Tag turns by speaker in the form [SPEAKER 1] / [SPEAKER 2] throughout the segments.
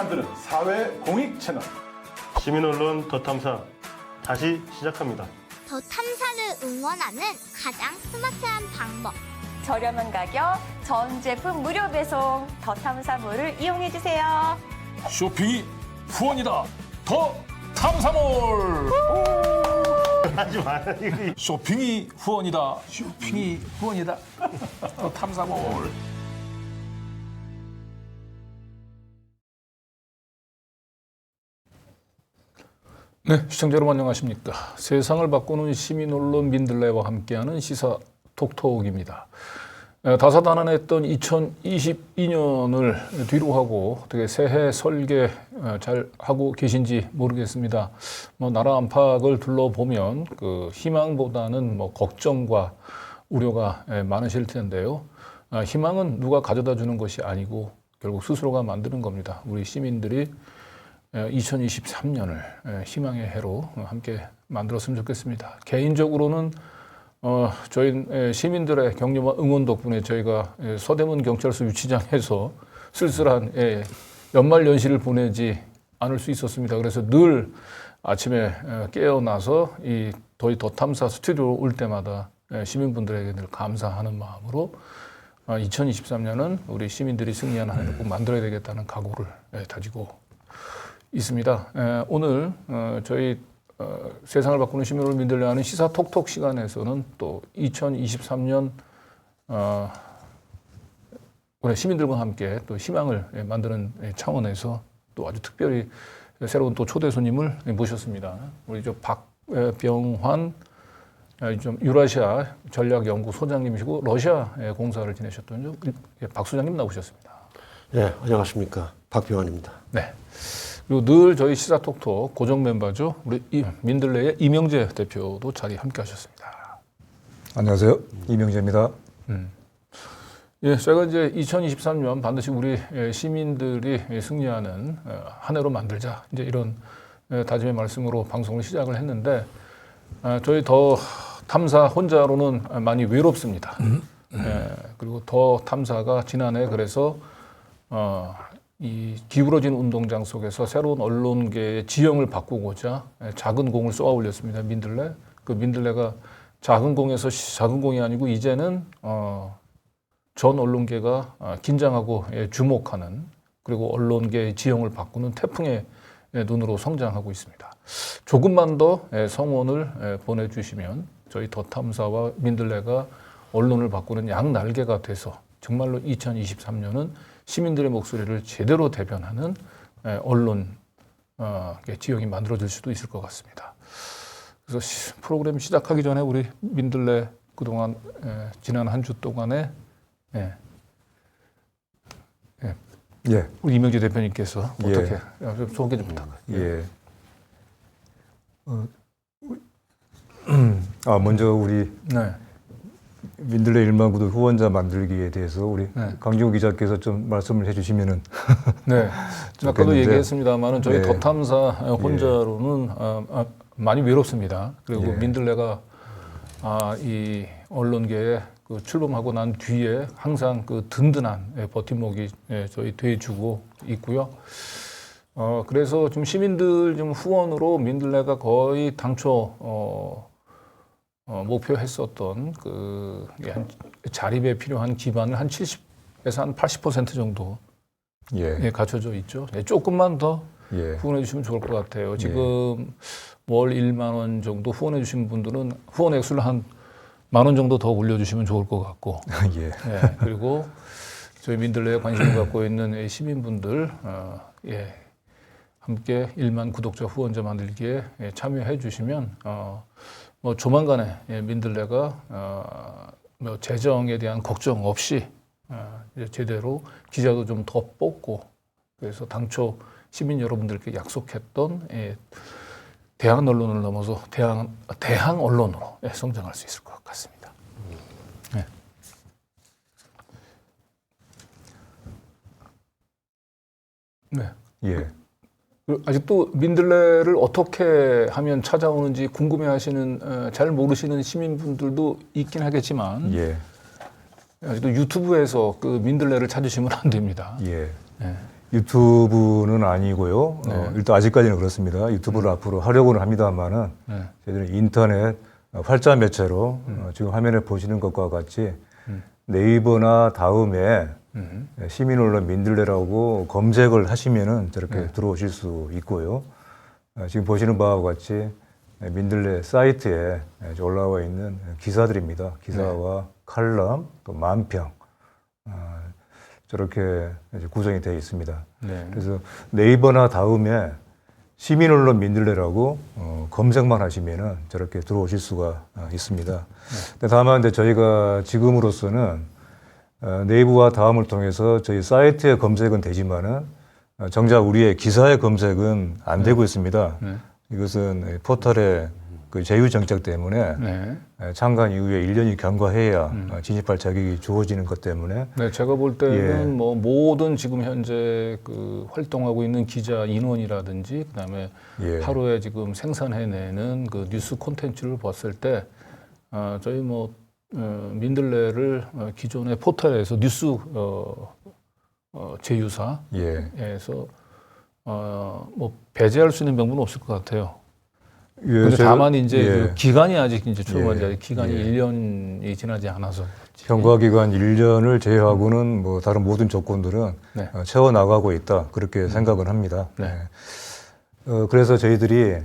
[SPEAKER 1] 만드는 사회 공익 채널
[SPEAKER 2] 시민언론 더 탐사 다시 시작합니다.
[SPEAKER 3] 더 탐사를 응원하는 가장 스마트한 방법.
[SPEAKER 4] 저렴한 가격, 전 제품 무료 배송, 더 탐사몰을 이용해 주세요.
[SPEAKER 5] 쇼핑이 후원이다. 더 탐사몰.
[SPEAKER 2] 하지 마.
[SPEAKER 5] 쇼핑이 후원이다. 쇼핑이 후원이다. 더 탐사몰.
[SPEAKER 6] 네, 시청자 여러분 안녕하십니까. 세상을 바꾸는 시민언론 민들레와 함께하는 시사 톡톡입니다. 다사다난했던 2022년을 뒤로 하고 어떻게 새해 설계 잘 하고 계신지 모르겠습니다. 나라 안팎을 둘러보면 그 희망보다는 걱정과 우려가 많으실 텐데요. 희망은 누가 가져다 주는 것이 아니고 결국 스스로가 만드는 겁니다. 우리 시민들이 2023년을 희망의 해로 함께 만들었으면 좋겠습니다. 개인적으로는 저희 시민들의 격려와 응원 덕분에 저희가 서대문 경찰서 유치장에서 쓸쓸한 연말 연시를 보내지 않을 수 있었습니다. 그래서 늘 아침에 깨어나서 더 탐사 스튜디오 올 때마다 시민분들에게 늘 감사하는 마음으로 2023년은 우리 시민들이 승리하는 한 해를 꼭 만들어야 되겠다는 각오를 다지고 있습니다. 오늘 저희 세상을 바꾸는 시민을 민들레 하는 시사 톡톡 시간에서는 또 2023년 올해 시민들과 함께 또 희망을 만드는 차원에서 또 아주 특별히 새로운 또 초대 손님을 모셨습니다. 우리 박병환 좀 유라시아 전략연구소장님이시고 러시아 공사를 지내셨던 박 소장님 나오셨습니다.
[SPEAKER 7] 네, 안녕하십니까. 박병환입니다.
[SPEAKER 6] 네. 그리고 늘 저희 시사톡톡 고정 멤버죠. 우리 민들레의 이명재 대표도 자리에 함께 하셨습니다.
[SPEAKER 8] 안녕하세요. 이명재입니다.
[SPEAKER 6] 예, 저희가 이제 2023년 반드시 우리 시민들이 승리하는 한 해로 만들자. 이제 이런 다짐의 말씀으로 방송을 시작을 했는데, 저희 더 탐사 혼자로는 많이 외롭습니다. 그리고 더 탐사가 지난해 그래서 이 기울어진 운동장 속에서 새로운 언론계의 지형을 바꾸고자 작은 공을 쏘아 올렸습니다. 민들레. 그 민들레가 작은 공에서 작은 공이 아니고 이제는 전 언론계가 긴장하고 주목하는, 그리고 언론계의 지형을 바꾸는 태풍의 눈으로 성장하고 있습니다. 조금만 더 성원을 보내주시면 저희 더 탐사와 민들레가 언론을 바꾸는 양날개가 돼서 정말로 2023년은 시민들의 목소리를 제대로 대변하는 언론 지형이 만들어질 수도 있을 것 같습니다. 그래서 프로그램 시작하기 전에 우리 민들레 그동안 지난 한 주 동안에 우리 이명재 대표님께서 어떻게 소개 좀 부탁드립니다.
[SPEAKER 8] 먼저 우리 민들레 1만 구독 후원자 만들기에 대해서 우리 강지호 기자께서 좀 말씀을 해주시면은.
[SPEAKER 6] 네, 아까도 얘기했습니다만은 저희 더 탐사 혼자로는 많이 외롭습니다. 그리고 민들레가 이 언론계에 그 출범하고 난 뒤에 항상 그 든든한 버팀목이 저희 돼주고 있고요. 그래서 좀 시민들 좀 후원으로 민들레가 거의 당초 목표했었던 그 자립에 필요한 기반을 한 70에서 한 80% 정도 갖춰져 있죠. 조금만 더 후원해 주시면 좋을 것 같아요. 지금 월 1만 원 정도 후원해 주신 분들은 후원 액수를 한 10,000원 정도 더 올려주시면 좋을 것 같고, 그리고 저희 민들레에 관심을 갖고 있는 시민분들 함께 1만 구독자 후원자 만들기에 참여해 주시면 조만간에 민들레가 재정에 대한 걱정 없이 이제 제대로 기자도 좀 더 뽑고, 그래서 당초 시민 여러분들께 약속했던 대한 언론을 넘어서 대항 언론으로 성장할 수 있을 것 같습니다. 아직도 민들레를 어떻게 하면 찾아오는지 궁금해하시는, 잘 모르시는 시민분들도 있긴 하겠지만, 아직도 유튜브에서 그 민들레를 찾으시면 안 됩니다.
[SPEAKER 8] 유튜브는 아니고요. 일단 아직까지는 그렇습니다. 유튜브를 앞으로 하려고는 합니다만은 저희들은 인터넷 활자 매체로 지금 화면에 보시는 것과 같이 네이버나 다음에 시민언론 민들레라고 검색을 하시면은 저렇게 들어오실 수 있고요. 지금 보시는 바와 같이 민들레 사이트에 올라와 있는 기사들입니다. 기사와 칼럼, 또 만평 저렇게 구성이 되어 있습니다. 그래서 네이버나 다음에 시민언론 민들레라고 검색만 하시면은 저렇게 들어오실 수가 있습니다. 다만 이제 저희가 지금으로서는 네이버와 다음을 통해서 저희 사이트의 검색은 되지만은 정작 우리의 기사의 검색은 안 되고 있습니다. 이것은 포털의 그 제휴 정책 때문에 창간 이후에 1년이 경과해야 진입할 자격이 주어지는 것 때문에
[SPEAKER 6] 네, 제가 볼 때는 뭐 모든 지금 현재 그 활동하고 있는 기자 인원이라든지 그다음에 하루에 지금 생산해내는 그 뉴스 콘텐츠를 봤을 때 저희 뭐 민들레를 기존의 포털에서 뉴스 제휴사에서 뭐 배제할 수 있는 명분은 없을 것 같아요. 근데 다만 이제 그 기간이 아직 이제 출범한 지 기간이 1년이 지나지 않아서
[SPEAKER 8] 경과 기간 1년을 제외하고는 뭐 다른 모든 조건들은 채워 나가고 있다 그렇게 생각을 합니다. 그래서 저희들이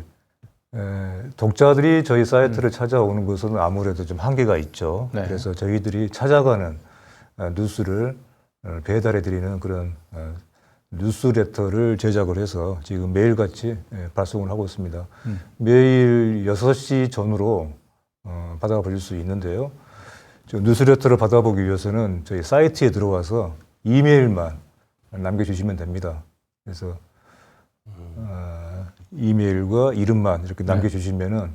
[SPEAKER 8] 독자들이 저희 사이트를 찾아오는 것은 아무래도 좀 한계가 있죠. 그래서 저희들이 찾아가는 뉴스를 배달해 드리는 그런 뉴스레터를 제작을 해서 지금 매일같이 발송을 하고 있습니다. 매일 6시 전후로 받아볼 수 있는데요. 뉴스레터를 받아보기 위해서는 저희 사이트에 들어와서 이메일만 남겨주시면 됩니다. 그래서 이메일과 이름만 이렇게 남겨주시면은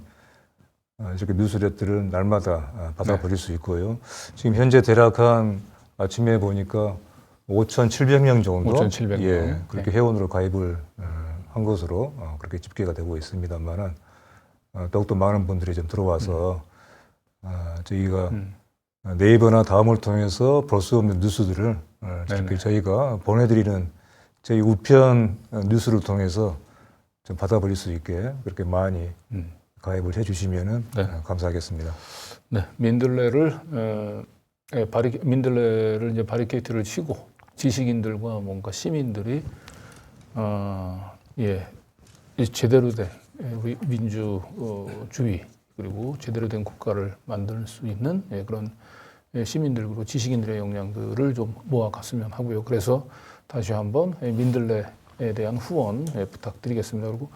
[SPEAKER 8] 이렇게 뉴스레터를 날마다 받아보실 수 있고요. 지금 현재 대략 한 아침에 보니까 5,700명 정도
[SPEAKER 6] 5,700명.
[SPEAKER 8] 그렇게 회원으로 가입을 한 것으로 그렇게 집계가 되고 있습니다만은 더욱더 많은 분들이 좀 들어와서 저희가 네이버나 다음을 통해서 볼 수 없는 뉴스들을 이렇게 저희가 보내드리는 저희 우편 뉴스를 통해서 좀 받아볼 수 있게 그렇게 많이 가입을 해주시면은 감사하겠습니다.
[SPEAKER 6] 네, 민들레를 민들레를 이제 바리케이트를 치고 지식인들과 뭔가 시민들이 제대로 된 우리 민주주의 그리고 제대로 된 국가를 만들 수 있는 그런 시민들 그리고 지식인들의 역량들을 좀 모아갔으면 하고요. 그래서 다시 한번 민들레에 대한 후원 부탁드리겠습니다. 그리고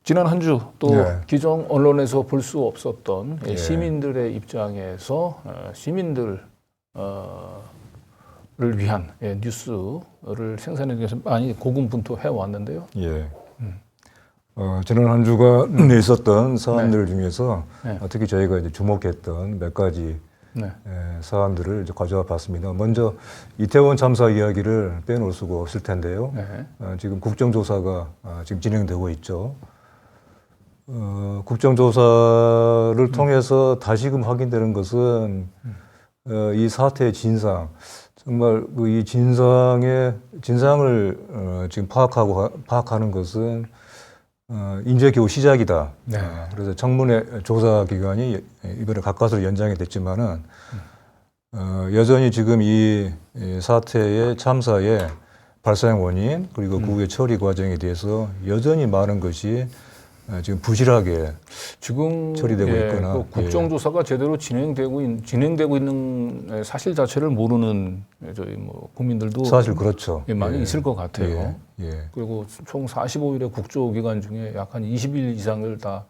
[SPEAKER 6] 지난 한 주 또 기존 언론에서 볼 수 없었던 시민들의 입장에서 시민들 를 위한 뉴스를 생산하기 위해서 많이 고군분투해 왔는데요.
[SPEAKER 8] 지난 한 주가 있었던 사안들 중에서 특히 저희가 이제 주목했던 몇 가지 사안들을 이제 가져와 봤습니다. 먼저 이태원 참사 이야기를 빼놓을 수가 없을 텐데요. 지금 국정조사가 지금 진행되고 있죠. 국정조사를 통해서 다시금 확인되는 것은 이 사태의 진상, 정말 이 진상을 지금 파악하는 것은 이제 겨우 시작이다. 그래서 청문회 조사 기간이 이번에 가까스로 연장이 됐지만은 여전히 지금 이 사태의 참사의 발생 원인 그리고 그 후의 처리 과정에 대해서 여전히 많은 것이 지금 부실하게 지금 처리되고 있거나
[SPEAKER 6] 그 국정조사가 제대로 진행되고 있는 사실 자체를 모르는 저희 뭐 국민들도
[SPEAKER 8] 사실 그렇죠.
[SPEAKER 6] 많이 있을 것 같아요. 그리고 총 45일의 국조기간 중에 약 한 20일 이상을 다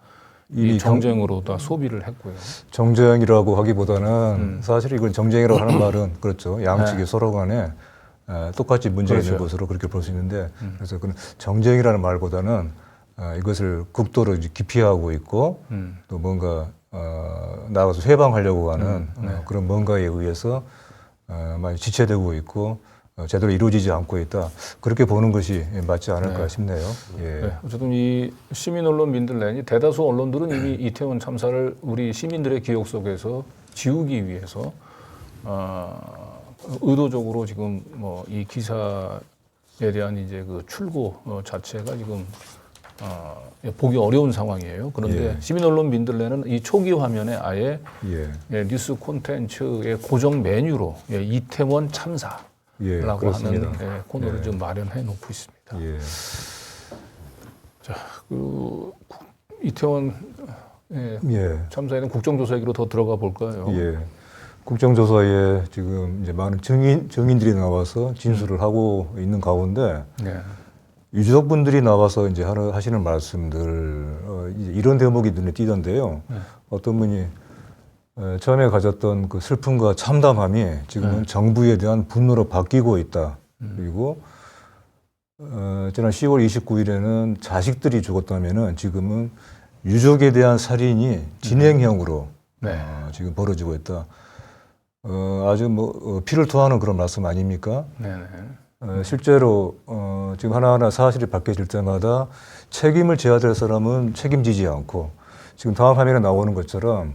[SPEAKER 6] 이 정쟁으로 다 소비를 했고요.
[SPEAKER 8] 정쟁이라고 하기보다는 사실 이건 정쟁이라고 하는 말은 그렇죠. 양측이 서로 간에 똑같이 문제 있는 것으로 그렇게 볼 수 있는데 그래서 그는 정쟁이라는 말보다는 이것을 극도로 기피하고 있고 또 뭔가 나가서 해방하려고 하는 그런 뭔가에 의해서 많이 지체되고 있고 제대로 이루어지지 않고 있다. 그렇게 보는 것이 맞지 않을까 싶네요.
[SPEAKER 6] 어쨌든 이 시민 언론 민들레니 대다수 언론들은 이미 이태원 참사를 우리 시민들의 기억 속에서 지우기 위해서 의도적으로 지금 뭐 이 기사를 대한 이제 그 출고 자체가 지금 보기 어려운 상황이에요. 그런데
[SPEAKER 8] 예.
[SPEAKER 6] 시민 언론 민들레는 이 초기 화면에 아예
[SPEAKER 8] 예.
[SPEAKER 6] 뉴스 콘텐츠의 고정 메뉴로 이태원 참사라고
[SPEAKER 8] 예,
[SPEAKER 6] 하는
[SPEAKER 8] 그렇습니다.
[SPEAKER 6] 코너를
[SPEAKER 8] 예.
[SPEAKER 6] 좀 마련해 놓고 있습니다.
[SPEAKER 8] 예.
[SPEAKER 6] 자, 이태원
[SPEAKER 8] 예.
[SPEAKER 6] 참사에 대한 국정조사 얘기로 더 들어가 볼까요?
[SPEAKER 8] 예. 국정조사에 지금 이제 많은 증인들이 나와서 진술을 하고 있는 가운데
[SPEAKER 6] 네.
[SPEAKER 8] 유족분들이 나와서 이제 하시는 말씀들 이제 이런 대목이 눈에 띄던데요. 어떤 분이 처음에 가졌던 그 슬픔과 참담함이 지금은 정부에 대한 분노로 바뀌고 있다. 그리고 지난 10월 29일에는 자식들이 죽었다면은 지금은 유족에 대한 살인이 진행형으로 지금 벌어지고 있다. 아주 피를 토하는 그런 말씀 아닙니까?
[SPEAKER 6] 네네.
[SPEAKER 8] 실제로 지금 하나하나 사실이 밝혀질 때마다 책임을 져야 될 사람은 책임지지 않고 지금 다음 화면에 나오는 것처럼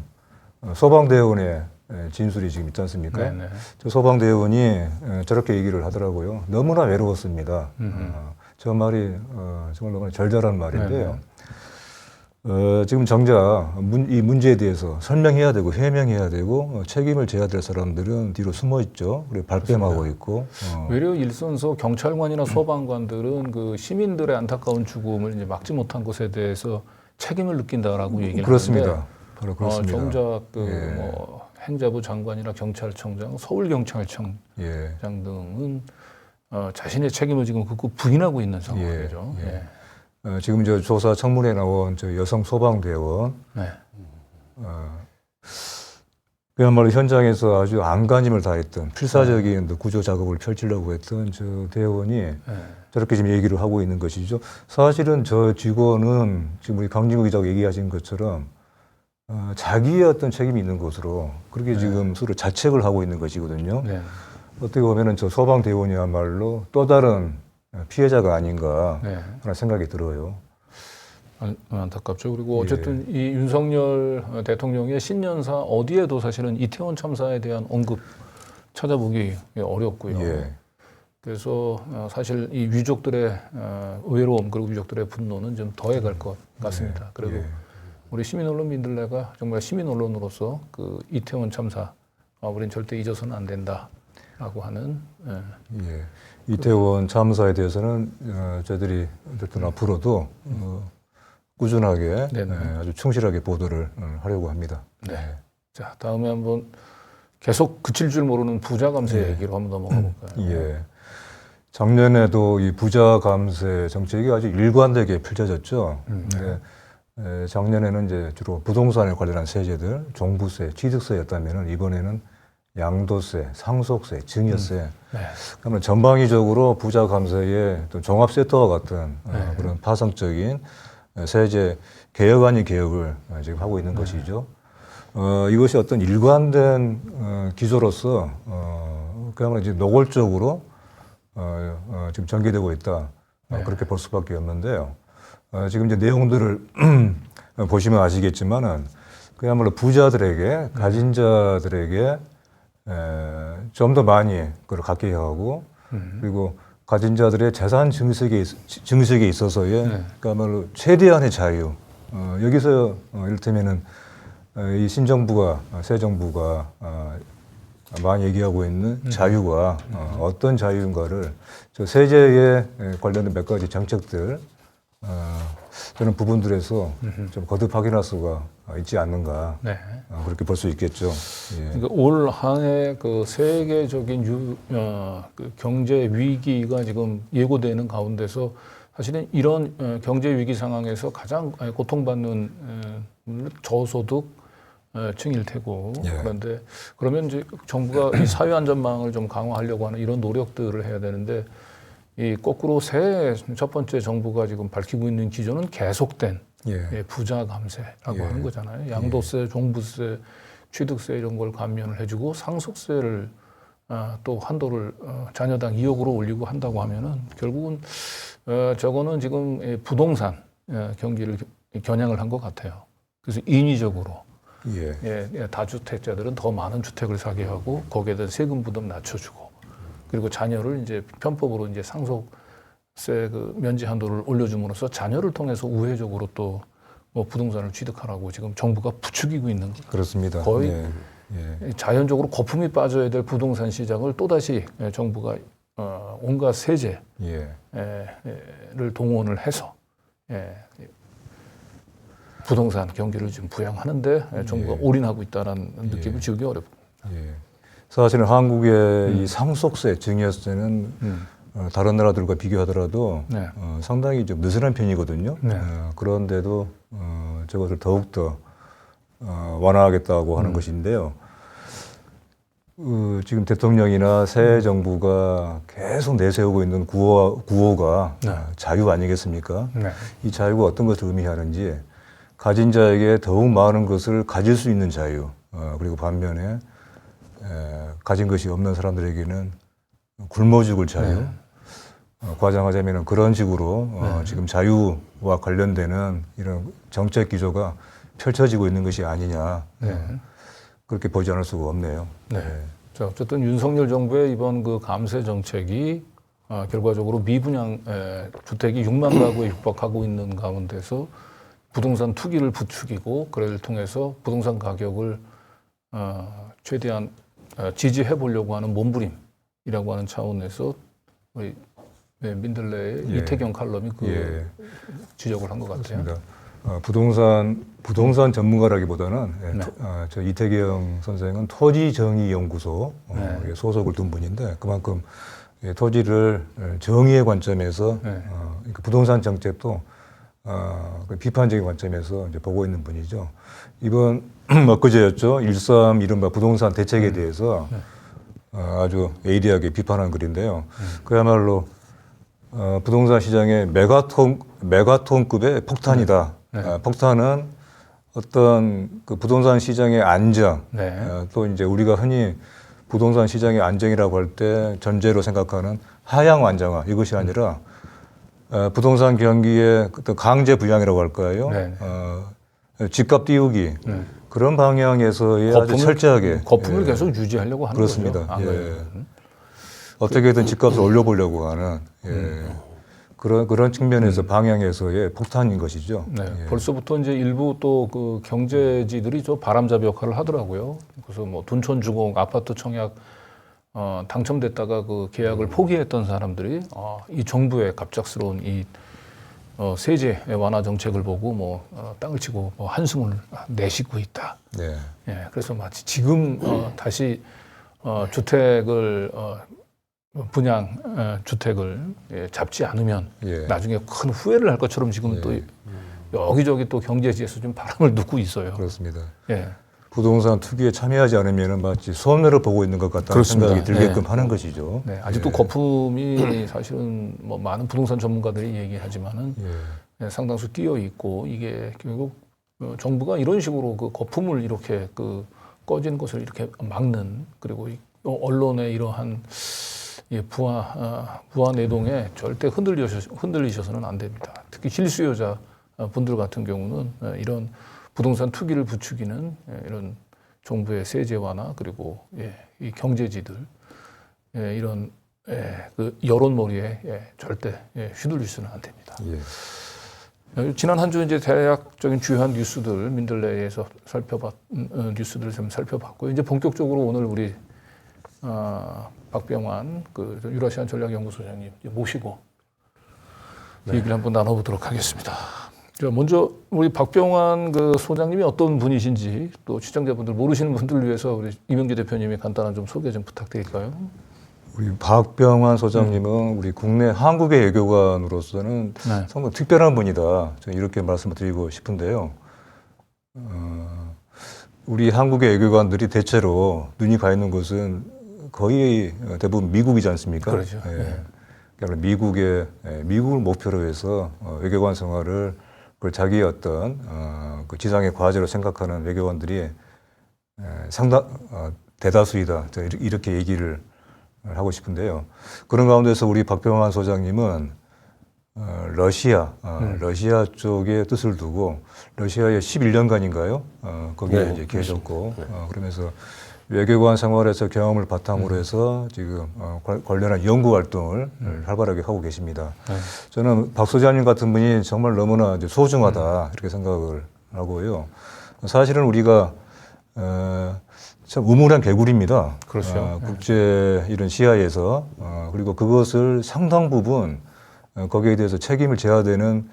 [SPEAKER 8] 소방대원의 진술이 지금 있지 않습니까?
[SPEAKER 6] 네네.
[SPEAKER 8] 저 소방대원이 저렇게 얘기를 하더라고요. 너무나 외로웠습니다. 저 말이 정말 너무 절절한 말인데요. 지금 정작 이 문제에 대해서 설명해야 되고 해명해야 되고 책임을 져야 될 사람들은 뒤로 숨어 있죠. 그리고 발뺌하고 있고.
[SPEAKER 6] 외려 일선서 경찰관이나 소방관들은 그 시민들의 안타까운 죽음을 이제 막지 못한 것에 대해서 책임을 느낀다라고 얘기를
[SPEAKER 8] 그렇습니다.
[SPEAKER 6] 하는데
[SPEAKER 8] 바로 그렇습니다.
[SPEAKER 6] 정작
[SPEAKER 8] 예.
[SPEAKER 6] 행자부 장관이나 경찰청장, 서울경찰청장
[SPEAKER 8] 예.
[SPEAKER 6] 등은 자신의 책임을 지금 극구 부인하고 있는 상황이죠.
[SPEAKER 8] 예. 지금 저 조사 청문회에 나온 저 여성 소방대원,
[SPEAKER 6] 네.
[SPEAKER 8] 그야말로 현장에서 아주 안간힘을 다했던 필사적인 구조 작업을 펼치려고 했던 저 대원이 저렇게 지금 얘기를 하고 있는 것이죠. 사실은 저 직원은 지금 우리 강진구 기자가 얘기하신 것처럼 자기의 어떤 책임이 있는 것으로 그렇게 지금 서로 자책을 하고 있는 것이거든요.
[SPEAKER 6] 네.
[SPEAKER 8] 어떻게 보면은 저 소방대원이야말로 또 다른 피해자가 아닌가 하는 생각이 들어요.
[SPEAKER 6] 안타깝죠. 그리고 어쨌든 이 윤석열 대통령의 신년사 어디에도 사실은 이태원 참사에 대한 언급 찾아보기 어렵고요.
[SPEAKER 8] 예.
[SPEAKER 6] 그래서 사실 이 유족들의 외로움 그리고 유족들의 분노는 좀 더해갈 것 같습니다. 그리고 우리 시민 언론 민들레가 정말 시민 언론으로서 그 이태원 참사 우리는 절대 잊어서는 안 된다라고 하는
[SPEAKER 8] 이태원 참사에 대해서는 저희들이 어쨌든 앞으로도 꾸준하게 아주 충실하게 보도를 하려고 합니다.
[SPEAKER 6] 네. 자, 다음에 한번 계속 그칠 줄 모르는 부자 감세 얘기로 한번 넘어가 볼까요?
[SPEAKER 8] 예. 작년에도 이 부자 감세 정책이 아주 일관되게 펼쳐졌죠. 작년에는 이제 주로 부동산에 관련한 세제들, 종부세, 취득세였다면은 이번에는 양도세, 상속세, 증여세, 그러면 전방위적으로 부자 감세의 또 종합 세트와 같은 그런 파성적인 세제 개혁 아닌 개혁을 지금 하고 있는 것이죠. 이것이 어떤 일관된 기조로서 그야말로 이제 노골적으로 지금 전개되고 있다. 그렇게 볼 수밖에 없는데요. 지금 이제 내용들을 보시면 아시겠지만은 그야말로 부자들에게 가진 자들에게 좀 더 많이 그걸 갖게 하고 그리고 가진 자들의 재산 증식에 있어서의 그야말로 최대한의 자유. 여기서 이를테면은 이 신정부가 새 정부가 많이 얘기하고 있는 자유가 어떤 자유인가를 저 세제에 관련된 몇 가지 정책들 저는 부분들에서 좀 거듭 확인할 수가 있지 않는가 그렇게 볼 수 있겠죠. 예.
[SPEAKER 6] 그러니까 올 한해 그 세계적인 그 경제 위기가 지금 예고되는 가운데서 사실은 이런 경제 위기 상황에서 가장 고통받는 저소득 층일 테고 그런데 그러면 이제 정부가 이 사회 안전망을 좀 강화하려고 하는 이런 노력들을 해야 되는데 이 거꾸로 새해 첫 번째 정부가 지금 밝히고 있는 기조는 계속된 부자 감세라고 하는 거잖아요. 양도세, 종부세, 취득세 이런 걸 감면을 해주고 상속세를 또 한도를 자녀당 2억으로 올리고 한다고 하면은 결국은 저거는 지금 부동산 경기를 겨냥을 한 것 같아요. 그래서 인위적으로 다주택자들은 더 많은 주택을 사게 하고 거기에 대한 세금 부담 낮춰주고 그리고 자녀를 이제 편법으로 이제 상속 그 면제 한도를 올려줌으로써 자녀를 통해서 우회적으로 또 뭐 부동산을 취득하라고 지금 정부가 부추기고 있는 거예요.
[SPEAKER 8] 그렇습니다.
[SPEAKER 6] 거의
[SPEAKER 8] 예. 예.
[SPEAKER 6] 자연적으로 거품이 빠져야 될 부동산 시장을 또다시 정부가 온갖 세제를
[SPEAKER 8] 예.
[SPEAKER 6] 동원을 해서 부동산 경기를 지금 부양하는데 정부가 올인하고 있다는 느낌을 지우기 어렵습니다.
[SPEAKER 8] 예. 사실은 한국의 이 상속세, 증여세는 다른 나라들과 비교하더라도
[SPEAKER 6] 네.
[SPEAKER 8] 상당히 좀 느슨한 편이거든요.
[SPEAKER 6] 네.
[SPEAKER 8] 그런데도 저것을 더욱더 완화하겠다고 하는 것인데요. 지금 대통령이나 새 정부가 계속 내세우고 있는 구호가
[SPEAKER 6] 네.
[SPEAKER 8] 자유 아니겠습니까?
[SPEAKER 6] 네.
[SPEAKER 8] 이 자유가 어떤 것을 의미하는지 가진 자에게 더욱 많은 것을 가질 수 있는 자유, 그리고 반면에 가진 것이 없는 사람들에게는 굶어 죽을 자유.
[SPEAKER 6] 네.
[SPEAKER 8] 과장하자면 그런 식으로 지금 자유와 관련되는 이런 정책 기조가 펼쳐지고 있는 것이 아니냐. 그렇게 보지 않을 수가 없네요.
[SPEAKER 6] 네. 자, 어쨌든 윤석열 정부의 이번 그 감세 정책이 결과적으로 미분양 주택이 6만 가구에 육박하고 있는 가운데서 부동산 투기를 부추기고 그를 통해서 부동산 가격을 최대한 지지해 보려고 하는 몸부림이라고 하는 차원에서 우리 민들레의
[SPEAKER 8] 예.
[SPEAKER 6] 이태경 칼럼이 그
[SPEAKER 8] 예.
[SPEAKER 6] 지적을 한 것 같아요.
[SPEAKER 8] 그렇습니다. 부동산 전문가라기보다는
[SPEAKER 6] 네.
[SPEAKER 8] 저 이태경 선생은 토지정의연구소
[SPEAKER 6] 네.
[SPEAKER 8] 소속을 둔 분인데 그만큼 토지를 정의의 관점에서
[SPEAKER 6] 네.
[SPEAKER 8] 그러니까 부동산 정책도 비판적인 관점에서 이제 보고 있는 분이죠. 이번 엊그제였죠. 1.3 이른바 부동산 대책에 대해서 아주 에이리하게 비판한 글인데요. 그야말로 부동산 시장의 메가톤급의 폭탄이다. 폭탄은 어떤 그 부동산 시장의 안정, 또 이제 우리가 흔히 부동산 시장의 안정이라고 할 때 전제로 생각하는 하향 완장화 이것이 아니라 부동산 경기의 어떤 강제 부양이라고 할까요? 집값 띄우기 그런 방향에서의 아주 철저하게
[SPEAKER 6] 거품을 계속 유지하려고 하는
[SPEAKER 8] 그렇습니다.
[SPEAKER 6] 거죠.
[SPEAKER 8] 예. 어떻게든 집값을 올려보려고 하는 그런 측면에서 방향에서의 폭탄인 것이죠.
[SPEAKER 6] 네, 벌써부터 이제 일부 또 그 경제지들이 저 바람잡이 역할을 하더라고요. 그래서 뭐 둔촌 주공 아파트 청약 당첨됐다가 그 계약을 포기했던 사람들이 이 정부의 갑작스러운 이 세제 완화 정책을 보고 뭐 땅을 치고 뭐 한숨을 내쉬고 있다.
[SPEAKER 8] 네.
[SPEAKER 6] 예, 그래서 마치 지금 다시 주택을 분양 주택을 잡지 않으면 나중에 큰 후회를 할 것처럼 지금 또 여기저기 또 경제지에서 좀 바람을 넣고 있어요.
[SPEAKER 8] 그렇습니다.
[SPEAKER 6] 예.
[SPEAKER 8] 부동산 투기에 참여하지 않으면 마치 손해를 보고 있는 것 같다는
[SPEAKER 6] 그렇습니다.
[SPEAKER 8] 생각이 들게끔 하는 것이죠.
[SPEAKER 6] 네, 아직도 거품이 사실은 뭐 많은 부동산 전문가들이 얘기하지만은 상당수 끼어 있고 이게 결국 정부가 이런 식으로 그 거품을 이렇게 그 꺼진 것을 이렇게 막는 그리고 언론의 이러한 부화 내동에 절대 흔들리셔서는 안 됩니다. 특히 실수요자 분들 같은 경우는 이런 부동산 투기를 부추기는 이런 정부의 세제 완화 그리고 이 경제지들 이런 그 여론몰이에 절대 휘둘리셔서는 안 됩니다. 지난 한 주 이제 대략적인 주요한 뉴스들 민들레에서 뉴스들을 좀 살펴봤고요. 이제 본격적으로 오늘 우리 박병환 그 유라시안 전략연구소장님 모시고 얘기를 한번 나눠보도록 하겠습니다. 자, 먼저 우리 박병환 그 소장님이 어떤 분이신지 또 시청자분들 모르시는 분들을 위해서 우리 이명기 대표님이 간단한 좀 소개 좀 부탁드릴까요?
[SPEAKER 8] 우리 박병환 소장님은 우리 국내 한국의 외교관으로서는 정말 특별한 분이다. 저는 이렇게 말씀을 드리고 싶은데요. 우리 한국의 외교관들이 대체로 눈이 가 있는 곳은 거의 대부분 미국이지 않습니까?
[SPEAKER 6] 그렇죠.
[SPEAKER 8] 그러니까 미국을 목표로 해서 외교관 생활을 그걸 자기의 어떤 그 지상의 과제로 생각하는 외교관들이 대다수이다. 이렇게 얘기를 하고 싶은데요. 그런 가운데서 우리 박병환 소장님은 러시아 쪽의 뜻을 두고 러시아에 11년간인가요? 거기에 이제 계셨고 그러면서 외교관 생활에서 경험을 바탕으로 해서 지금 관련한 연구 활동을 활발하게 하고 계십니다. 저는 박 소장님 같은 분이 정말 너무나 이제 소중하다 이렇게 생각을 하고요. 사실은 우리가 참 우물한 개구리입니다.
[SPEAKER 6] 그렇죠.
[SPEAKER 8] 국제 이런 시야에서 그리고 그것을 상당 부분 거기에 대해서 책임을 져야 되는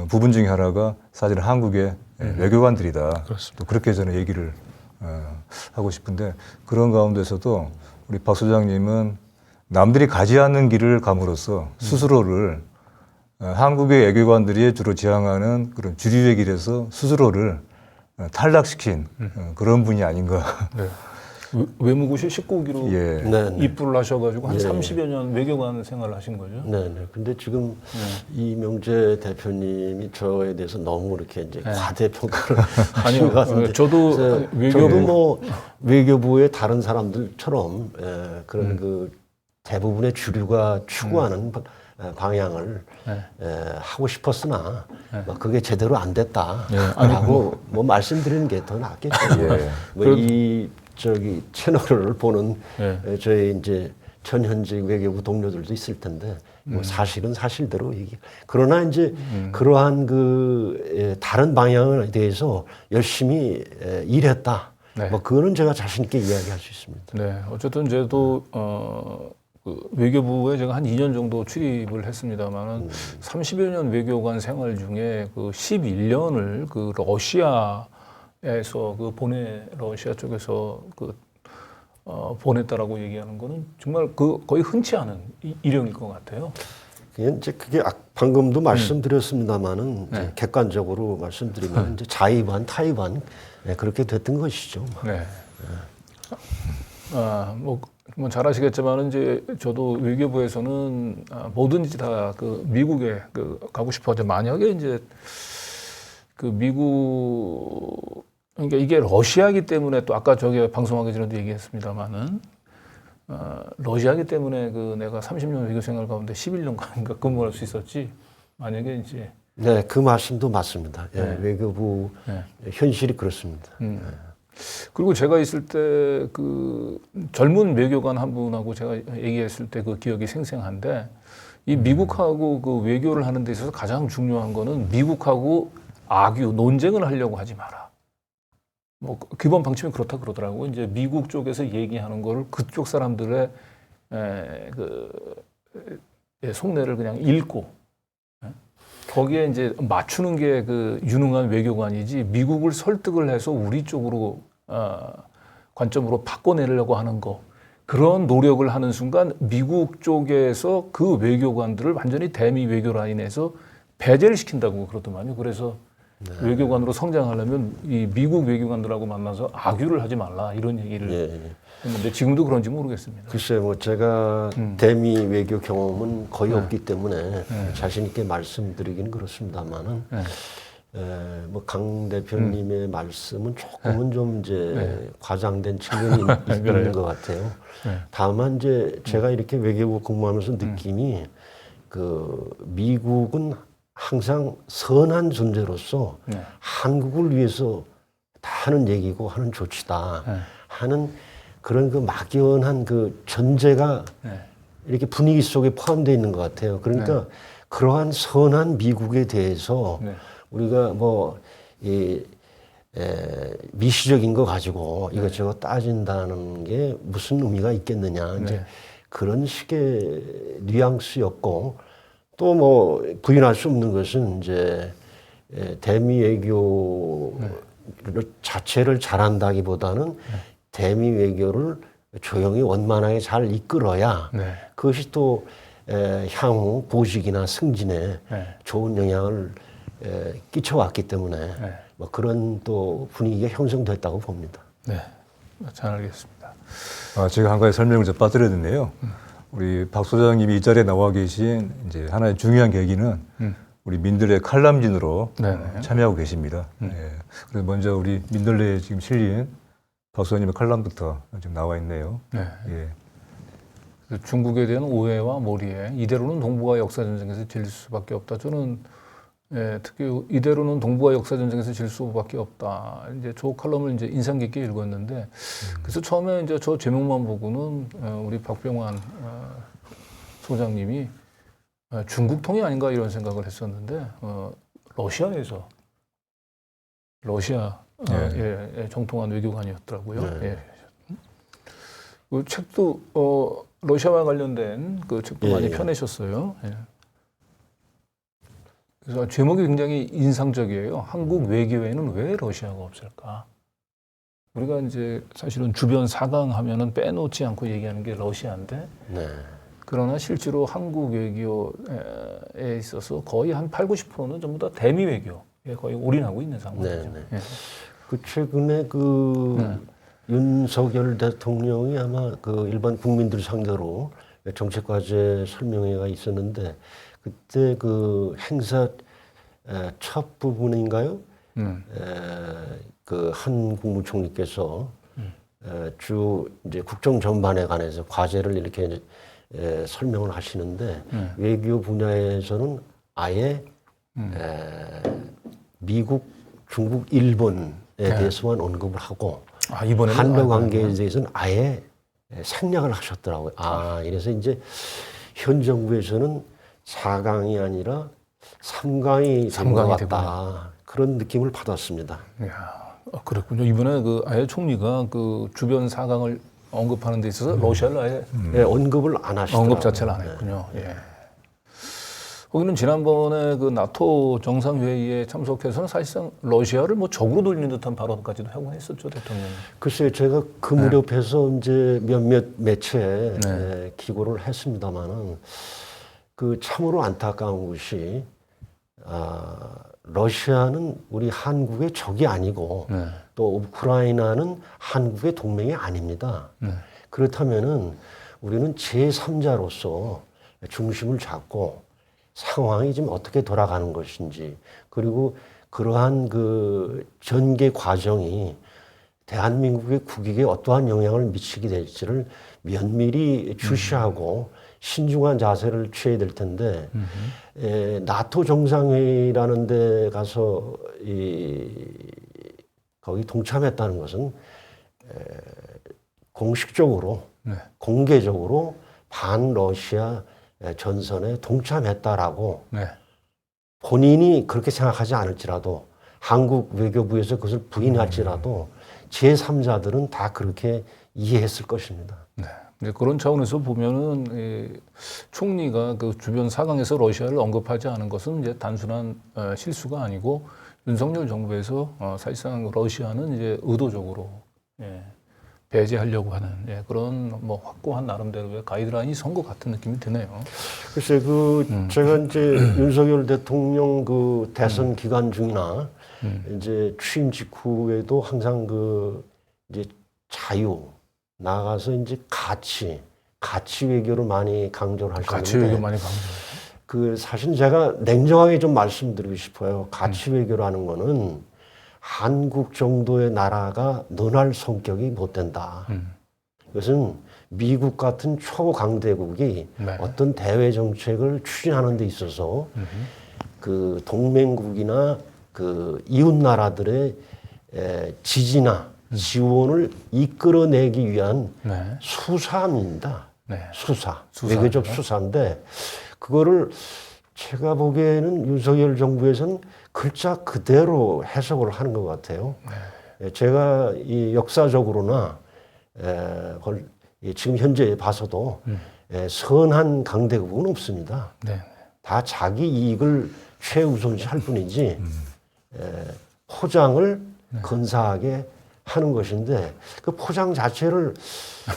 [SPEAKER 8] 부분 중에 하나가 사실은 한국의 외교관들이다. 또 그렇게 저는 얘기를 하고 싶은데 그런 가운데서도 우리 박 소장님은 남들이 가지 않는 길을 감으로써 스스로를 한국의 외교관들이 주로 지향하는 그런 주류의 길에서 스스로를 탈락시킨 그런 분이 아닌가.
[SPEAKER 6] 네. 외무고시 19기로
[SPEAKER 8] 예.
[SPEAKER 7] 네, 네.
[SPEAKER 6] 입부를 하셔가지고 한
[SPEAKER 7] 예.
[SPEAKER 6] 30여 년 외교관 생활을 하신 거죠?
[SPEAKER 7] 네네. 근데 지금 이명재 대표님이 저에 대해서 너무 이렇게 이제 과대평가를 하신 것 같은데.
[SPEAKER 6] 저도
[SPEAKER 7] 그래서 저도 뭐 외교부의 다른 사람들처럼 그런 그 대부분의 주류가 추구하는 방향을 하고 싶었으나 뭐 그게 제대로 안 됐다라고 뭐 말씀드리는 게 더 낫겠죠. 뭐 이 저기 채널을 보는 저희 이제 전현직 외교부 동료들도 있을 텐데 뭐 사실은 사실대로 얘기. 그러나 이제 그러한 그 다른 방향에 대해서 열심히 일했다. 뭐 그거는 제가 자신 있게 이야기할 수 있습니다.
[SPEAKER 6] 네, 어쨌든 저도 그 외교부에 제가 한 2년 정도 출입을 했습니다만은 30여 년 외교관 생활 중에 그 11년을 그 러시아에서 그 러시아 쪽에서 그 보냈다라고 얘기하는 거는 정말 그 거의 흔치 않은 일형일 것 같아요.
[SPEAKER 7] 그냥 이제 그게 방금도 말씀드렸습니다만은 이제 객관적으로 말씀드리면 이제 자의반 타의반 그렇게 됐던 것이죠.
[SPEAKER 6] 네. 뭐 잘 아시겠지만은 이제 저도 외교부에서는 뭐든지 다 그 미국에 가고 싶어서 만약에 이제 그 미국 그러니까 이게 러시아이기 때문에 또 아까 저기 방송하기 전에도 얘기했습니다만은 러시아이기 때문에 그 내가 30년 외교 생활 가운데 11년간인가 근무할 수 있었지 만약에 이제
[SPEAKER 7] 네, 그 말씀도 맞습니다. 외교부 현실이 그렇습니다.
[SPEAKER 6] 그리고 제가 있을 때 그 젊은 외교관 한 분하고 제가 얘기했을 때 그 기억이 생생한데 이 미국하고 그 외교를 하는 데 있어서 가장 중요한 거는 미국하고 논쟁을 하려고 하지 마라. 뭐 기본 방침이 그렇다 그러더라고. 이제 미국 쪽에서 얘기하는 거를 그쪽 사람들의 속내를 그냥 읽고 거기에 이제 맞추는 게 그 유능한 외교관이지 미국을 설득을 해서 우리 쪽으로 관점으로 바꿔내려고 하는 거 그런 노력을 하는 순간 미국 쪽에서 그 외교관들을 완전히 대미 외교 라인에서 배제를 시킨다고 그러더만요. 그래서 외교관으로 성장하려면 이 미국 외교관들하고 만나서 악유를 하지 말라 이런 얘기를 했는데 지금도 그런지 모르겠습니다.
[SPEAKER 7] 글쎄 뭐 제가 대미 외교 경험은 거의 없기 때문에 자신 있게 말씀드리기는 그렇습니다만은 뭐 강 대표님의 말씀은 조금은 좀 이제 과장된 측면이 있는 것 같아요. 다만 이제 제가 이렇게 외교부 근무하면서 느낌이 그 미국은 항상 선한 존재로서 한국을 위해서 다 하는 얘기고 하는 조치다 하는 그런 그 막연한 그 전제가 이렇게 분위기 속에 포함되어 있는 것 같아요. 그러니까 그러한 선한 미국에 대해서 우리가 뭐 미시적인 거 가지고 이것저것 따진다는 게 무슨 의미가 있겠느냐 이제 그런 식의 뉘앙스였고 또 뭐 부인할 수 없는 것은 이제 대미 외교 자체를 잘한다기보다는 대미 외교를 조용히 원만하게 잘 이끌어야 그것이 또 향후 보직이나 승진에 좋은 영향을 끼쳐왔기 때문에 뭐 그런 또 분위기가 형성됐다고 봅니다.
[SPEAKER 6] 네, 잘 알겠습니다.
[SPEAKER 8] 제가 한 가지 설명을 좀 빠뜨렸는데요. 우리 박 소장님이 이 자리에 나와 계신 이제 하나의 중요한 계기는 우리 민들레 칼럼진으로 참여하고 계십니다. 그래서 먼저 우리 민들레에 지금 실린 박 소장님의 칼럼부터 지금 나와 있네요.
[SPEAKER 6] 중국에 대한 오해와 몰이해 이대로는 동북아 역사 전쟁에서 질릴 수밖에 없다. 저는 특히 이대로는 동북아 역사 전쟁에서 질 수밖에 없다. 이제 저 칼럼을 이제 인상 깊게 읽었는데, 그래서 처음에 이제 저 제목만 보고는 우리 박병환 소장님이 중국 통이 아닌가 이런 생각을 했었는데, 러시아에서 러시아 정통한 외교관이었더라고요.
[SPEAKER 7] 네.
[SPEAKER 6] 예. 그 책도 러시아와 관련된 그 책도
[SPEAKER 7] 예,
[SPEAKER 6] 많이
[SPEAKER 7] 예.
[SPEAKER 6] 펴내셨어요. 예. 그래서 제목이 굉장히 인상적이에요. 한국 외교에는 왜 러시아가 없을까? 우리가 이제 사실은 주변 4강 하면은 빼놓지 않고 얘기하는 게 러시아인데,
[SPEAKER 7] 네.
[SPEAKER 6] 그러나 실제로 한국 외교에 있어서 거의 한 8, 90%는 전부 다 대미 외교에 거의 올인하고 있는 상황이죠.
[SPEAKER 7] 네,
[SPEAKER 6] 예.
[SPEAKER 7] 그 최근에 그 윤석열 대통령이 아마 그 일반 국민들 상대로 정책 과제 설명회가 있었는데, 그때 그 행사 첫 부분인가요? 그 한 국무총리께서 주 이제 국정 전반에 관해서 과제를 이렇게 설명을 하시는데, 외교 분야에서는 아예 미국, 중국, 일본에 대해서만 언급을 하고,
[SPEAKER 6] 이번에는
[SPEAKER 7] 한러 관계에 대해서는 아예 생략을 하셨더라고요. 이래서 이제 현 정부에서는 4강이 아니라 3강이 된 것 같다. 그런 느낌을 받았습니다.
[SPEAKER 6] 이야, 그랬군요. 이번에 그 아예 총리가 그 주변 4강을 언급하는 데 있어서 러시아를 아예
[SPEAKER 7] 네, 언급을 안 하시더라고요.
[SPEAKER 6] 언급 자체를 안 했군요. 예. 거기는 지난번에 그 나토 정상회의에 참석해서는 사실상 러시아를 뭐 적으로 돌리는 듯한 발언까지도 하고 했었죠, 대통령이.
[SPEAKER 7] 글쎄요, 제가 그 무렵에서 이제 몇몇 매체에 기고를 했습니다만은, 그 참으로 안타까운 것이, 러시아는 우리 한국의 적이 아니고, 또 우크라이나는 한국의 동맹이 아닙니다. 그렇다면은 우리는 제3자로서 중심을 잡고 상황이 지금 어떻게 돌아가는 것인지, 그리고 그러한 그 전개 과정이 대한민국의 국익에 어떠한 영향을 미치게 될지를 면밀히 주시하고 신중한 자세를 취해야 될 텐데, 나토 정상회의라는 데 가서 거기 동참했다는 것은 공식적으로, 공개적으로 반러시아 전선에 동참했다라고 본인이 그렇게 생각하지 않을지라도, 한국 외교부에서 그것을 부인할지라도 제3자들은 다 그렇게 이해했을 것입니다.
[SPEAKER 6] 이제 그런 차원에서 보면은 총리가 그 주변 4강에서 러시아를 언급하지 않은 것은 이제 단순한 실수가 아니고, 윤석열 정부에서 사실상 러시아는 이제 의도적으로 배제하려고 하는 그런 뭐 확고한 나름대로의 가이드라인이 선 것 같은 느낌이 드네요.
[SPEAKER 7] 글쎄, 제가 이제 윤석열 대통령 그 대선 기간 중이나 이제 취임 직후에도 항상 이제 자유, 나가서 이제 가치 외교를 많이 강조를 하시는데,
[SPEAKER 6] 가치 외교 많이 강조.
[SPEAKER 7] 사실 제가 냉정하게 좀 말씀드리고 싶어요. 가치 외교라는 거는 한국 정도의 나라가 논할 성격이 못 된다. 이것은 미국 같은 초강대국이 어떤 대외 정책을 추진하는 데 있어서 그 동맹국이나 그 이웃 나라들의 지지나 지원을 이끌어내기 위한 수사입니다. 수사. 외교적 수사인데, 그거를 제가 보기에는 윤석열 정부에서는 글자 그대로 해석을 하는 것 같아요. 제가 이 역사적으로나 지금 현재 봐서도 선한 강대국은 없습니다. 다 자기 이익을 최우선시 할 뿐이지 포장을 근사하게 하는 것인데, 그 포장 자체를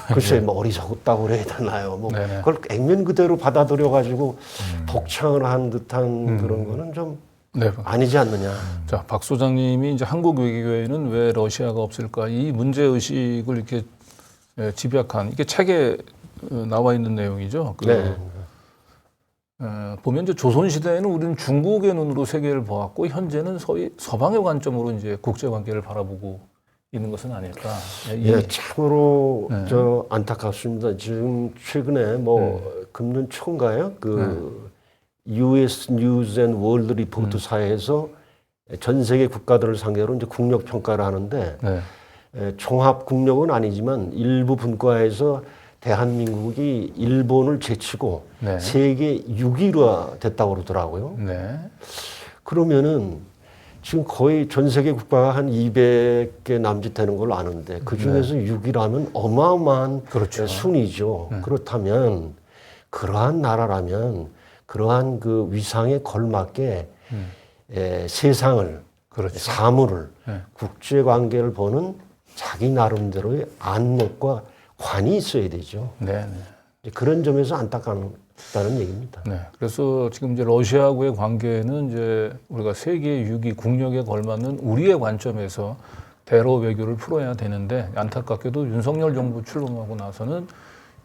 [SPEAKER 7] 글쎄 뭐 어리석었다고 그래야 되나요? 뭐 그걸 액면 그대로 받아들여 가지고 독창을 한 듯한 그런 거는 좀 아니지 않느냐.
[SPEAKER 6] 자, 박 소장님이 이제 한국 외교에는 왜 러시아가 없을까, 이 문제 의식을 이렇게 집약한, 이게 책에 나와 있는 내용이죠. 보면 이제 조선 시대에는 우리는 중국의 눈으로 세계를 보았고, 현재는 소위 서방의 관점으로 이제 국제 관계를 바라보고 있는 것은 아닐까.
[SPEAKER 7] 참으로 안타깝습니다. 지금 최근에 금년 초인가요? US 뉴즈 앤 월드 리포트사에서 전 세계 국가들을 상대로 이제 국력 평가를 하는데 종합 국력은 아니지만 일부 분과에서 대한민국이 일본을 제치고 세계 6위가 됐다고 그러더라고요. 그러면은 지금 거의 전 세계 국가가 한 200개 남짓 되는 걸로 아는데 그 중에서 6위라면 어마어마한 순위죠. 그렇다면 그러한 나라라면 그러한 그 위상에 걸맞게 세상을 사물을 국제 관계를 보는 자기 나름대로의 안목과 관이 있어야 되죠. 그런 점에서 안타깝다는 얘기입니다.
[SPEAKER 6] 그래서 지금 이제 러시아하고의 관계는 이제 우리가 세계 6위 국력에 걸맞는 우리의 관점에서 대러 외교를 풀어야 되는데 안타깝게도 윤석열 정부 출범하고 나서는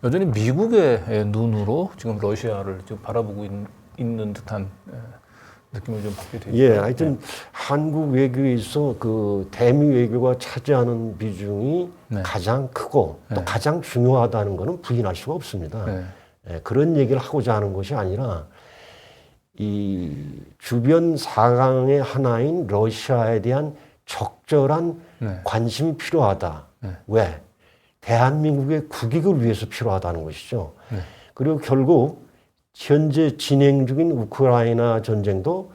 [SPEAKER 6] 여전히 미국의 눈으로 지금 러시아를 지금 바라보고 있는 듯한 느낌을 좀 받게 되죠.
[SPEAKER 7] 하여튼 한국 외교에 있어 그 대미 외교가 차지하는 비중이 가장 크고 또 가장 중요하다는 것은 부인할 수가 없습니다. 그런 얘기를 하고자 하는 것이 아니라 이 주변 사강의 하나인 러시아에 대한 적절한 관심이 필요하다. 왜? 대한민국의 국익을 위해서 필요하다는 것이죠. 그리고 결국 현재 진행 중인 우크라이나 전쟁도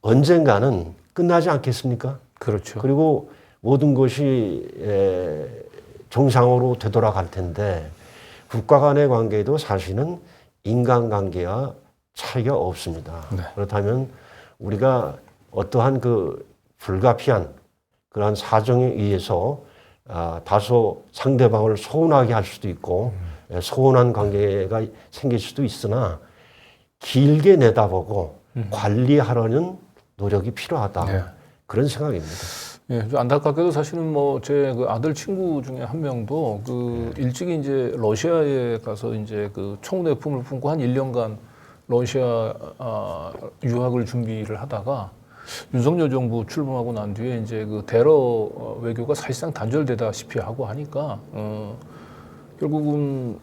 [SPEAKER 7] 언젠가는 끝나지 않겠습니까? 그리고 모든 것이 정상으로 되돌아갈 텐데 국가 간의 관계도 사실은 인간관계와 차이가 없습니다. 그렇다면 우리가 어떠한 그 불가피한 그러한 사정에 의해서 다소 상대방을 소원하게 할 수도 있고 소원한 관계가 생길 수도 있으나 길게 내다보고 관리하려는 노력이 필요하다. 그런 생각입니다.
[SPEAKER 6] 좀 안타깝게도 사실은 뭐 제 그 아들 친구 중에 한 명도 그 일찍이 이제 러시아에 가서 이제 그 총내품을 품고 한 1년간 러시아 유학을 준비를 하다가 윤석열 정부 출범하고 난 뒤에 이제 그 대러 외교가 사실상 단절되다시피 하고 하니까 결국은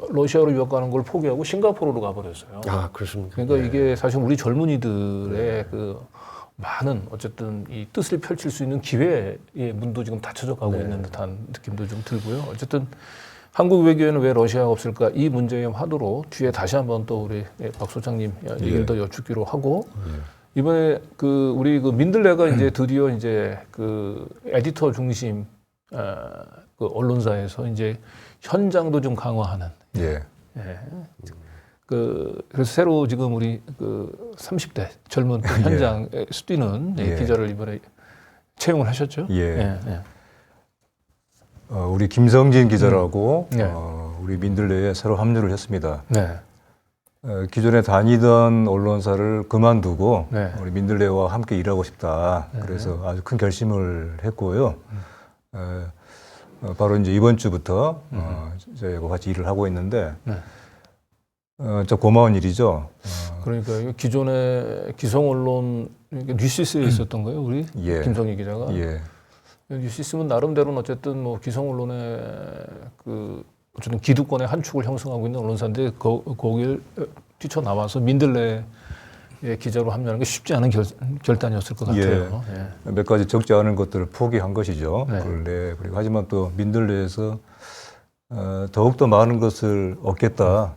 [SPEAKER 6] 러시아로 유학 가는 걸 포기하고 싱가포르로 가버렸어요.
[SPEAKER 7] 그렇습니까?
[SPEAKER 6] 그러니까 이게 사실 우리 젊은이들의 그 많은 어쨌든 이 뜻을 펼칠 수 있는 기회의 문도 지금 닫혀져 가고 있는 듯한 느낌도 좀 들고요. 어쨌든 한국 외교에는 왜 러시아가 없을까? 이 문제의 화두로 뒤에 다시 한번 또 우리 박 소장님 얘기를 더 여쭙기로 하고 이번에 그 우리 그 민들레가 이제 드디어 이제 그 에디터 중심 그 언론사에서 이제 현장도 좀 강화하는. 그래서 새로 지금 우리 그 30대 젊은 현장에 뛰는 기자를 이번에 채용을 하셨죠?
[SPEAKER 8] 우리 김성진 기자라고 우리 민들레에 새로 합류를 했습니다. 기존에 다니던 언론사를 그만두고 우리 민들레와 함께 일하고 싶다. 그래서 아주 큰 결심을 했고요. 바로 이제 이번 주부터 저희가 같이 일을 하고 있는데 저 고마운 일이죠.
[SPEAKER 6] 그러니까 기존에 기성 언론 뉴시스에 있었던 거예요, 우리 김성희 기자가. 뉴시스는 나름대로는 어쨌든 뭐 기성 언론의 그 어쨌든 기득권의 한 축을 형성하고 있는 언론사인데 거길 뛰쳐나와서 민들레 기자로 합류하는 게 쉽지 않은 결단이었을 것 같아요.
[SPEAKER 8] 몇 가지 적지 않은 것들을 포기한 것이죠. 그리고 하지만 또 민들레에서 더욱더 많은 것을 얻겠다,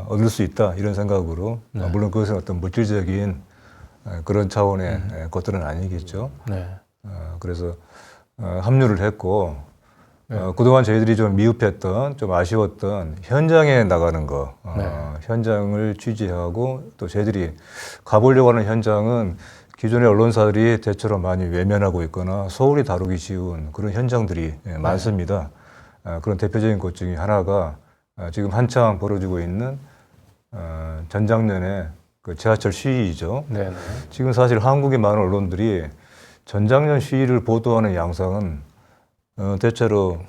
[SPEAKER 8] 얻을 수 있다 이런 생각으로 물론 그것은 어떤 물질적인 그런 차원의 것들은 아니겠죠. 그래서 합류를 했고 그동안 저희들이 좀 미흡했던, 좀 아쉬웠던 현장에 나가는 거, 현장을 취재하고 또 저희들이 가보려고 하는 현장은 기존의 언론사들이 대체로 많이 외면하고 있거나 소홀히 다루기 쉬운 그런 현장들이 많습니다. 그런 대표적인 것 중에 하나가 지금 한창 벌어지고 있는 전작년에 그 지하철 시위이죠. 지금 사실 한국의 많은 언론들이 전작년 시위를 보도하는 양상은 대체로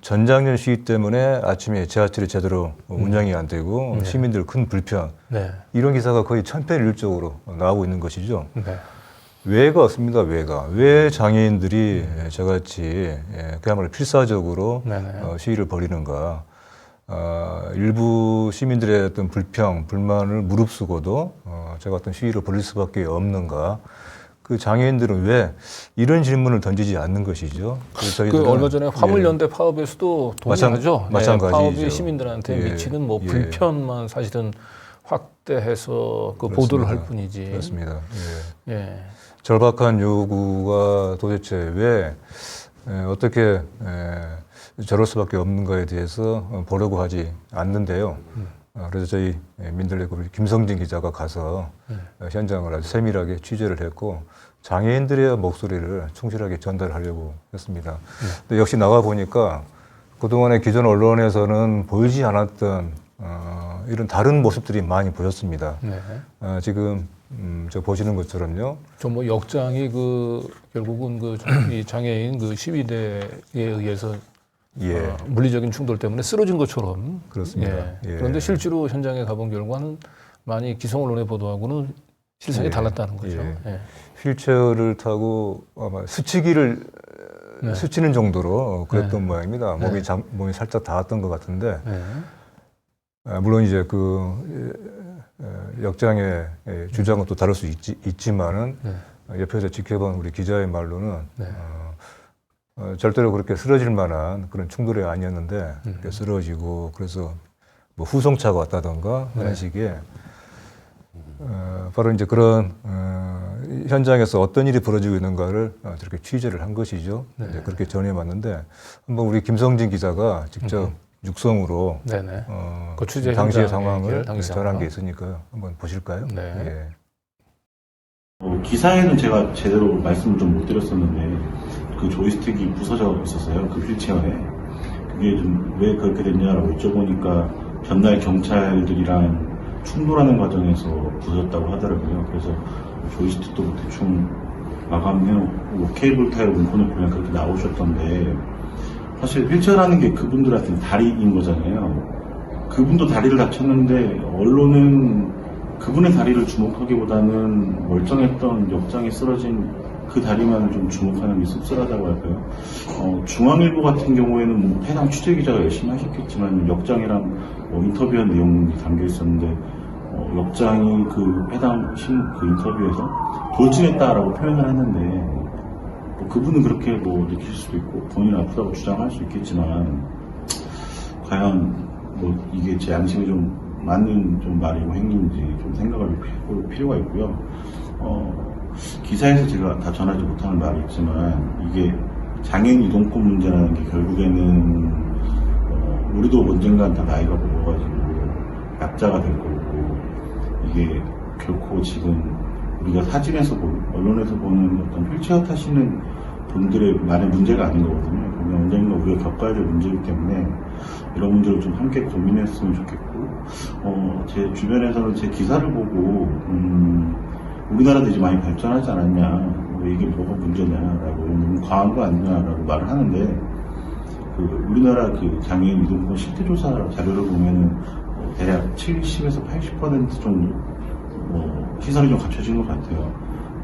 [SPEAKER 8] 전작년 시위 때문에 아침에 지하철이 제대로 운영이 안 되고 시민들 큰 불편 이런 기사가 거의 천편일률적으로 나오고 있는 것이죠. 왜가 없습니다. 왜 장애인들이 저같이 그야말로 필사적으로 시위를 벌이는가. 일부 시민들의 어떤 불평, 불만을 무릅쓰고도 제가 어떤 시위를 벌일 수밖에 없는가? 그 장애인들은 왜 이런 질문을 던지지 않는 것이죠?
[SPEAKER 6] 그 얼마 전에 화물연대 파업에서도 동의하죠.
[SPEAKER 8] 마찬가지죠.
[SPEAKER 6] 파업이 시민들한테
[SPEAKER 8] 예.
[SPEAKER 6] 미치는 뭐
[SPEAKER 8] 예.
[SPEAKER 6] 불편만 사실은 확대해서 그
[SPEAKER 8] 그렇습니다.
[SPEAKER 6] 보도를 할 뿐이지.
[SPEAKER 8] 그렇습니다. 예.
[SPEAKER 6] 예.
[SPEAKER 8] 절박한 요구가 도대체 왜 어떻게 저럴 수밖에 없는가에 대해서 보려고 하지 않는데요. 그래서 저희 민들레 그룹 김성진 기자가 가서 현장을 아주 세밀하게 취재를 했고 장애인들의 목소리를 충실하게 전달하려고 했습니다. 근데 역시 나가 보니까 그동안의 기존 언론에서는 보이지 않았던 이런 다른 모습들이 많이 보였습니다.
[SPEAKER 6] 네.
[SPEAKER 8] 지금 저 보시는 것처럼요.
[SPEAKER 6] 좀 뭐 역장이 그 결국은 그 이 장애인 그 시위대에 의해서
[SPEAKER 8] 예.
[SPEAKER 6] 물리적인 충돌 때문에 쓰러진 것처럼
[SPEAKER 8] 그렇습니다.
[SPEAKER 6] 예.
[SPEAKER 8] 예.
[SPEAKER 6] 그런데 실제로 현장에 가본 결과는 많이 기성 언론의 보도하고는 실상이
[SPEAKER 8] 예.
[SPEAKER 6] 달랐다는 거죠.
[SPEAKER 8] 예.
[SPEAKER 6] 예.
[SPEAKER 8] 휠체어를 타고 아마 스치기를
[SPEAKER 6] 네.
[SPEAKER 8] 스치는 정도로 그랬던
[SPEAKER 6] 네.
[SPEAKER 8] 모양입니다.
[SPEAKER 6] 네.
[SPEAKER 8] 몸이 살짝 닿았던 것 같은데
[SPEAKER 6] 예.
[SPEAKER 8] 물론 이제 역장의 주장은 또 다를 수 있지만은 옆에서 지켜본 우리 기자의 말로는
[SPEAKER 6] 네.
[SPEAKER 8] 절대로 그렇게 쓰러질 만한 그런 충돌이 아니었는데 이렇게 쓰러지고 그래서 뭐 후송차가 왔다던가 그런 식의 바로 이제 그런 현장에서 어떤 일이 벌어지고 있는가를 저렇게 취재를 한 것이죠.
[SPEAKER 6] 네.
[SPEAKER 8] 이제 그렇게 전해봤는데 한번 우리 김성진 기자가 직접 육성으로
[SPEAKER 6] 네네. 그 취재
[SPEAKER 8] 당시의
[SPEAKER 6] 현장
[SPEAKER 8] 상황을
[SPEAKER 6] 얘기를, 당시
[SPEAKER 8] 전한
[SPEAKER 6] 상황.
[SPEAKER 8] 게 있으니까요. 한번 보실까요?
[SPEAKER 6] 네.
[SPEAKER 8] 예.
[SPEAKER 9] 기사에는 제가 제대로 말씀을 좀 못 드렸었는데 그 조이스틱이 부서져 있었어요. 그 휠체어에. 그게 좀 왜 그렇게 됐냐라고 여쭤보니까 전날 경찰들이랑 충돌하는 과정에서 부서졌다고 하더라고요. 그래서 조이스틱도 대충 마감해놓고 케이블 타이로 문폰을 보면 그렇게 나오셨던데 사실 휠체어라는 게 그분들한테는 다리인 거잖아요. 그분도 다리를 다쳤는데 언론은 그분의 다리를 주목하기보다는 멀쩡했던 역장에 쓰러진 그 다리만을 좀 주목하는 게 씁쓸하다고 할까요? 중앙일보 같은 경우에는 뭐 해당 취재기자가 열심히 하셨겠지만 역장이랑 인터뷰한 내용이 담겨 있었는데 역장이 그 해당 그 인터뷰에서 돌진했다라고 표현을 했는데 뭐 그분은 그렇게 뭐 느낄 수도 있고 본인 아프다고 주장할 수 있겠지만 과연 뭐 이게 제 양심에 좀 맞는 좀 말이고 행위인지 좀 생각을 해볼 필요가 있고요. 기사에서 제가 다 전하지 못하는 말이 있지만 이게 장애인 이동권 문제라는 게 결국에는 우리도 언젠간 다 나이가 먹어가지고 약자가 될 거고 이게 결코 지금 우리가 사진에서 보는 언론에서 보는 어떤 휠체어 타시는 분들의 만의 문제가 아닌 거거든요. 그냥 언젠가 우리가 겪어야 될 문제이기 때문에 이런 문제를 좀 함께 고민했으면 좋겠고 제 주변에서는 제 기사를 보고 우리나라도 이제 많이 발전하지 않았냐, 왜 이게 뭐가 문제냐라고 너무 과한 거 아니냐라고 말을 하는데 우리나라 그 장애인 이동권 실태조사 자료를 보면은 대략 70에서 80% 정도 시설이 좀 갖춰진 것 같아요.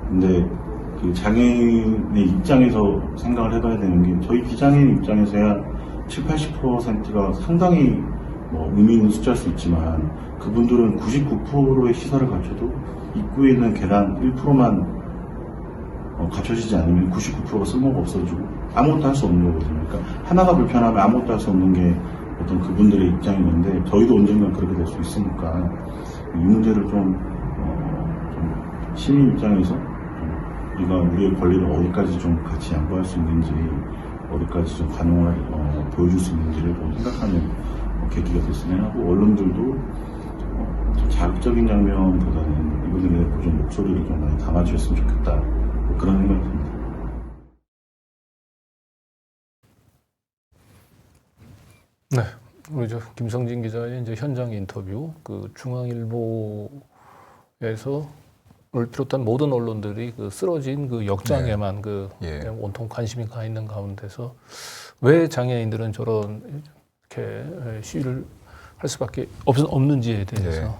[SPEAKER 9] 근데 그 장애인의 입장에서 생각을 해봐야 되는 게 저희 비장애인 입장에서야 70-80%가 상당히 의미 있는 숫자일 수 있지만 그분들은 99%의 시설을 갖춰도 입구에 있는 계단 1%만 갖춰지지 않으면 99%가 쓸모가 없어지고 아무것도 할 수 없는 거거든요. 그러니까 하나가 불편하면 아무것도 할 수 없는 게 어떤 그분들의 입장인 건데 저희도 언젠가 그렇게 될 수 있으니까 이 문제를 좀 시민 입장에서 우리가 우리의 권리를 어디까지 좀 같이 양보할 수 있는지 어디까지 좀 가능을 보여줄 수 있는지를 좀 생각하는 계기가 됐으면 하고 언론들도 좀 자극적인 장면보다는 이분에 대해 좀 목소리를 좀 많이 담아주셨으면 좋겠다 뭐 그런 생각이 듭니다.
[SPEAKER 6] 네, 우리 저 김성진 기자의 이제 현장 인터뷰, 그 중앙일보에서 를 비롯한 모든 언론들이 그 쓰러진 그 역장에만 그 온통 관심이 가 있는 가운데서 왜 장애인들은 저런 이렇게 시위를 할 수밖에 없는지에 대해서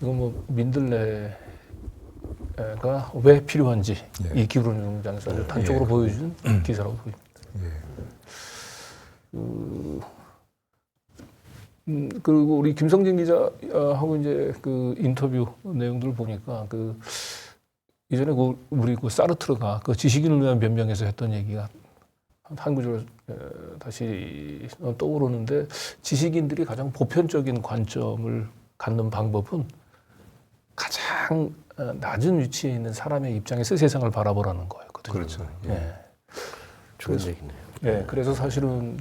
[SPEAKER 6] 이건 뭐 민들레가 왜 필요한지 이 기울어진 농장에서 아주 단적으로 보여준 기사라고 보입니다. 그리고 우리 김성진 기자하고 이제 그 인터뷰 내용들을 보니까 그 이전에 우리 그 사르트르가 그 지식인을 위한 변명에서 했던 얘기가 한 구절 다시 떠오르는데, 지식인들이 가장 보편적인 관점을 갖는 방법은 가장 낮은 위치에 있는 사람의 입장에서 세상을 바라보라는 거였거든요.
[SPEAKER 8] 그렇죠.
[SPEAKER 6] 예.
[SPEAKER 7] 좋은 얘기네요.
[SPEAKER 6] 예, 그래서 사실은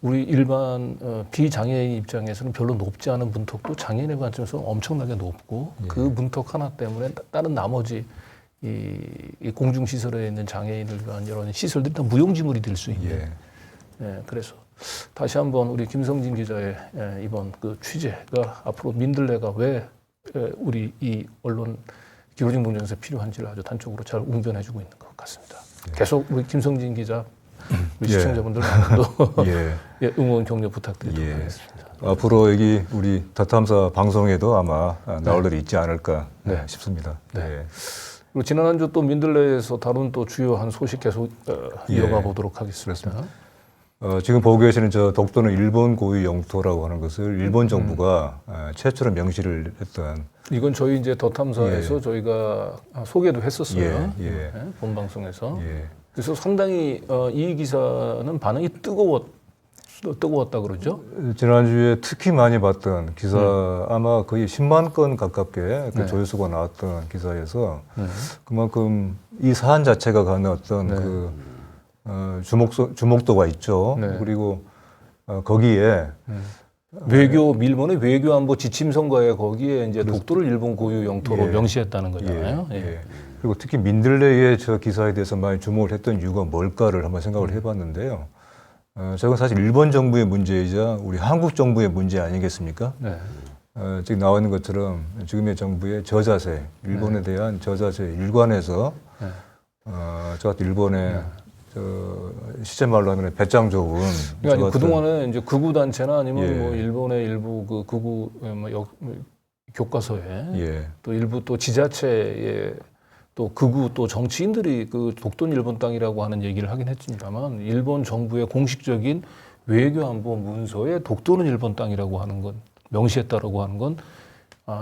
[SPEAKER 6] 우리 일반 비장애인 입장에서는 별로 높지 않은 문턱도 장애인의 관점에서 엄청나게 높고, 그 문턱 하나 때문에 다른 나머지 이 공중시설에 있는 장애인을 위한 이런 시설들이 다 무용지물이 될 수 있는. 예, 그래서 다시 한번 우리 김성진 기자의 이번 그 취재가 앞으로 민들레가 왜 우리 이 언론 기울어진 공정에서 필요한지를 아주 단적으로 잘 웅변해주고 있는 것 같습니다. 계속 우리 김성진 기자, 우리 시청자분들 많은 예, 응원 격려 부탁드리도록 하겠습니다.
[SPEAKER 8] 앞으로 여기 우리 더탐사 방송에도 아마 나올 일이 있지 않을까 싶습니다. 네.
[SPEAKER 6] 그리고 지난 한 주 또 민들레에서 다룬 또 주요한 소식 계속 이어가 보도록 하겠습니다.
[SPEAKER 8] 지금 보고 계시는 저 독도는 일본 고유 영토라고 하는 것을 일본 정부가 최초로 명시를 했던,
[SPEAKER 6] 이건 저희 이제 더 탐사에서 저희가 소개도 했었어요. 본 방송에서. 그래서 상당히 이 기사는 반응이 뜨거웠다 그러죠.
[SPEAKER 8] 지난주에 특히 많이 봤던 기사, 아마 거의 10만 건 가깝게 그 조회수가 나왔던 기사에서 그만큼 이 사안 자체가 갖는 어떤 그 주목도가 있죠. 그리고 거기에
[SPEAKER 6] 일본의 외교안보 지침선거에 거기에 이제 독도를 일본 고유 영토로 명시했다는 거잖아요.
[SPEAKER 8] 그리고 특히 민들레의 저 기사에 대해서 많이 주목을 했던 이유가 뭘까를 한번 생각을 해봤는데요. 저건 사실 일본 정부의 문제이자 우리 한국 정부의 문제 아니겠습니까? 지금 나와 있는 것처럼 지금의 정부의 저자세, 일본에 대한 저자세 일관해서 저 같은 일본의 시제 말로 하면 배짱 좋은.
[SPEAKER 6] 그러니까 그동안에 이제 극우 단체나 아니면 뭐 일본의 일부 그 극우 교과서에 또 일부 또 지자체에 또 극우 또 정치인들이 그 독도는 일본 땅이라고 하는 얘기를 하긴 했습니다만, 일본 정부의 공식적인 외교안보 문서에 독도는 일본 땅이라고 하는 건 명시했다라고 하는 건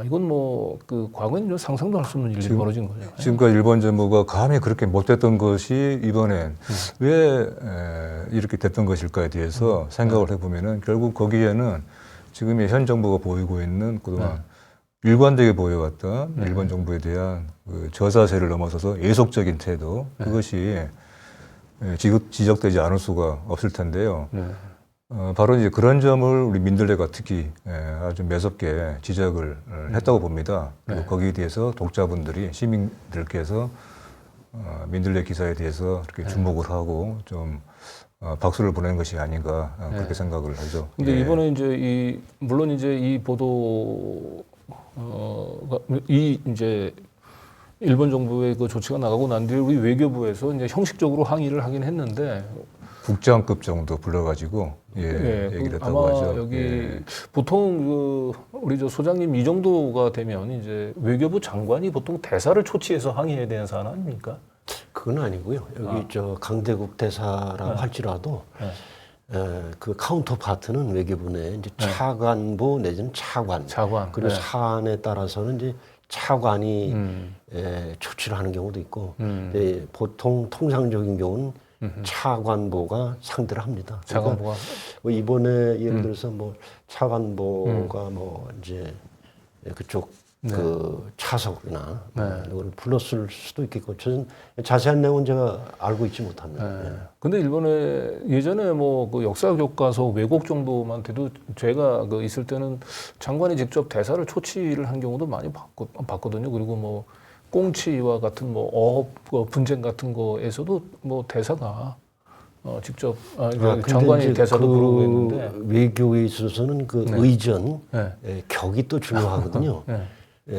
[SPEAKER 6] 이건 뭐 그 과거에는 상상도 할 수 없는 일이 벌어진 거죠.
[SPEAKER 8] 지금까지 일본 정부가 감히 그렇게 못됐던 것이 이번엔 왜 이렇게 됐던 것일까에 대해서 생각을 해보면은 결국 거기에는 지금의 현 정부가 보이고 있는 그동안 일관되게 보여왔던 일본 정부에 대한 그 저자세를 넘어서서 예속적인 태도, 그것이 지적되지 않을 수가 없을 텐데요. 바로 이제 그런 점을 우리 민들레가 특히 아주 매섭게 지적을 했다고 봅니다. 그리고 거기에 대해서 독자분들이, 시민들께서 민들레 기사에 대해서 이렇게 주목을 하고 좀 박수를 보내는 것이 아닌가 그렇게 생각을 하죠.
[SPEAKER 6] 근데 이번에 이제 물론 이제 이 보도 이제 일본 정부의 그 조치가 나가고 난 뒤에 우리 외교부에서 이제 형식적으로 항의를 하긴 했는데,
[SPEAKER 8] 국장급 정도 불러가지고 얘기를 했다고
[SPEAKER 6] 아마
[SPEAKER 8] 하죠.
[SPEAKER 6] 여기 보통 그 우리 저 소장님 이 정도가 되면 이제 외교부 장관이 보통 대사를 초치해서 항의해야 되는 사안 아닙니까?
[SPEAKER 7] 그건 아니고요. 여기 저 강대국 대사라고 할지라도 그 카운터 파트는 외교부 내 이제 차관보 내지는 차관. 그리고 사안에 따라서는 이제 차관이 조치를 하는 경우도 있고, 보통 통상적인 경우는 차관보가 상대를 합니다. 그러니까 뭐 이번에 예를 들어서 뭐 차관보가 뭐 이제 그쪽 그 차석이나 이걸 불렀을 수도 있겠고, 저는 자세한 내용은 제가 알고 있지 못합니다.
[SPEAKER 6] 근데 일본에 예전에 뭐 그 역사 교과서 왜곡 정도만 돼도 제가 그 있을 때는 장관이 직접 대사를 초치를 한 경우도 많이 봤거든요. 그리고 뭐 꽁치와 같은 뭐 어업 분쟁 같은 거에서도 뭐 대사가 직접 장관이 대사도 부르고 했는데,
[SPEAKER 7] 외교에 있어서는 그 의전, 격이 또 중요하거든요.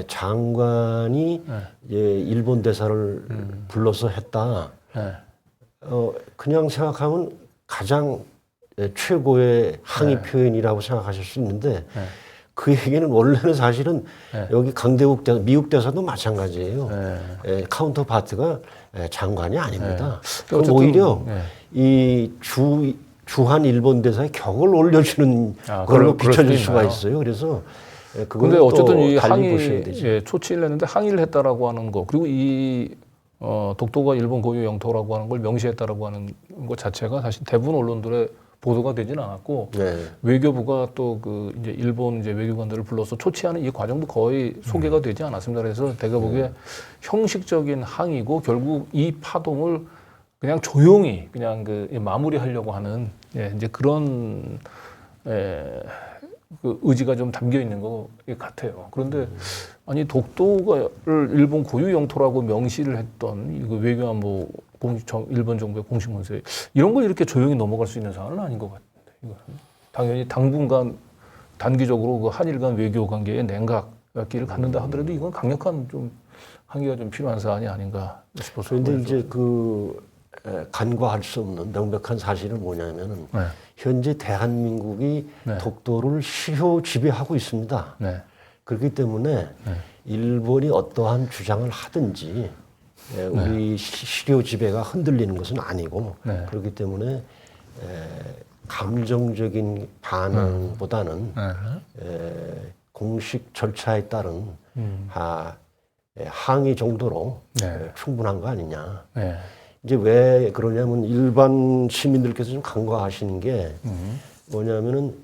[SPEAKER 7] 장관이 일본 대사를 불러서 했다. 그냥 생각하면 가장 최고의 항의 표현이라고 생각하실 수 있는데, 그 얘기는 원래는 사실은 여기 강대국 대사, 미국 대사도 마찬가지예요. 카운터 파트가 장관이 아닙니다. 그럼 오히려 이 주한 일본 대사의 격을 올려주는 걸로
[SPEAKER 6] 그럴
[SPEAKER 7] 비춰질
[SPEAKER 6] 수도
[SPEAKER 7] 수가
[SPEAKER 6] 있나요?
[SPEAKER 7] 있어요. 그래서
[SPEAKER 6] 근데 어쨌든 이
[SPEAKER 7] 달리 보셔야 되죠.
[SPEAKER 6] 항의 초치를 했는데 항의를 했다라고 하는 거 그리고 이 독도가 일본 고유 영토라고 하는 걸 명시했다라고 하는 것 자체가 사실 대부분 언론들의 보도가 되지는 않았고
[SPEAKER 7] 네.
[SPEAKER 6] 외교부가 또 그 이제 일본 이제 외교관들을 불러서 초치하는 이 과정도 거의 소개가 되지 않았습니다. 그래서 제가 보기에 형식적인 항의고 결국 이 파동을 그냥 조용히 그냥 그 마무리하려고 하는 이제 그런 그 의지가 좀 담겨 있는 것 같아요. 그런데 아니 독도를 일본 고유 영토라고 명시를 했던 이 외교안보 일본 정부의 공식 문서 이런 걸 이렇게 조용히 넘어갈 수 있는 사안은 아닌 것 같은데 이거는 당연히 당분간 단기적으로 그 한일 간 외교 관계에 냉각기를 갖는다 하더라도 이건 강력한 좀 항의가 좀 필요한 사안이 아닌가 싶어서.
[SPEAKER 7] 그런데 이제 간과할 수 없는 명백한 사실은 뭐냐면은
[SPEAKER 6] 네.
[SPEAKER 7] 현재 대한민국이
[SPEAKER 6] 네.
[SPEAKER 7] 독도를 실효 지배하고 있습니다.
[SPEAKER 6] 네.
[SPEAKER 7] 그렇기 때문에 일본이 어떠한 주장을 하든지 우리 실효 지배가 흔들리는 것은 아니고 그렇기 때문에 감정적인 반응보다는 공식 절차에 따른 항의 정도로 충분한 거 아니냐. 이제 왜 그러냐면 일반 시민들께서 좀 간과하시는 게 뭐냐면은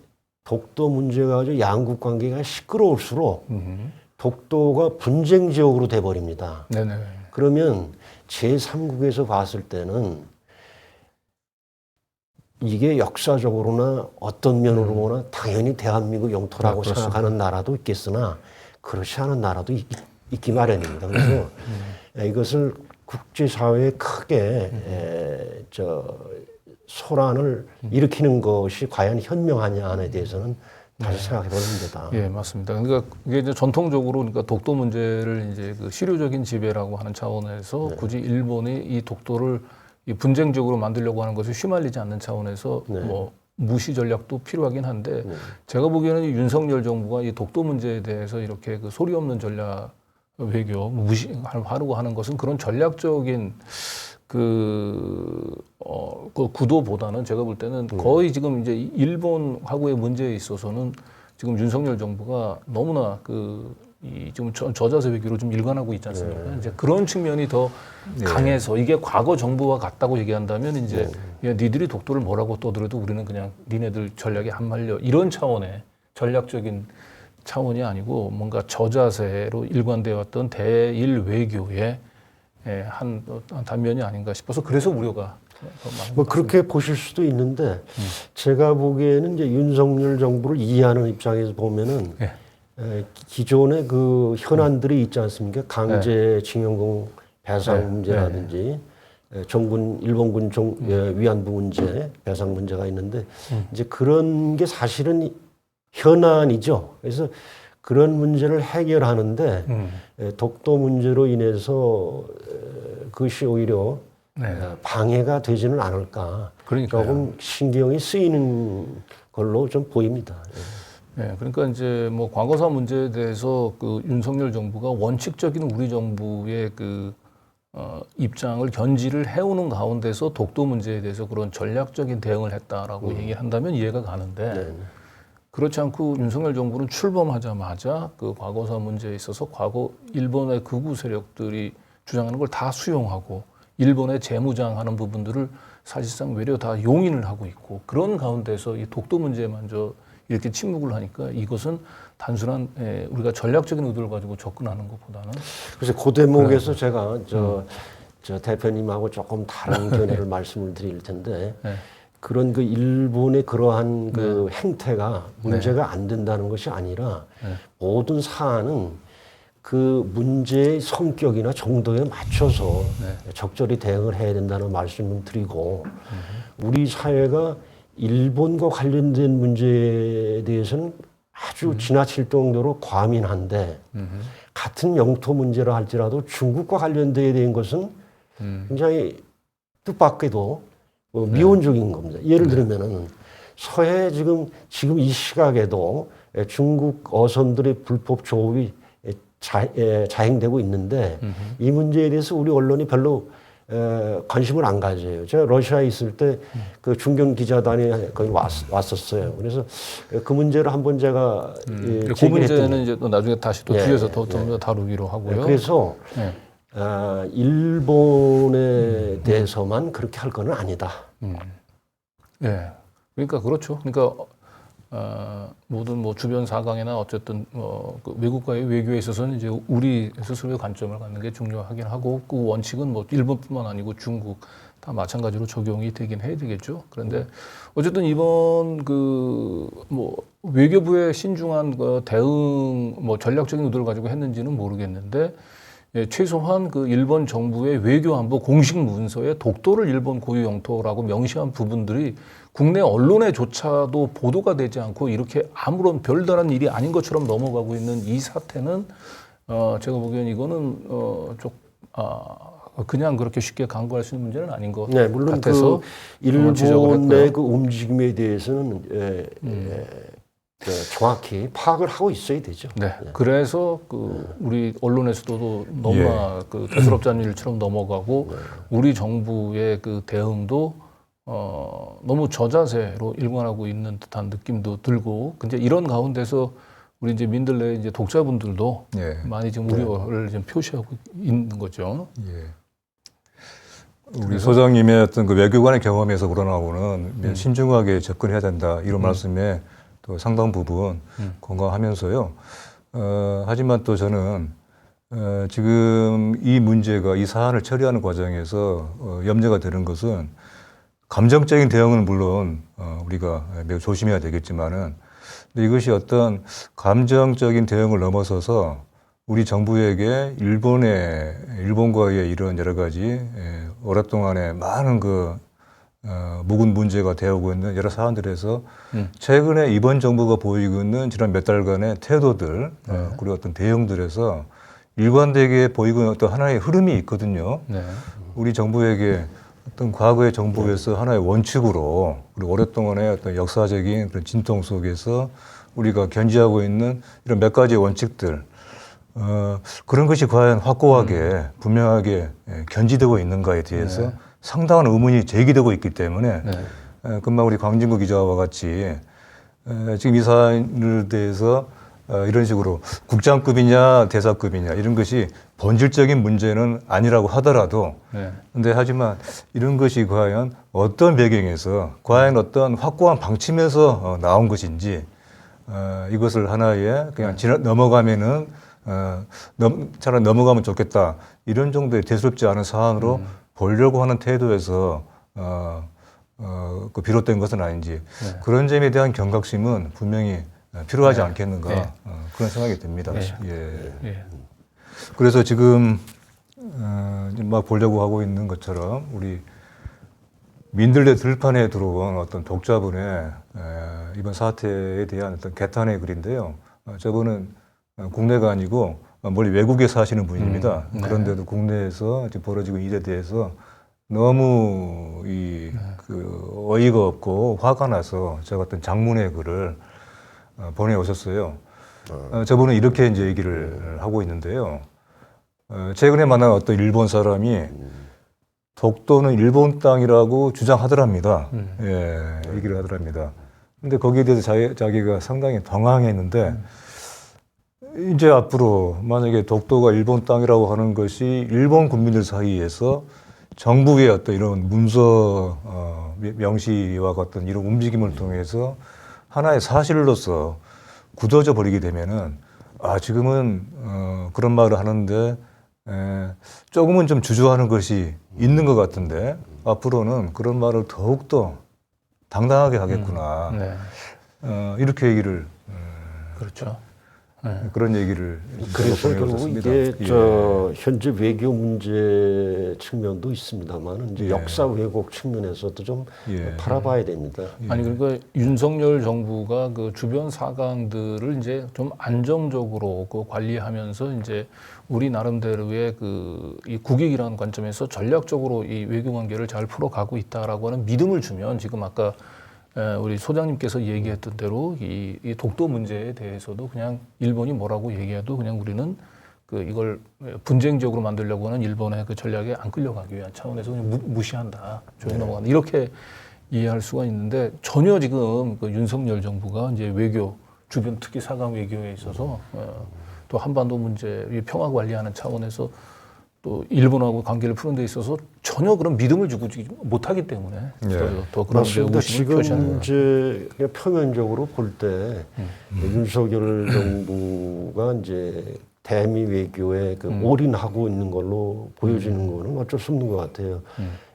[SPEAKER 7] 독도 문제가 가지고 양국 관계가 시끄러울수록 독도가 분쟁 지역으로 돼버립니다.
[SPEAKER 6] 네네.
[SPEAKER 7] 그러면 제3국에서 봤을 때는 이게 역사적으로나 어떤 면으로 보나 당연히 대한민국 영토라고 생각하는 나라도 있겠으나 그렇지 않은 나라도 있기 마련입니다. 그래서 이것을 국제사회에 크게 소란을 일으키는 것이 과연 현명하냐에 대해서는 다시 생각해 보는 문제다.
[SPEAKER 6] 예, 맞습니다. 그러니까 이게 이제 전통적으로 그러니까 독도 문제를 이제 그 실효적인 지배라고 하는 차원에서 굳이 일본이 이 독도를 이 분쟁적으로 만들려고 하는 것을 휘말리지 않는 차원에서 뭐 무시 전략도 필요하긴 한데 제가 보기에는 이 윤석열 정부가 이 독도 문제에 대해서 이렇게 그 소리 없는 전략 외교 무시하려고 하는 것은 그런 전략적인 그 구도보다는 제가 볼 때는 거의 지금 이제 일본하고의 문제에 있어서는 지금 윤석열 정부가 너무나 지금 저자세 외교로 좀 일관하고 있지 않습니까? 이제 그런 측면이 더 강해서 이게 과거 정부와 같다고 얘기한다면 이제 야, 니들이 독도를 뭐라고 떠들어도 우리는 그냥 니네들 전략에 안 말려 이런 차원의 전략적인 차원이 아니고 뭔가 저자세로 일관되어 왔던 대일 외교의 한 단면이 아닌가 싶어서 그래서 우려가 더 많은
[SPEAKER 7] 뭐 그렇게 보실 수도 있는데 제가 보기에는 이제 윤석열 정부를 이해하는 입장에서 보면은 기존의 그 현안들이 있지 않습니까? 강제징용공 배상 문제라든지 일본군 위안부 문제 배상 문제가 있는데 이제 그런 게 사실은 현안이죠. 그래서 그런 문제를 해결하는데 독도 문제로 인해서 그것이 오히려 방해가 되지는 않을까.
[SPEAKER 6] 그러니까요.
[SPEAKER 7] 조금 신경이 쓰이는 걸로 좀 보입니다.
[SPEAKER 6] 네, 그러니까 이제 뭐 과거사 문제에 대해서 그 윤석열 정부가 원칙적인 우리 정부의 입장을 견지를 해오는 가운데서 독도 문제에 대해서 그런 전략적인 대응을 했다라고 얘기를 한다면 이해가 가는데 그렇지 않고 윤석열 정부는 출범하자마자 그 과거사 문제에 있어서 과거 일본의 극우 세력들이 주장하는 걸 다 수용하고 일본의 재무장하는 부분들을 사실상 외려 다 용인을 하고 있고 그런 가운데서 이 독도 문제만저 이렇게 침묵을 하니까 이것은 단순한 우리가 전략적인 의도를 가지고 접근하는 것보다는
[SPEAKER 7] 그래서 그 대목에서 제가 저 대표님하고 조금 다른 견해를 말씀을 드릴 텐데 그런 그 일본의 그러한 그 행태가 문제가 안 된다는 것이 아니라 모든 사안은 그 문제의 성격이나 정도에 맞춰서 적절히 대응을 해야 된다는 말씀을 드리고 우리 사회가 일본과 관련된 문제에 대해서는 아주 지나칠 정도로 과민한데 같은 영토 문제라 할지라도 중국과 관련되어 된 것은 굉장히 뜻밖에도 미온적인 겁니다. 예를 들면은 서해 지금 이 시각에도 중국 어선들의 불법 조업이 자행되고 있는데 이 문제에 대해서 우리 언론이 별로 관심을 안 가져요. 제가 러시아에 있을 때 그 중견 기자단이 거기 왔었어요. 그래서 그 문제를 한번 제가
[SPEAKER 6] 그 문제는 이제 또 나중에 다시 또 뒤에서 더 다루기로 하고요.
[SPEAKER 7] 그래서 일본에 대해서만 그렇게 할 거는 아니다.
[SPEAKER 6] 예. 그러니까 그렇죠. 그러니까 모든 뭐 주변 사강이나 어쨌든 그 외국과의 외교에 있어서는 이제 우리 스스로의 관점을 갖는 게 중요하긴 하고 그 원칙은 뭐 일본뿐만 아니고 중국 다 마찬가지로 적용이 되긴 해야 되겠죠. 그런데 어쨌든 이번 그 뭐 외교부의 신중한 그 대응 뭐 전략적인 의도를 가지고 했는지는 모르겠는데 예, 최소한 그 일본 정부의 외교안보 공식 문서에 독도를 일본 고유 영토라고 명시한 부분들이 국내 언론에조차도 보도가 되지 않고 이렇게 아무런 별다른 일이 아닌 것처럼 넘어가고 있는 이 사태는 제가 보기엔 이거는 그냥 그렇게 쉽게 간과할 수 있는 문제는 아닌 것
[SPEAKER 7] 네, 물론
[SPEAKER 6] 같아서
[SPEAKER 7] 그 일본의 그 움직임에 대해서는 정확히 파악을 하고 있어야 되죠.
[SPEAKER 6] 네. 그래서 그 우리 언론에서도 너무나 그 대수롭지 않은 일처럼 넘어가고 우리 정부의 그 대응도 너무 저자세로 일관하고 있는 듯한 느낌도 들고, 근데 이런 가운데서 우리 이제 민들레 이제 독자분들도 많이 지금 우려를 좀 표시하고 있는 거죠.
[SPEAKER 8] 우리 소장님의 어떤 그 외교관의 경험에서 우러나오는 신중하게 접근해야 된다 이런 말씀에 또 상당 부분 공감하면서요. 하지만 또 저는 지금 이 문제가 이 사안을 처리하는 과정에서 염려가 되는 것은 감정적인 대응은 물론 우리가 매우 조심해야 되겠지만은 근데 이것이 어떤 감정적인 대응을 넘어서서 우리 정부에게 일본과의 이런 여러 가지 오랫동안에 많은 그 묵은 문제가 되어오고 있는 여러 사안들에서 최근에 이번 정부가 보이고 있는 지난 몇 달간의 태도들 그리고 어떤 대응들에서 일관되게 보이고 있는 어떤 하나의 흐름이 있거든요. 우리 정부에게 어떤 과거의 정부에서 하나의 원칙으로 그리고 오랫동안의 어떤 역사적인 그런 진통 속에서 우리가 견지하고 있는 이런 몇 가지의 원칙들 그런 것이 과연 확고하게 분명하게 견지되고 있는가에 대해서 상당한 의문이 제기되고 있기 때문에 금방 우리 광진구 기자와 같이 지금 이 사안에 대해서 이런 식으로 국장급이냐 대사급이냐 이런 것이 본질적인 문제는 아니라고 하더라도 근데 하지만 이런 것이 과연 어떤 배경에서 과연 어떤 확고한 방침에서 나온 것인지 이것을 하나의 그냥 넘어가면은 차라리 넘어가면 좋겠다 이런 정도의 대수롭지 않은 사안으로 보려고 하는 태도에서 비롯된 것은 아닌지 그런 점에 대한 경각심은 분명히 필요하지 않겠는가 그런 생각이 듭니다. 그래서 지금 막 보려고 하고 있는 것처럼 우리 민들레 들판에 들어온 어떤 독자분의 이번 사태에 대한 어떤 개탄의 글인데요. 저분은 국내가 아니고 멀리 외국에 사시는 분입니다. 그런데도 국내에서 지금 벌어지고 있는 일에 대해서 너무 그 어이가 없고 화가 나서 제가 어떤 장문의 글을 보내오셨어요. 저분은 이렇게 이제 얘기를 하고 있는데요. 최근에 만난 어떤 일본 사람이 독도는 일본 땅이라고 주장하더랍니다. 얘기를 하더랍니다. 근데 거기에 대해서 자기가 상당히 당황했는데 이제 앞으로 만약에 독도가 일본 땅이라고 하는 것이 일본 국민들 사이에서 정부의 어떤 이런 문서 명시와 같은 이런 움직임을 통해서 하나의 사실로서 굳어져 버리게 되면은 지금은 그런 말을 하는데 조금은 좀 주저하는 것이 있는 것 같은데 앞으로는 그런 말을 더욱더 당당하게 하겠구나. 이렇게 얘기를
[SPEAKER 6] 그렇죠.
[SPEAKER 8] 그런 얘기를
[SPEAKER 7] 그래서 결국 이게 현재 외교 문제 측면도 있습니다만 이제 역사 왜곡 측면에서도 좀 바라봐야 됩니다.
[SPEAKER 6] 아니 그러니까 윤석열 정부가 그 주변 사강들을 이제 좀 안정적으로 그 관리하면서 이제 우리 나름대로의 이 국익이라는 관점에서 전략적으로 이 외교 관계를 잘 풀어가고 있다라고 하는 믿음을 주면 지금 아까 우리 소장님께서 얘기했던 대로 이 독도 문제에 대해서도 그냥 일본이 뭐라고 얘기해도 그냥 우리는 그 이걸 분쟁적으로 만들려고 하는 일본의 그 전략에 안 끌려가기 위한 차원에서 그냥 무시한다, 조용히 넘어간다 이렇게 이해할 수가 있는데 전혀 지금 그 윤석열 정부가 이제 외교 주변 특히 4강 외교에 있어서 또 한반도 문제 평화 관리하는 차원에서 또 일본하고 관계를 푸는 데 있어서 전혀 그런 믿음을 주고 못하기 때문에 더 그런
[SPEAKER 7] 맞습니다.
[SPEAKER 6] 의심을
[SPEAKER 7] 지금
[SPEAKER 6] 표시하는
[SPEAKER 7] 이제 그냥 표면적으로 볼 때 윤석열 정부가 이제 대미 외교에 그 올인하고 있는 걸로 보여지는 거는 어쩔 수 없는 것 같아요.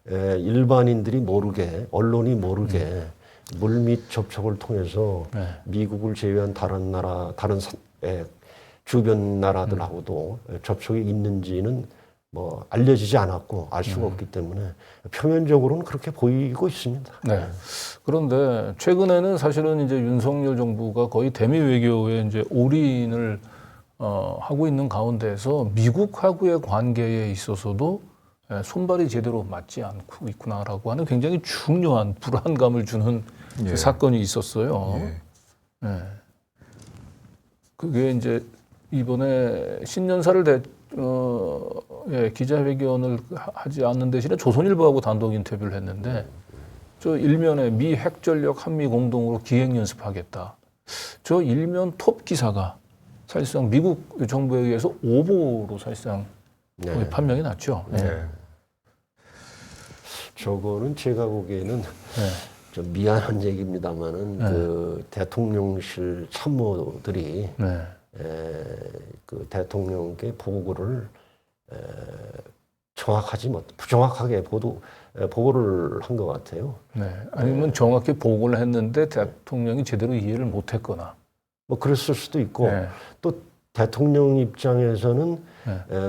[SPEAKER 7] 일반인들이 모르게, 언론이 모르게 물밑 접촉을 통해서 미국을 제외한 다른 나라, 주변 나라들하고도 접촉이 있는지는 뭐 알려지지 않았고 알 수가 없기 때문에 표면적으로는 그렇게 보이고 있습니다.
[SPEAKER 6] 네. 그런데 최근에는 사실은 이제 윤석열 정부가 거의 대미 외교에 이제 올인을 하고 있는 가운데서 미국하고의 관계에 있어서도 손발이 제대로 맞지 않고 있구나라고 하는 굉장히 중요한 불안감을 주는 사건이 있었어요. 네. 그게 이제 이번에 신년사를 기자회견을 하지 않는 대신에 조선일보하고 단독 인터뷰를 했는데 저 일면에 미 핵전력 한미 공동으로 기획 연습하겠다. 저 일면 톱 기사가 사실상 미국 정부에 의해서 오보로 사실상 판명이 났죠.
[SPEAKER 7] 저거는 제가 보기에는 좀 미안한 얘기입니다만은 그 대통령실 참모들이 그 대통령께 보고를 부정확하게 보고를 한 것 같아요.
[SPEAKER 6] 아니면 정확히 보고를 했는데 대통령이 제대로 이해를 못했거나.
[SPEAKER 7] 뭐 그랬을 수도 있고 또 대통령 입장에서는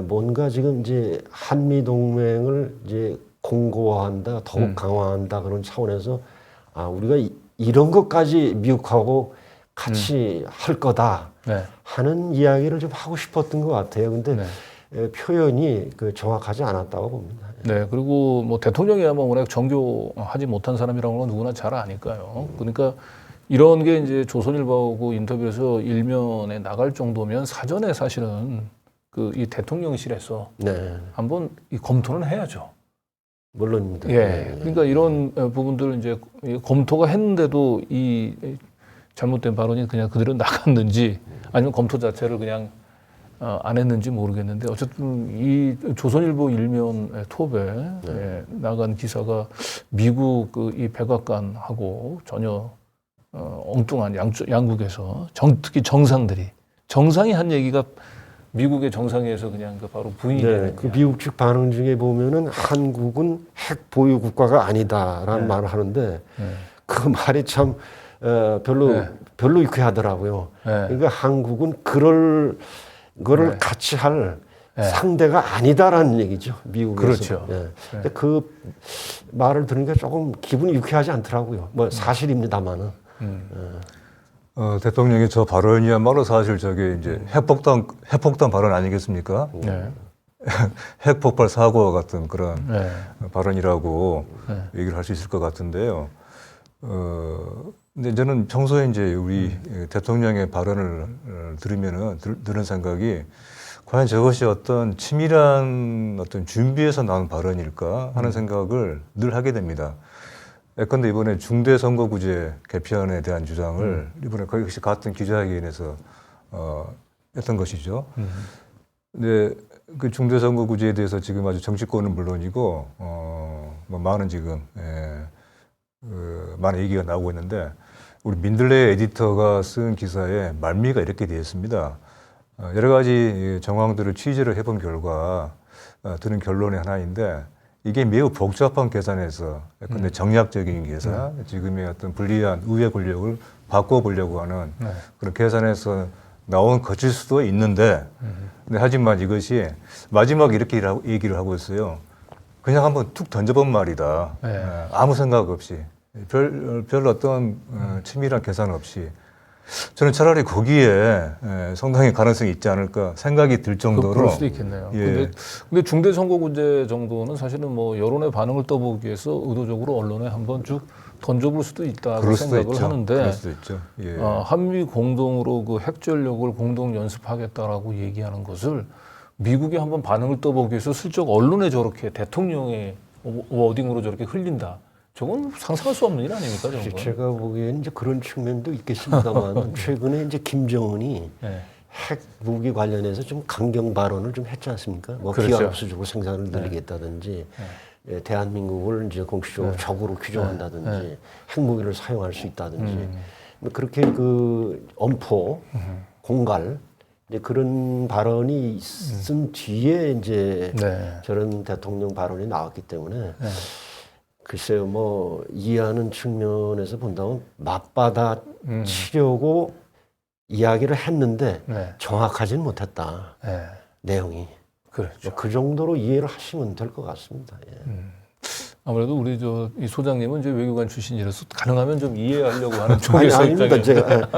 [SPEAKER 7] 뭔가 지금 이제 한미 동맹을 이제 공고화한다, 더욱 강화한다 그런 차원에서 우리가 이런 것까지 미국하고 같이 할 거다 하는 이야기를 좀 하고 싶었던 것 같아요. 근데 표현이 정확하지 않았다고 봅니다.
[SPEAKER 6] 네, 그리고 뭐 대통령이야 뭐 워낙 정교하지 못한 사람이라는 건 누구나 잘 아니까요. 그러니까 이런 게 이제 조선일보하고 인터뷰에서 일면에 나갈 정도면 사전에 사실은 이 대통령실에서 한번 검토는 해야죠.
[SPEAKER 7] 물론입니다.
[SPEAKER 6] 그러니까 이런 부분들을 이제 검토가 했는데도 이 잘못된 발언이 그냥 그대로 나갔는지 아니면 검토 자체를 그냥 안 했는지 모르겠는데 어쨌든 이 조선일보 일면 톱에 나간 기사가 미국 이 백악관하고 전혀 엉뚱한 양국에서 특히 정상이 한 얘기가 미국의 정상회에서 그냥 바로 부인이 되는.
[SPEAKER 7] 그 미국 측 반응 중에 보면은 한국은 핵 보유 국가가 아니다라는 말을 하는데 그 말이 참 별로 유쾌하더라고요. 그러니까 한국은 그럴 거를 같이 할 상대가 아니다라는 얘기죠. 미국에서.
[SPEAKER 6] 그렇죠.
[SPEAKER 7] 근데 그 말을 들으니까 조금 기분이 유쾌하지 않더라고요. 뭐 사실입니다만은.
[SPEAKER 8] 대통령의 저 발언이야말로 사실 저게 이제 핵폭탄 발언 아니겠습니까? 핵폭발 사고와 같은 그런 발언이라고 얘기를 할 수 있을 것 같은데요. 근데 저는 평소에 이제 우리 대통령의 발언을 들은 생각이 과연 저것이 어떤 치밀한 준비에서 나온 발언일까 하는 생각을 늘 하게 됩니다. 예컨대 이번에 중대선거구제 개편에 대한 주장을 이번에 거의 같은 기자회견에서 했던 것이죠. 근데 그 중대선거구제에 대해서 지금 아주 정치권은 물론이고 뭐 많은 지금 많은 얘기가 나오고 있는데 우리 민들레 에디터가 쓴 기사에 말미가 이렇게 되어 있습니다. 여러 가지 정황들을 취재를 해본 결과 드는 결론의 하나인데 이게 매우 복잡한 계산에서 근데 정략적인 계산, 지금의 어떤 불리한 우회 권력을 바꿔보려고 하는 그런 계산에서 나온 것일 수도 있는데 근데 하지만 이것이 마지막에 이렇게 얘기를 하고 있어요. 그냥 한번 툭 던져본 말이다. 아무 생각 없이 별 어떤 치밀한 계산 없이 저는 차라리 거기에 상당히 가능성이 있지 않을까 생각이 들 정도로.
[SPEAKER 6] 그럴 수도 있겠네요. 근데 중대선거구제 정도는 사실은 뭐 여론의 반응을 떠보기 위해서 의도적으로 언론에 한번 쭉 던져볼 수도 있다고 생각을 하는데.
[SPEAKER 8] 그럴 수도 있죠.
[SPEAKER 6] 한미 공동으로 그 핵전력을 공동 연습하겠다라고 얘기하는 것을 미국이 한번 반응을 떠보기 위해서 슬쩍 언론에 저렇게 대통령의 워딩으로 저렇게 흘린다. 저건 상상할 수 없는 일 아닙니까? 저건?
[SPEAKER 7] 제가 보기에는 이제 그런 측면도 있겠습니다만 최근에 이제 김정은이
[SPEAKER 6] 네.
[SPEAKER 7] 핵 무기 관련해서 좀 강경 발언을 좀 했지 않습니까? 뭐
[SPEAKER 6] 그렇죠.
[SPEAKER 7] 비합수적으로 생산을 늘리겠다든지 예, 대한민국을 이제 공식적으로 적으로 규정한다든지 핵무기를 사용할 수 있다든지 뭐 그렇게 그 엄포 공갈 이제 그런 발언이 있은 뒤에 이제 저런 대통령 발언이 나왔기 때문에 글쎄요 뭐 이해하는 측면에서 본다면 맞받아 치려고 이야기를 했는데 정확하지는 못했다 내용이.
[SPEAKER 6] 그렇죠.
[SPEAKER 7] 그 정도로 이해를 하시면 될 것 같습니다. 예.
[SPEAKER 6] 아무래도 우리 이 소장님은 이제 외교관 출신이라서 가능하면 좀 이해하려고 하는 쪽에
[SPEAKER 7] 아니,
[SPEAKER 6] 서
[SPEAKER 7] 아닙니다.
[SPEAKER 6] 있다면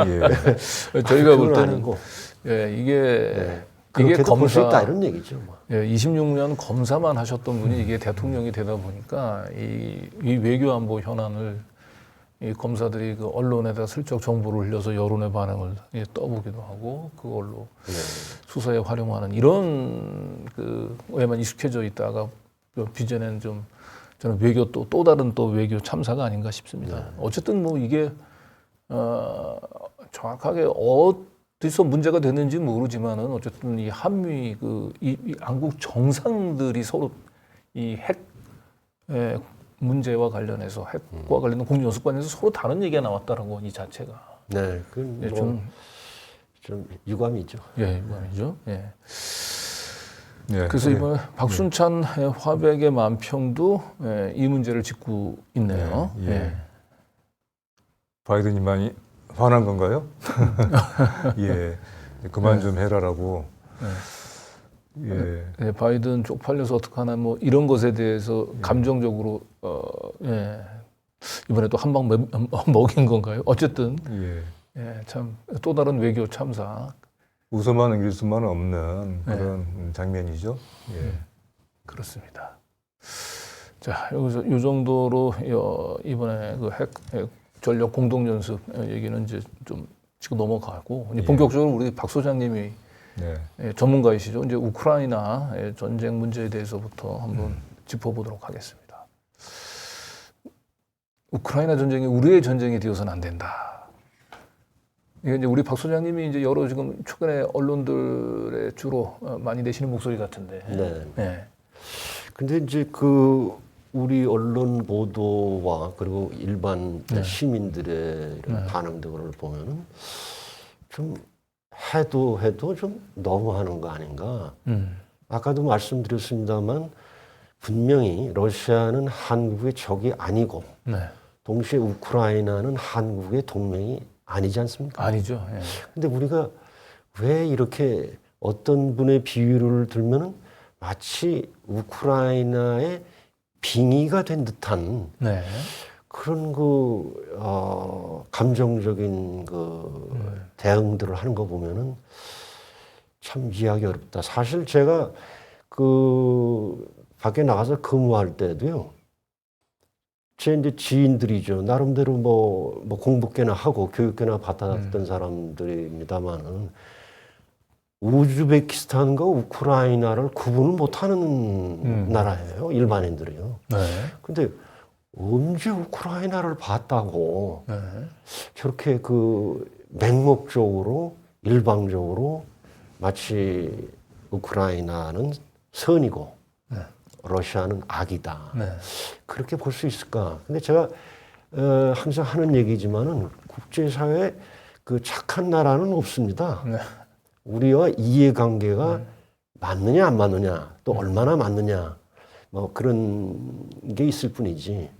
[SPEAKER 8] 예.
[SPEAKER 6] 저희가 볼 때는
[SPEAKER 7] 아니고.
[SPEAKER 6] 이게
[SPEAKER 7] 그렇게도 볼 수
[SPEAKER 6] 검사
[SPEAKER 7] 있다 이런 얘기죠. 뭐.
[SPEAKER 6] 26년 검사만 하셨던 분이 이게 대통령이 되다 보니까 이 외교안보 현안을 이 검사들이 그 언론에다 슬쩍 정보를 흘려서 여론의 반응을 떠보기도 하고 그걸로 수사에 활용하는 이런 그에만 익숙해져 있다가 빚어낸 좀 저는 외교 또 다른 또 외교 참사가 아닌가 싶습니다. 어쨌든 뭐 이게 정확하게 어디서 문제가 됐는지 모르지만은 어쨌든 이 한미 이 양국 정상들이 서로 이 핵 문제와 관련해서 핵과 관련된 국제연습 관련해서 서로 다른 얘기가 나왔다는 거 이 자체가.
[SPEAKER 7] 네, 그건 좀 유감이죠.
[SPEAKER 6] 예, 유감이죠. 예.
[SPEAKER 8] 예.
[SPEAKER 6] 그래서 이번에 박순찬 화백의 만평도 이 문제를 짚고 있네요.
[SPEAKER 8] 예. 예. 바이든이 많이 화난 건가요? 예, 그만 좀 해라라고.
[SPEAKER 6] 예, 바이든 쪽팔려서 어떡하나 뭐 이런 것에 대해서 감정적으로 이번에 또 한 방 먹인 건가요? 어쨌든 참 또 다른 외교 참사.
[SPEAKER 8] 웃어만 넘길 수만 없는 그런 장면이죠. 예.
[SPEAKER 6] 그렇습니다. 자, 여기서 이 정도로 이번에 그 핵 전력 공동 연습 얘기는 이제 좀 지금 넘어가고 이제 본격적으로 우리 박 소장님이 전문가이시죠. 이제 우크라이나 전쟁 문제에 대해서부터 한번 짚어보도록 하겠습니다. 우크라이나 전쟁이 우리의 전쟁이 되어서는 안 된다. 이게 이제 우리 박 소장님이 이제 여러 지금 최근에 언론들의 주로 많이 내시는 목소리 같은데.
[SPEAKER 7] 네. 근데 이제 우리 언론 보도와 그리고 일반 시민들의 이런 반응 등을 보면은 좀 해도 좀 너무하는 거 아닌가. 아까도 말씀드렸습니다만 분명히 러시아는 한국의 적이 아니고 동시에 우크라이나는 한국의 동맹이 아니지 않습니까?
[SPEAKER 6] 아니죠. 예.
[SPEAKER 7] 근데 우리가 왜 이렇게 어떤 분의 비유를 들면은 마치 우크라이나의 빙의가 된 듯한 그런 감정적인 대응들을 하는 거 보면은 참 이해하기 어렵다. 사실 제가 밖에 나가서 근무할 때도요. 제 이제 지인들이죠. 나름대로 뭐 공부 꽤나 하고 교육 꽤나 받았던 사람들입니다만은 우즈베키스탄과 우크라이나를 구분을 못하는 나라예요. 일반인들이요. 근데 언제 우크라이나를 봤다고 저렇게 맹목적으로 일방적으로 마치 우크라이나는 선이고 러시아는 악이다. 그렇게 볼 수 있을까? 근데 제가 항상 하는 얘기지만은 국제사회에 착한 나라는 없습니다. 우리와 이해관계가 맞느냐 안 맞느냐 또 얼마나 맞느냐 뭐 그런 게 있을 뿐이지.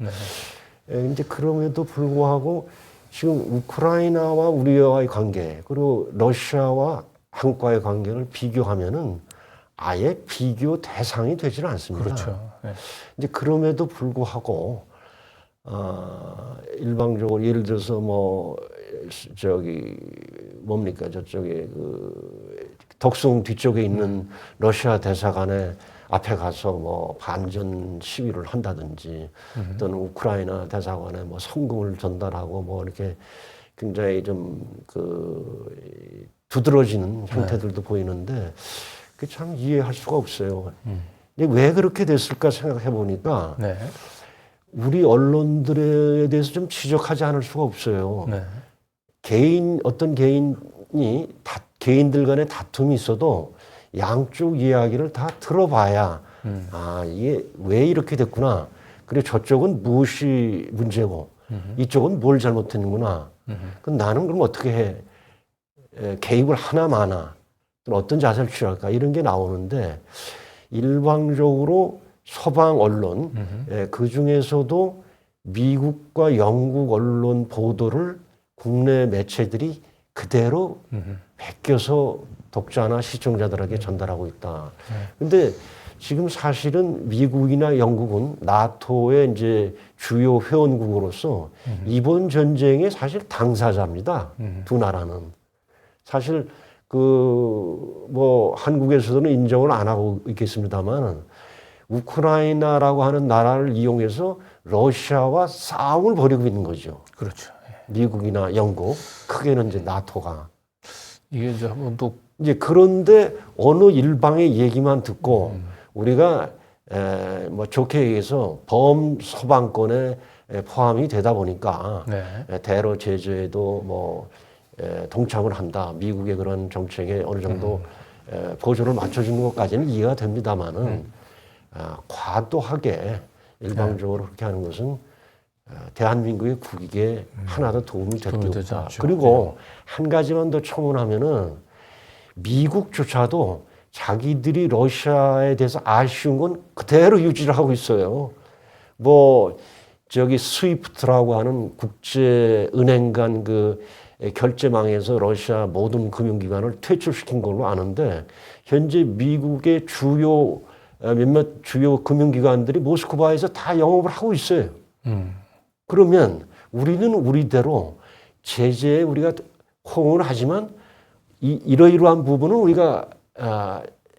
[SPEAKER 7] 이제 그럼에도 불구하고 지금 우크라이나와 우리와의 관계 그리고 러시아와 한국과의 관계를 비교하면은 아예 비교 대상이 되지는 않습니다.
[SPEAKER 6] 그렇죠.
[SPEAKER 7] 이제 그럼에도 불구하고 일방적으로 예를 들어서 저쪽에 덕송 뒤쪽에 있는 러시아 대사관에 앞에 가서 반전 시위를 한다든지 또는 우크라이나 대사관에 성금을 전달하고 이렇게 굉장히 좀 두드러지는 형태들도 보이는데 그 참 이해할 수가 없어요. 근데 왜 그렇게 됐을까 생각해 보니까
[SPEAKER 6] 네.
[SPEAKER 7] 우리 언론들에 대해서 좀 지적하지 않을 수가 없어요.
[SPEAKER 6] 네.
[SPEAKER 7] 어떤 개인이 개인들 간의 다툼이 있어도 양쪽 이야기를 다 들어봐야 아, 이게 왜 이렇게 됐구나. 그리고 저쪽은 무엇이 문제고 이쪽은 뭘 잘못했는구나. 그럼 나는 그럼 어떻게 해? 개입을 하나 마나 또는 어떤 자세를 취할까 이런 게 나오는데 일방적으로 서방 언론 그 중에서도 미국과 영국 언론 보도를 국내 매체들이 그대로 베껴서 독자나 시청자들에게 전달하고 있다. 근데 지금 사실은 미국이나 영국은 나토의 이제 주요 회원국으로서 이번 전쟁의 사실 당사자입니다. 두 나라는. 사실 뭐 한국에서는 인정을 안 하고 있겠습니다만 우크라이나라고 하는 나라를 이용해서 러시아와 싸움을 벌이고 있는 거죠.
[SPEAKER 6] 그렇죠.
[SPEAKER 7] 미국이나 영국, 크게는 이제 나토가.
[SPEAKER 6] 이게 이제 한번 또
[SPEAKER 7] 이제 그런데 어느 일방의 얘기만 듣고 우리가 뭐 좋게 얘기해서 범서방권에 포함이 되다 보니까
[SPEAKER 6] 네.
[SPEAKER 7] 대러 제재에도 뭐 동참을 한다. 미국의 그런 정책에 어느 정도 보조를 맞춰주는 것까지는 이해가 됩니다만은 과도하게 일방적으로 그렇게 하는 것은 대한민국의 국익에 하나도 도움이 될 게
[SPEAKER 6] 되지
[SPEAKER 7] 없다.
[SPEAKER 6] 않죠.
[SPEAKER 7] 그리고 한 가지만 더 첨언하면은 미국조차도 자기들이 러시아에 대해서 아쉬운 건 그대로 유지를 하고 있어요. 뭐 저기 스위프트라고 하는 국제은행 간 그 결제망에서 러시아 모든 금융기관을 퇴출시킨 걸로 아는데 현재 미국의 몇몇 주요 금융기관들이 모스크바에서 다 영업을 하고 있어요. 그러면 우리는 우리대로 제재에 우리가 호응을 하지만 이러이러한 부분은 우리가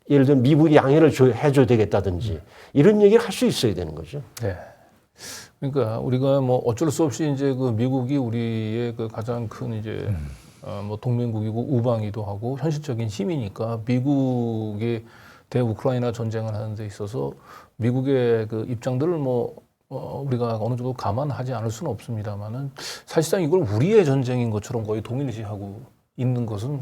[SPEAKER 7] 예를 들면 미국이 양해를 해줘야 되겠다든지 이런 얘기를 할 수 있어야 되는 거죠.
[SPEAKER 6] 네. 그러니까 우리가 뭐 어쩔 수 없이 이제 그 미국이 우리의 그 가장 큰 이제 뭐 동맹국이고 우방이기도 하고 현실적인 힘이니까 미국의 대우크라이나 전쟁을 하는 데 있어서 미국의 그 입장들을 뭐 우리가 어느 정도 감안하지 않을 수는 없습니다만은 사실상 이걸 우리의 전쟁인 것처럼 거의 동일시하고 있는 것은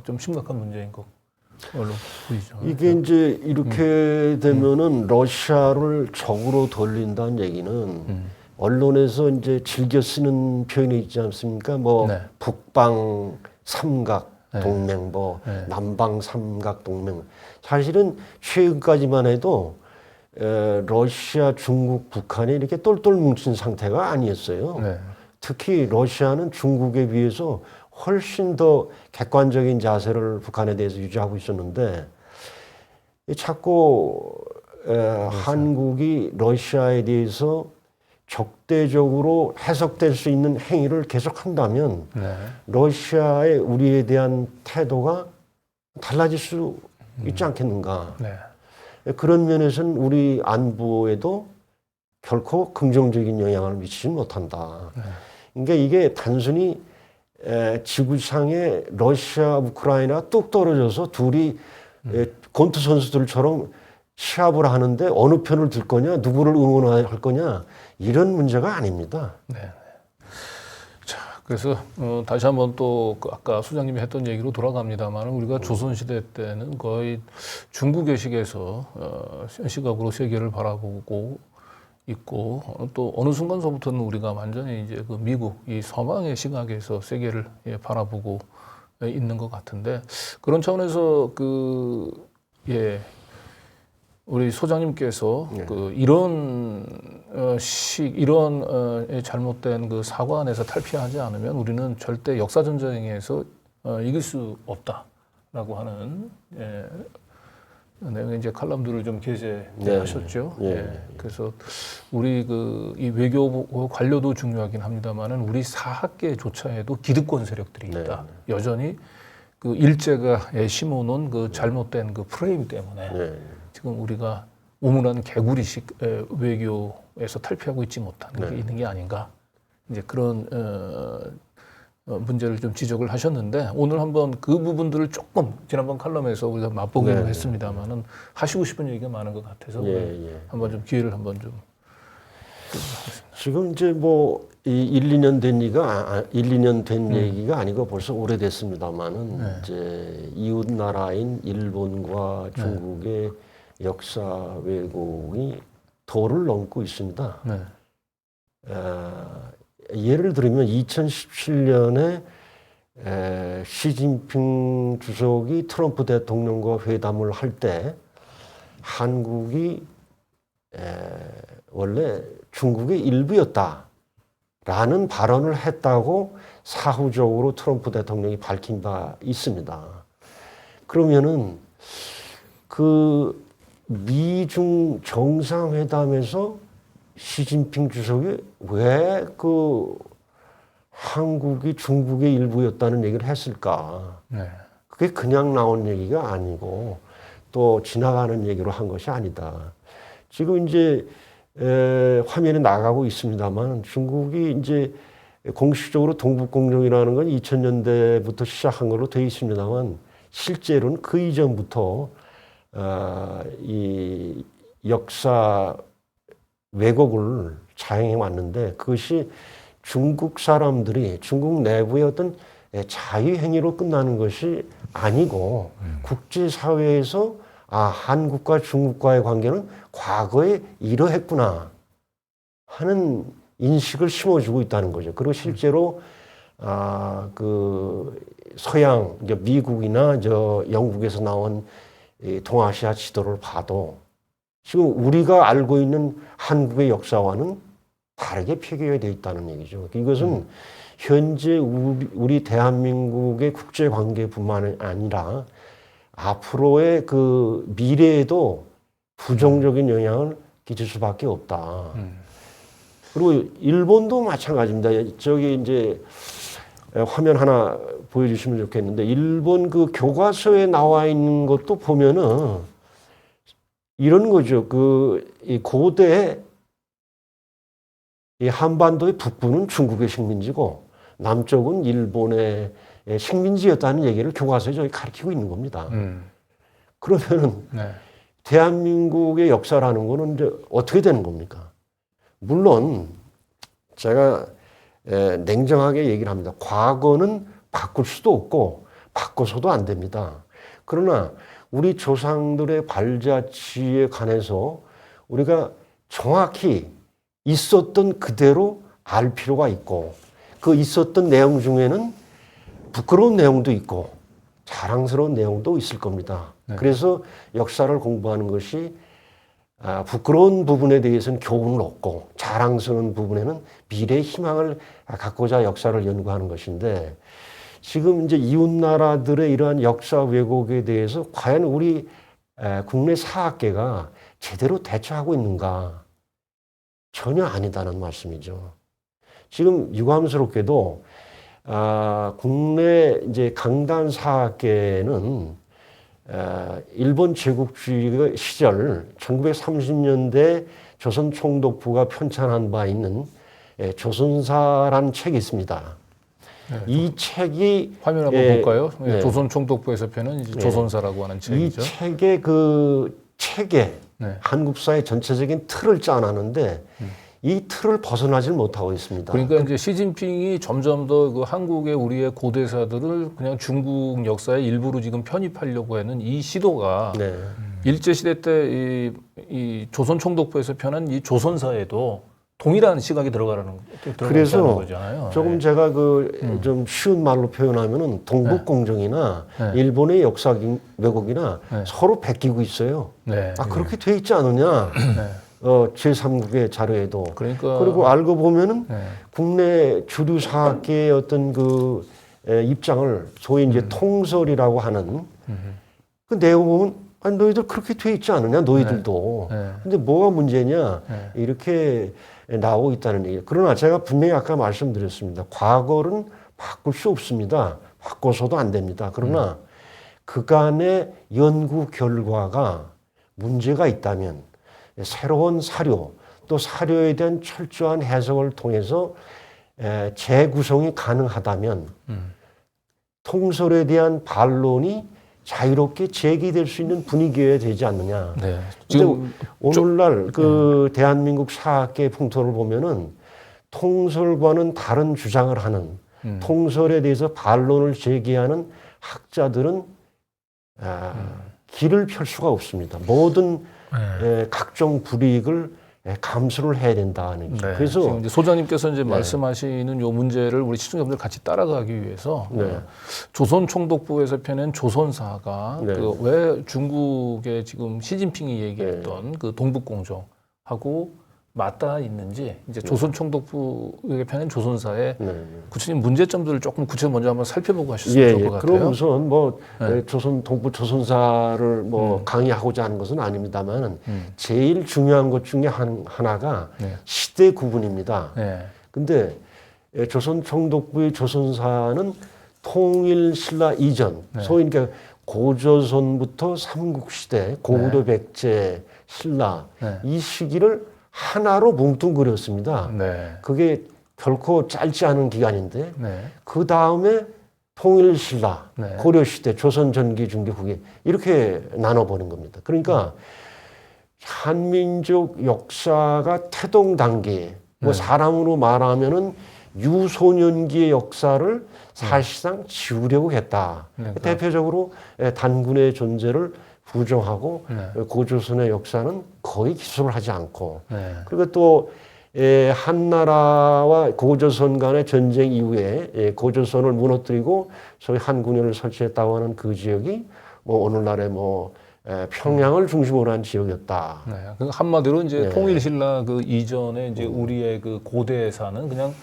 [SPEAKER 6] 좀 심각한 문제인 걸로 보이죠.
[SPEAKER 7] 이게 이제 이렇게 되면은 러시아를 적으로 돌린다는 얘기는 언론에서 이제 즐겨 쓰는 표현이 있지 않습니까? 뭐
[SPEAKER 6] 네.
[SPEAKER 7] 북방 삼각 동맹,
[SPEAKER 6] 네.
[SPEAKER 7] 뭐
[SPEAKER 6] 네.
[SPEAKER 7] 남방 삼각 동맹. 사실은 최근까지만 해도 러시아, 중국, 북한이 이렇게 똘똘 뭉친 상태가 아니었어요.
[SPEAKER 6] 네.
[SPEAKER 7] 특히 러시아는 중국에 비해서 훨씬 더 객관적인 자세를 북한에 대해서 유지하고 있었는데 자꾸 한국이 러시아에 대해서 적대적으로 해석될 수 있는 행위를 계속한다면
[SPEAKER 6] 네.
[SPEAKER 7] 러시아의 우리에 대한 태도가 달라질 수 있지 않겠는가.
[SPEAKER 6] 네.
[SPEAKER 7] 그런 면에서는 우리 안보에도 결코 긍정적인 영향을 미치지 못한다.
[SPEAKER 6] 네.
[SPEAKER 7] 그러니까 이게 단순히 지구상에 러시아, 우크라이나 뚝 떨어져서 둘이 권투 선수들처럼 시합을 하는데 어느 편을 들 거냐, 누구를 응원할 거냐 이런 문제가 아닙니다.
[SPEAKER 6] 네. 자, 그래서 다시 한번 또 아까 소장님이 했던 얘기로 돌아갑니다만 우리가 조선시대 때는 거의 중국의 시계에서 시각으로 세계를 바라보고 있고 또 어느 순간서부터는 우리가 완전히 이제 그 미국 이 서방의 시각에서 세계를 바라보고 있는 것 같은데 그런 차원에서 우리 소장님께서 이런 잘못된 그 사관에서 탈피하지 않으면 우리는 절대 역사 전쟁에서 이길 수 없다라고 하는 내가 이제 칼럼들을 좀 게재하셨죠. 그래서 우리 이 외교 관료도 중요하긴 합니다만은 우리 사학계조차에도 기득권 세력들이 있다. 여전히 그 일제가 심어놓은 그 잘못된 그 프레임 때문에 지금 우리가 오문한 개구리식 외교에서 탈피하고 있지 못하는 게 있는 게 아닌가. 이제 그런 문제를 좀 지적을 하셨는데 오늘 한번 그 부분들을 조금 지난번 칼럼에서 우리가 맛보기로
[SPEAKER 7] 네.
[SPEAKER 6] 했습니다만은 하시고 싶은 얘기가 많은 것 같아서
[SPEAKER 7] 예.
[SPEAKER 6] 한번 좀 기회를 한번 좀
[SPEAKER 7] 지금 이제 뭐 이 1, 2년 된 얘기가 아니고 벌써 오래됐습니다만은 이제 이웃 나라인 일본과 중국의 역사 왜곡이 도를 넘고 있습니다. 예를 들면 2017년에 시진핑 주석이 트럼프 대통령과 회담을 할 때 한국이 원래 중국의 일부였다라는 발언을 했다고 사후적으로 트럼프 대통령이 밝힌 바 있습니다. 그러면은 그 미중 정상회담에서 시진핑 주석이 왜 그 한국이 중국의 일부였다는 얘기를 했을까? 그게 그냥 나온 얘기가 아니고 또 지나가는 얘기로 한 것이 아니다. 지금 이제 화면에 나가고 있습니다만 중국이 이제 공식적으로 동북공정이라는 건 2000년대부터 시작한 걸로 되어 있습니다만 실제로는 그 이전부터 이 역사 왜곡을 자행해 왔는데 그것이 중국 사람들이 중국 내부의 어떤 자유행위로 끝나는 것이 아니고 국제사회에서 한국과 중국과의 관계는 과거에 이러했구나 하는 인식을 심어주고 있다는 거죠. 그리고 실제로 그 서양 미국이나 영국에서 나온 이 동아시아 지도를 봐도 지금 우리가 알고 있는 한국의 역사와는 다르게 표기되어 있다는 얘기죠. 이것은 현재 우리 대한민국의 국제관계뿐만 아니라 앞으로의 그 미래에도 부정적인 영향을 끼칠 수밖에 없다. 그리고 일본도 마찬가지입니다. 저기 이제 화면 하나 보여주시면 좋겠는데 일본 그 교과서에 나와 있는 것도 보면은 이런 거죠. 이 고대 이 한반도의 북부는 중국의 식민지고 남쪽은 일본의 식민지였다는 얘기를 교과서에 저기 가르치고 있는 겁니다. 그러면은 대한민국의 역사라는 거는 이제 어떻게 되는 겁니까? 물론 제가 냉정하게 얘기를 합니다. 과거는 바꿀 수도 없고 바꿔서도 안 됩니다. 그러나 우리 조상들의 발자취에 관해서 우리가 정확히 있었던 그대로 알 필요가 있고 그 있었던 내용 중에는 부끄러운 내용도 있고 자랑스러운 내용도 있을 겁니다. 그래서 역사를 공부하는 것이 부끄러운 부분에 대해서는 교훈을 얻고 자랑스러운 부분에는 미래의 희망을 갖고자 역사를 연구하는 것인데 지금 이제 이웃 나라들의 이러한 역사 왜곡에 대해서 과연 우리 국내 사학계가 제대로 대처하고 있는가? 전혀 아니다는 말씀이죠. 지금 유감스럽게도 국내 이제 강단 사학계는 일본 제국주의 시절 1930년대 조선 총독부가 편찬한 바 있는 조선사라는 책이 있습니다. 이 책이
[SPEAKER 6] 화면 한번 볼까요? 조선 총독부에서 펴는 이제 조선사라고 하는 책이죠.
[SPEAKER 7] 이 책의 책에 한국사의 전체적인 틀을 짜놨는데 이 틀을 벗어나질 못하고 있습니다.
[SPEAKER 6] 그러니까 이제 시진핑이 점점 더 그 한국의 우리의 고대사들을 그냥 중국 역사의 일부로 지금 편입하려고 하는 이 시도가 일제 시대 때 이 조선 총독부에서 펴는 이 조선사에도 동일한 시각이 들어가는
[SPEAKER 7] 그래서
[SPEAKER 6] 거잖아요.
[SPEAKER 7] 조금 제가 좀 쉬운 말로 표현하면은 동북공정이나 일본의 역사 왜곡이나 서로 베끼고 있어요. 그렇게 돼 있지 않느냐? 제3국의 자료에도. 그리고 알고 보면은 국내 주류 사학계의 어떤 그 입장을 소위 이제 통설이라고 하는 그 내용 보면 아니 너희들 그렇게 돼 있지 않느냐? 너희들도. 근데 뭐가 문제냐? 이렇게 나오고 있다는 얘기예요. 그러나 제가 분명히 아까 말씀드렸습니다. 과거는 바꿀 수 없습니다. 바꿔서도 안 됩니다. 그러나 그간의 연구 결과가 문제가 있다면 새로운 사료 또 사료에 대한 철저한 해석을 통해서 재구성이 가능하다면 통솔에 대한 반론이 자유롭게 제기될 수 있는 분위기여야 되지 않느냐.
[SPEAKER 6] 네.
[SPEAKER 7] 지금 오늘날 그 대한민국 사학계 풍토를 보면은 통솔과는 다른 주장을 하는 통솔에 대해서 반론을 제기하는 학자들은 길을 펼 수가 없습니다. 모든 각종 불이익을 감수를 해야 된다는 거죠.
[SPEAKER 6] 네.
[SPEAKER 7] 그래서
[SPEAKER 6] 지금 이제 소장님께서 이제 말씀하시는 요 문제를 우리 시청자분들 같이 따라가기 위해서 조선총독부에서 펴낸 조선사가 그 왜 중국의 지금 시진핑이 얘기했던 그 동북공정하고 맞닿아 있는지 이제 조선총독부에게 펴낸 조선사의 구체적인 문제점들을 조금 구체적으로 먼저 한번 살펴보고 하셨으면 좋을 것 같아요.
[SPEAKER 7] 그럼 우선 뭐 조선 동부 조선사를 뭐 강의하고자 하는 것은 아닙니다만 제일 중요한 것 중에 하나가 시대 구분입니다. 근데 조선총독부의 조선사는 통일신라 이전, 소위 그러니까 고조선부터 삼국시대, 고구려 백제, 신라 이 시기를 하나로 뭉뚱그렸습니다. 그게 결코 짧지 않은 기간인데 그 다음에 통일신라, 고려시대, 조선전기, 중기, 후기 이렇게 나눠보는 겁니다. 그러니까 한민족 역사가 태동 단계, 뭐 사람으로 말하면은 유소년기의 역사를 사실상 지우려고 했다. 대표적으로 단군의 존재를 부정하고 고조선의 역사는 거의 기술을 하지 않고 그리고 또 한나라와 고조선 간의 전쟁 이후에 고조선을 무너뜨리고 소위 한군현을 설치했다고 하는 그 지역이 뭐 오늘날의 뭐 평양을 중심으로 한 지역이었다.
[SPEAKER 6] 그러니까 한마디로 이제 통일신라 그 이전에 이제 우리의 그 고대사는 그냥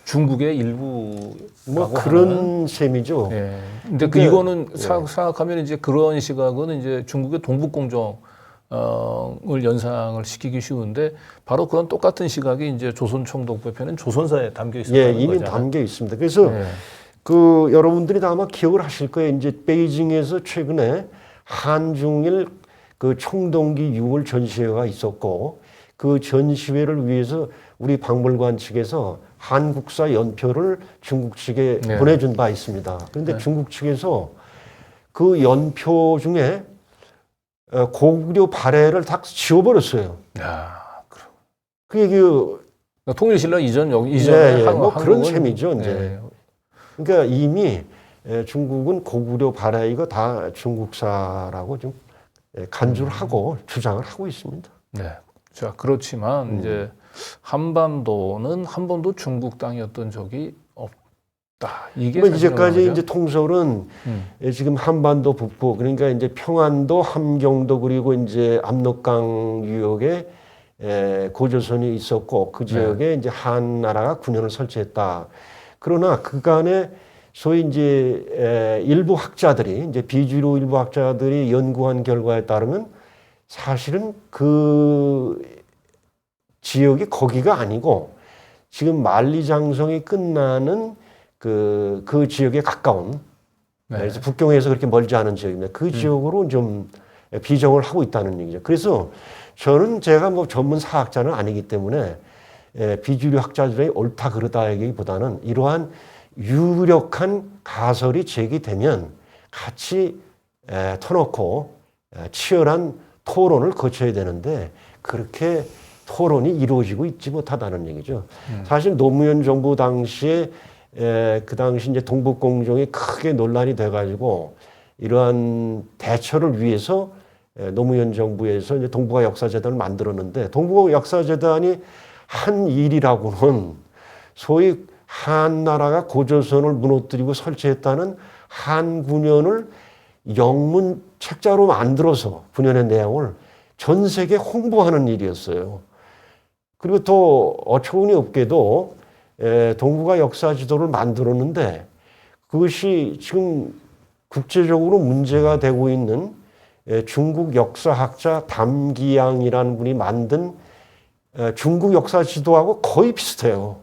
[SPEAKER 6] 중국의 일부
[SPEAKER 7] 뭐 그런 셈이죠.
[SPEAKER 6] 근데 그 이거는 생각하면 이제 그런 시각은 이제 중국의 동북공정을 연상을 시키기 쉬운데 바로 그런 똑같은 시각이 이제 조선총독부의 편은 조선사에 담겨 있었다는
[SPEAKER 7] 이미
[SPEAKER 6] 거잖아요.
[SPEAKER 7] 담겨 있습니다. 그래서 그 여러분들이 다 아마 기억을 하실 거예요. 이제 베이징에서 최근에 한중일 그 총동기 6월 전시회가 있었고 그 전시회를 위해서 우리 박물관 측에서 한국사 연표를 중국 측에 보내준 바 있습니다. 그런데 중국 측에서 그 연표 중에 고구려 발해를 다 지워버렸어요. 그게
[SPEAKER 6] 그러니까 통일신라 이전에
[SPEAKER 7] 뭐 그런 셈이죠. 이제. 그러니까 이미 중국은 고구려 발해가 다 중국사라고 좀 간주를 하고 주장을 하고 있습니다.
[SPEAKER 6] 자, 그렇지만 이제 한반도는 한 번도 중국 땅이었던 적이 없다. 이게
[SPEAKER 7] 뭐 이제까지 이제 통솔은 지금 한반도 북부 그러니까 이제 평안도, 함경도 그리고 이제 압록강 유역에 고조선이 있었고 그 지역에 이제 한나라가 군현을 설치했다. 그러나 그간에 소위 이제 일부 학자들이 이제 비주류 일부 학자들이 연구한 결과에 따르면 사실은 그 지역이 거기가 아니고 지금 만리장성이 끝나는 그 지역에 가까운 그래서 북경에서 그렇게 멀지 않은 지역입니다. 그 지역으로 좀 비정을 하고 있다는 얘기죠. 그래서 저는 제가 뭐 전문 사학자는 아니기 때문에 비주류 학자들의 옳다 그르다 얘기보다는 이러한 유력한 가설이 제기되면 같이 터놓고 치열한 토론을 거쳐야 되는데 그렇게 토론이 이루어지고 있지 못하다는 얘기죠. 사실 노무현 정부 당시에 그 당시 이제 동북공정이 크게 논란이 돼가지고 이러한 대처를 위해서 노무현 정부에서 이제 동북아 역사재단을 만들었는데 동북아 역사재단이 한 일이라고는 소위 한나라가 고조선을 무너뜨리고 설치했다는 한군현을 영문 책자로 만들어서 군현의 내용을 전 세계에 홍보하는 일이었어요. 그리고 또 어처구니 없게도 동북아 역사 지도를 만들었는데 그것이 지금 국제적으로 문제가 되고 있는 중국 역사학자 담기양이라는 분이 만든 중국 역사 지도하고 거의 비슷해요.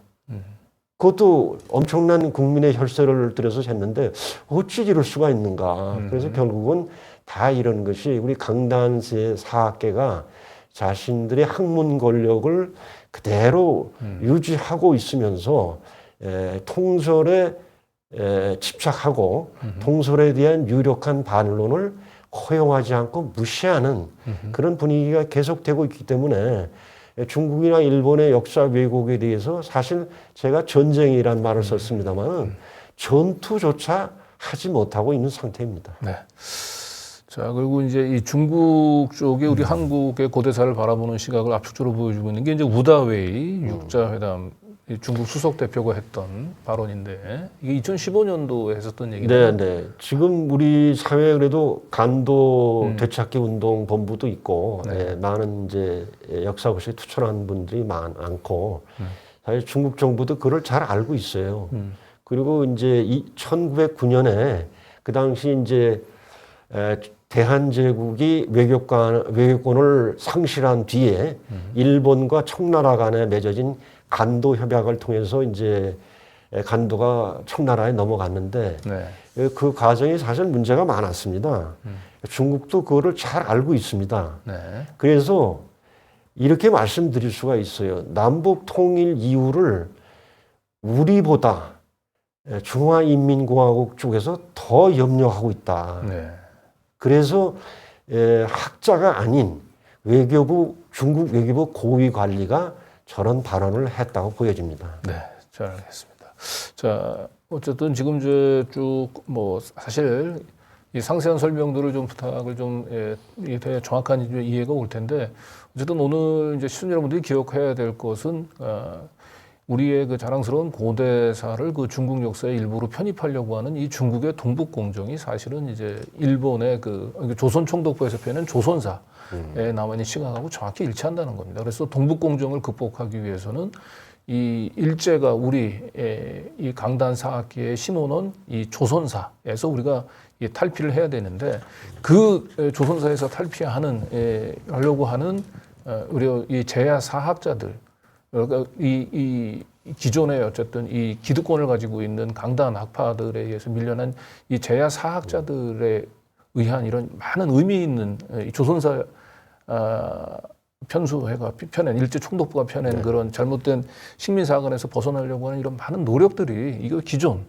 [SPEAKER 7] 그것도 엄청난 국민의 혈세를 들여서 했는데 어찌 이럴 수가 있는가. 그래서 결국은 다 이런 것이 우리 강단세 사학계가 자신들의 학문 권력을 그대로 유지하고 있으면서 통솔에 집착하고 통솔에 대한 유력한 반론을 허용하지 않고 무시하는 그런 분위기가 계속되고 있기 때문에 중국이나 일본의 역사 왜곡에 대해서 사실 제가 전쟁이란 말을 썼습니다만 전투조차 하지 못하고 있는 상태입니다.
[SPEAKER 6] 네. 자, 그리고 이제 이 중국 쪽에 우리 한국의 고대사를 바라보는 시각을 압축적으로 보여주고 있는 게 이제 우다웨이 육자회담 중국 수석 대표가 했던 발언인데 이게 2015년도에 했었던 얘기인데.
[SPEAKER 7] 네. 지금 우리 사회에 그래도 간도 되찾기 운동 본부도 있고 많은 이제 역사고시에 투철한 분들이 많고 사실 중국 정부도 그걸 잘 알고 있어요. 그리고 이제 1909년에 그 당시 이제 대한제국이 외교권을 상실한 뒤에 일본과 청나라 간에 맺어진 간도 협약을 통해서 이제 간도가 청나라에 넘어갔는데 그 과정이 사실 문제가 많았습니다. 중국도 그거를 잘 알고 있습니다. 그래서 이렇게 말씀드릴 수가 있어요. 남북 통일 이후를 우리보다 중화인민공화국 쪽에서 더 염려하고 있다. 그래서 학자가 아닌 중국 외교부 고위 관리가 저런 발언을 했다고 보여집니다.
[SPEAKER 6] 네, 잘 알겠습니다. 자, 어쨌든 지금 이제 쭉 뭐 사실 이 상세한 설명들을 좀 부탁을 좀 더 정확한 이해가 올 텐데 어쨌든 오늘 이제 시청자 여러분들이 기억해야 될 것은 우리의 그 자랑스러운 고대사를 그 중국 역사의 일부로 편입하려고 하는 이 중국의 동북공정이 사실은 이제 일본의 그 조선 총독부에서 펴낸 조선사 나와 있는 시각하고 정확히 일치한다는 겁니다. 그래서 동북공정을 극복하기 위해서는 이 일제가 우리 이 강단 사학기에 심어놓은 이 조선사에서 우리가 탈피를 해야 되는데 그 조선사에서 하려고 하는 우리 이 제야 사학자들 그러니까 이 기존의 어쨌든 이 기득권을 가지고 있는 강단 학파들에 의해서 밀려난 이 제야 사학자들에 의한 이런 많은 의미 있는 이 조선사 편수회가 펴낸 일제 총독부가 펴낸 그런 잘못된 식민사관에서 벗어나려고 하는 이런 많은 노력들이 이거 기존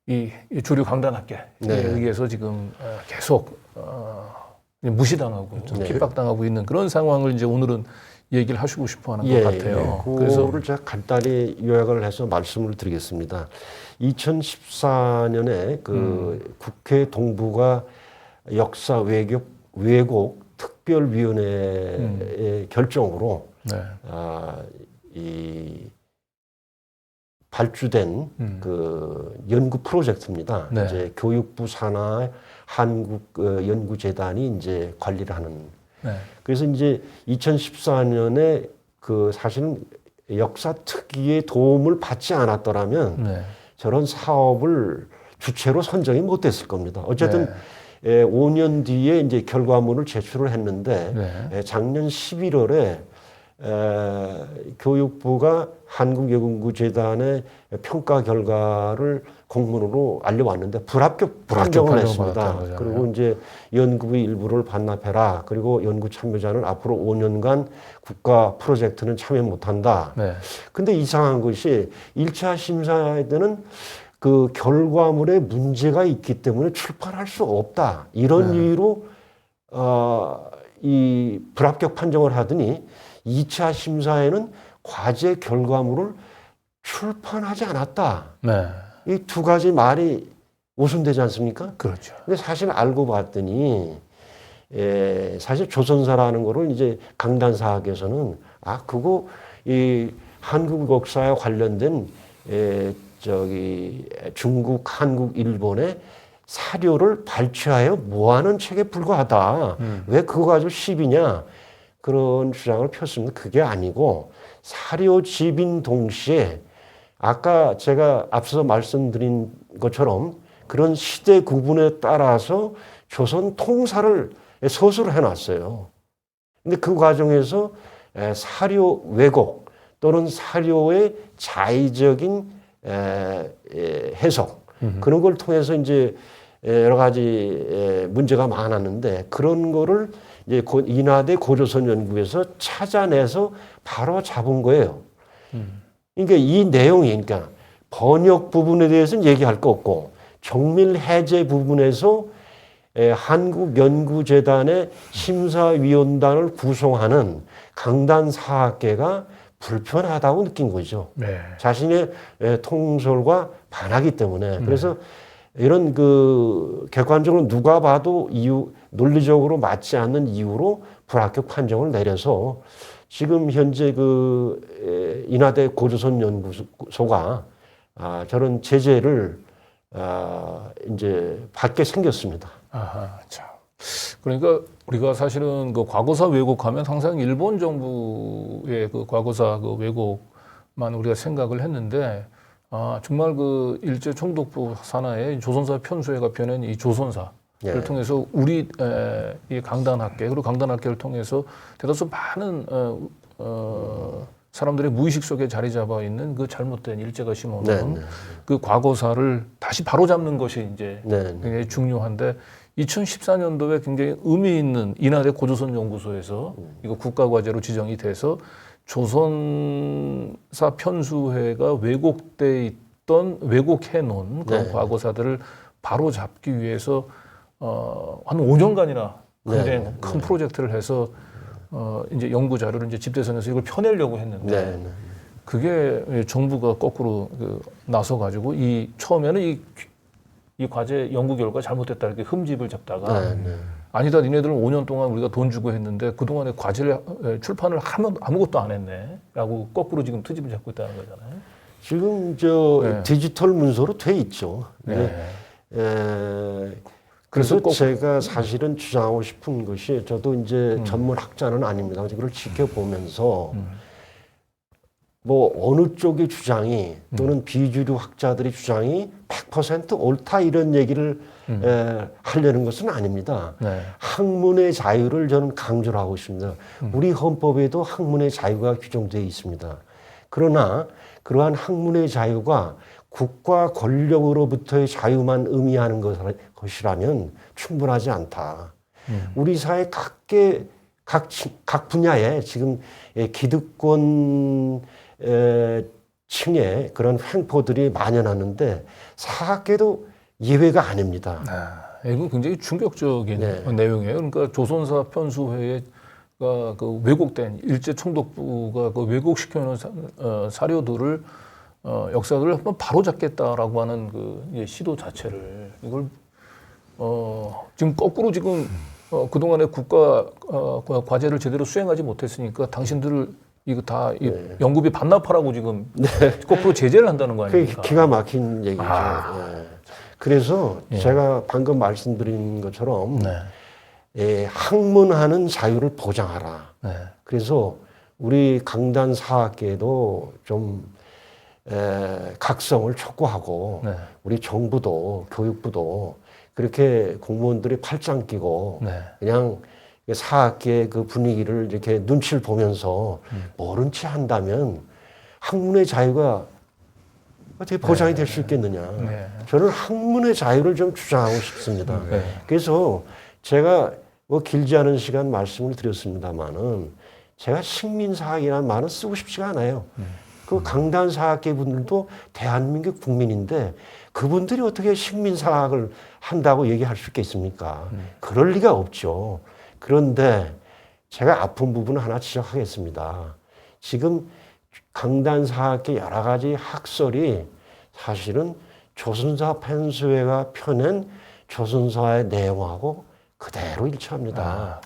[SPEAKER 6] 이 주류 강단학계에 의해서 지금 계속 무시당하고 핍박당하고 있는 그런 상황을 이제 오늘은 얘기를 하시고 싶어하는 것 같아요.
[SPEAKER 7] 그래서 그거를 제가 간단히 요약을 해서 말씀을 드리겠습니다. 2014년에 그 국회 동부가 역사 왜곡 특별위원회의 결정으로 이 발주된 그 연구 프로젝트입니다. 이제 교육부 산하 한국 연구재단이 이제 관리를 하는. 그래서 이제 2014년에 그 사실은 역사 특위의 도움을 받지 않았더라면 저런 사업을 주체로 선정이 못 됐을 겁니다. 어쨌든 5년 뒤에 이제 결과물을 제출을 했는데 작년 11월에 교육부가 한국연구재단의 평가 결과를 공문으로 알려왔는데 불합격 판정을 했습니다. 그리고 이제 연구부 일부를 반납해라. 그리고 연구 참여자는 앞으로 5년간 국가 프로젝트는 참여 못한다. 근데 이상한 것이 1차 심사에 때는 그 결과물에 문제가 있기 때문에 출판할 수 없다. 이런 이유로 이 불합격 판정을 하더니 2차 심사에는 과제 결과물을 출판하지 않았다. 이 두 가지 말이 오순되지 않습니까?
[SPEAKER 6] 그렇죠.
[SPEAKER 7] 근데 사실 알고 봤더니 사실 조선사라는 거를 이제 강단사학에서는 그거 이 한국 역사에 관련된 중국, 한국, 일본의 사료를 발췌하여 모아놓은 책에 불과하다. 왜 그거 가지고 시비냐? 그런 주장을 폈습니다. 그게 아니고 사료 집인 동시에 아까 제가 앞서 말씀드린 것처럼 그런 시대 구분에 따라서 조선 통사를 서술을 해놨어요. 근데 그 과정에서 사료 왜곡 또는 사료의 자의적인 해석 그런 걸 통해서 이제 여러 가지 문제가 많았는데 그런 거를 이제 인하대 고조선 연구에서 찾아내서 바로 잡은 거예요. 그러니까 이 내용이 그러니까 번역 부분에 대해서는 얘기할 거 없고 정밀 해제 부분에서 한국연구재단의 심사위원단을 구성하는 강단사학계가 불편하다고 느낀 거죠.
[SPEAKER 6] 네.
[SPEAKER 7] 자신의 통솔과 반하기 때문에. 그래서 이런 그 객관적으로 누가 봐도 논리적으로 맞지 않는 이유로 불합격 판정을 내려서 지금 현재 그 인하대 고조선 연구소가 저런 제재를 이제 받게 생겼습니다.
[SPEAKER 6] 아하, 참. 그러니까 우리가 사실은 그 과거사 왜곡하면 항상 일본 정부의 그 과거사 그 왜곡만 우리가 생각을 했는데, 정말 그 일제 총독부 산하의 조선사 편수회가 펴낸 이 조선사를 통해서 우리 이 강단학계 그리고 강단학계를 통해서 대다수 많은 사람들의 무의식 속에 자리 잡아 있는 그 잘못된 일제가 심어놓은 그 과거사를 다시 바로잡는 것이 이제 굉장히 중요한데 2014년도에 굉장히 의미 있는 인하대 고조선 연구소에서 이거 국가과제로 지정이 돼서 조선사 편수회가 왜곡돼 있던 왜곡해 놓은 그런 과거사들을 바로잡기 위해서 한 5년간이나 굉장히 큰 프로젝트를 해서 이제 연구 자료를 이제 집대선에서 이걸 펴내려고 했는데 그게 정부가 거꾸로 나서 가지고 처음에는 이 과제 연구 결과 잘못됐다 이렇게 흠집을 잡다가 아니다 니네들은 5년 동안 우리가 돈 주고 했는데 그동안에 과제를 출판을 하면 아무것도 안 했네라고 거꾸로 지금 트집을 잡고 있다는 거잖아요.
[SPEAKER 7] 지금 디지털 문서로 돼 있죠. 그래서 제가 사실은 주장하고 싶은 것이 저도 이제 전문 학자는 아닙니다. 그걸 지켜보면서 뭐 어느 쪽의 주장이 또는 비주류 학자들의 주장이 100% 옳다 이런 얘기를 하려는 것은 아닙니다. 학문의 자유를 저는 강조를 하고 있습니다. 우리 헌법에도 학문의 자유가 규정되어 있습니다. 그러나 그러한 학문의 자유가 국가 권력으로부터의 자유만 의미하는 것이라면 충분하지 않다. 우리 사회 각 분야에 지금 기득권 층의 그런 횡포들이 만연하는데 사학계도 예외가 아닙니다.
[SPEAKER 6] 이건 굉장히 충격적인 내용이에요. 그러니까 조선사 편수회가 그 왜곡된 일제 총독부가 그 왜곡시켜놓은 사료들을 역사를 한번 바로잡겠다라고 하는 그 시도 자체를 이걸 지금 거꾸로 지금 그동안에 국가 과제를 제대로 수행하지 못했으니까 당신들을 이거 다 연구비 반납하라고 지금 거꾸로 제재를 한다는 거 아닙니까?
[SPEAKER 7] 기가 막힌 얘기죠. 그래서 제가 방금 말씀드린 것처럼 학문하는 자유를 보장하라. 그래서 우리 강단사학계도 좀 각성을 촉구하고 우리 정부도 교육부도 그렇게 공무원들이 팔짱 끼고 그냥 사학계의 그 분위기를 이렇게 눈치를 보면서 모른 채 한다면 학문의 자유가 어떻게 보장이 될 수 있겠느냐. 저는 학문의 자유를 좀 주장하고 싶습니다. 그래서 제가 뭐 길지 않은 시간 말씀을 드렸습니다만은 제가 식민사학이라는 말은 쓰고 싶지가 않아요. 그 강단사학계 분들도 대한민국 국민인데 그분들이 어떻게 식민사학을 한다고 얘기할 수 있겠습니까? 그럴 리가 없죠. 그런데 제가 아픈 부분을 하나 지적하겠습니다. 지금 강단사학계 여러 가지 학설이 사실은 조선사 편수회가 펴낸 조선사의 내용하고 그대로 일치합니다.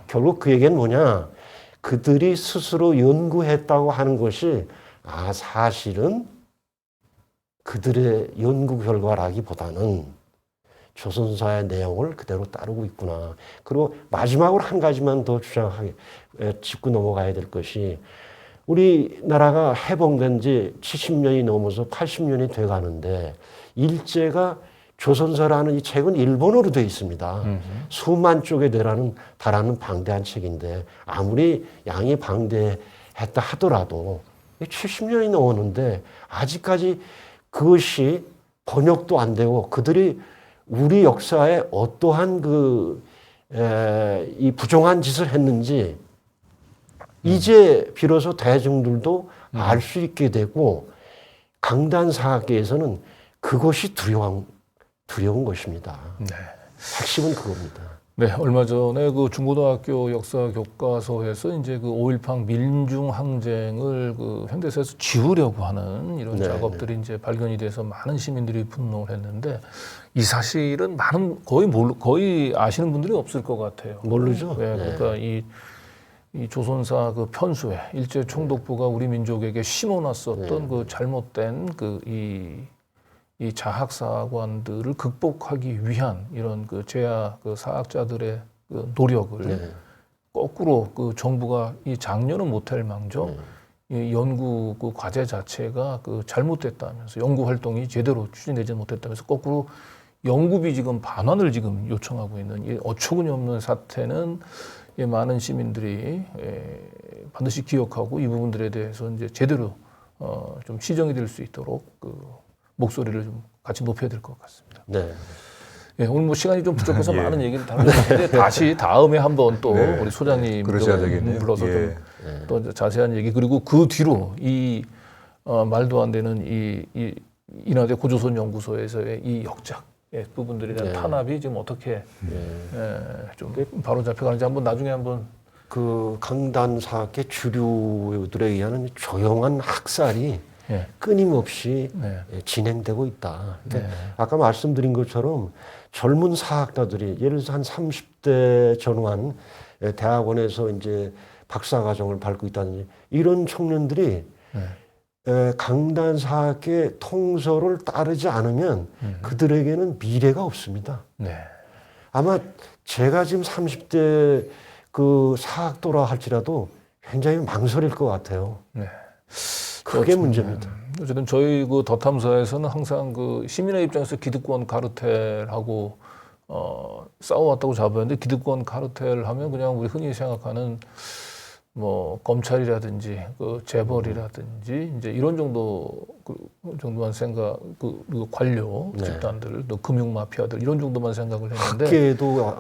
[SPEAKER 7] 결국 그 얘기는 뭐냐? 그들이 스스로 연구했다고 하는 것이 사실은 그들의 연구 결과라기보다는 조선사의 내용을 그대로 따르고 있구나. 그리고 마지막으로 한 가지만 더 짚고 넘어가야 될 것이 우리나라가 해방된 지 70년이 넘어서 80년이 돼 가는데 일제가 조선사라는 이 책은 일본어로 되어 있습니다. 수만 쪽에 달하는 방대한 책인데 아무리 양이 방대했다 하더라도 70년이 넘었는데 아직까지 그것이 번역도 안 되고 그들이 우리 역사에 어떠한 이 부정한 짓을 했는지 이제 비로소 대중들도 알 수 있게 되고 강단 사학계에서는 그것이 두려운 것입니다.
[SPEAKER 6] 네.
[SPEAKER 7] 핵심은 그겁니다.
[SPEAKER 6] 네, 얼마 전에 그 중고등학교 역사 교과서에서 이제 그 5.18 민중 항쟁을 그 현대사에서 지우려고 하는 이런
[SPEAKER 7] 네,
[SPEAKER 6] 작업들이 이제 발견이 돼서 많은 시민들이 분노를 했는데 이 사실은 거의 아시는 분들이 없을 것 같아요.
[SPEAKER 7] 모르죠.
[SPEAKER 6] 네, 그러니까 이 조선사 그 편수에 일제 총독부가 우리 민족에게 심어놨었던 그 잘못된 이 자학사관들을 극복하기 위한 이런 그 제야 그 사학자들의 그 노력을 거꾸로 그 정부가 이 장려는 못할 망정 이 연구 그 과제 자체가 그 잘못됐다면서 연구 활동이 제대로 추진되지 못했다면서 거꾸로 연구비 지금 반환을 지금 요청하고 있는 이 어처구니 없는 사태는 많은 시민들이 반드시 기억하고 이 부분들에 대해서 이제 제대로 좀 시정이 될 수 있도록 그 목소리를 좀 같이 높여야 될 것 같습니다.
[SPEAKER 7] 네.
[SPEAKER 6] 예, 오늘 뭐 시간이 좀 부족해서 많은 얘기를 다뤘는데 다시 다음에 한번 또 우리 소장님
[SPEAKER 8] 그러셔야 되겠네요.
[SPEAKER 6] 불러서 좀 또 자세한 얘기 그리고 그 뒤로 이 말도 안 되는 이 인하대 고조선 연구소에서의 이 역작 부분들에 대한 탄압이 지금 어떻게 좀 바로 잡혀가는지 한번 나중에 한번
[SPEAKER 7] 그 강단 사학계 주류들에 의한 조용한 학살이 끊임없이 진행되고 있다. 그러니까 아까 말씀드린 것처럼 젊은 사학자들이 예를 들어서 한 30대 전후한 대학원에서 이제 박사과정을 밟고 있다든지 이런 청년들이 강단 사학계 통서를 따르지 않으면 그들에게는 미래가 없습니다. 아마 제가 지금 30대 그 사학도라 할지라도 굉장히 망설일 것 같아요. 그게 문제입니다.
[SPEAKER 6] 어쨌든 저희 그 더 탐사에서는 항상 그 시민의 입장에서 기득권 카르텔하고 싸워왔다고 잡았는데 기득권 카르텔 하면 그냥 우리 흔히 생각하는 뭐 검찰이라든지 그 재벌이라든지 이제 이런 정도만 생각 그 관료 집단들 또 금융 마피아들 이런 정도만 생각을 했는데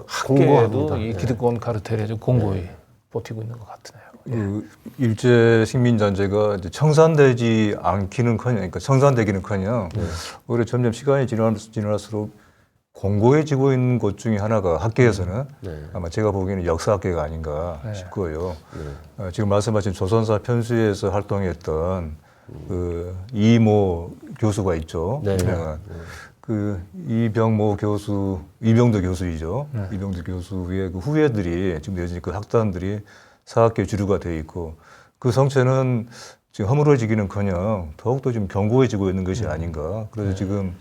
[SPEAKER 6] 학계에도 이 기득권 카르텔에 좀 공고히 버티고 있는 것 같으네요.
[SPEAKER 8] 그 일제 식민 잔재가 이제 청산되지 않기는커녕, 그러니까 청산되기는커녕 오히려 점점 시간이 지날수록 공고해지고 있는 곳 중에 하나가 학계에서는 아마 제가 보기에는 역사학계가 아닌가 싶고요. 지금 말씀하신 조선사 편수에서 활동했던 그 이모 교수가 있죠. 유명한 그 이병도 교수이죠. 이병도 교수의 그 후예들이 지금 여전히 그 학단들이 사학계 주류가 되어 있고 그 성체는 지금 허물어지기는커녕 더욱더 좀 견고해지고 있는 것이 아닌가. 그래서 지금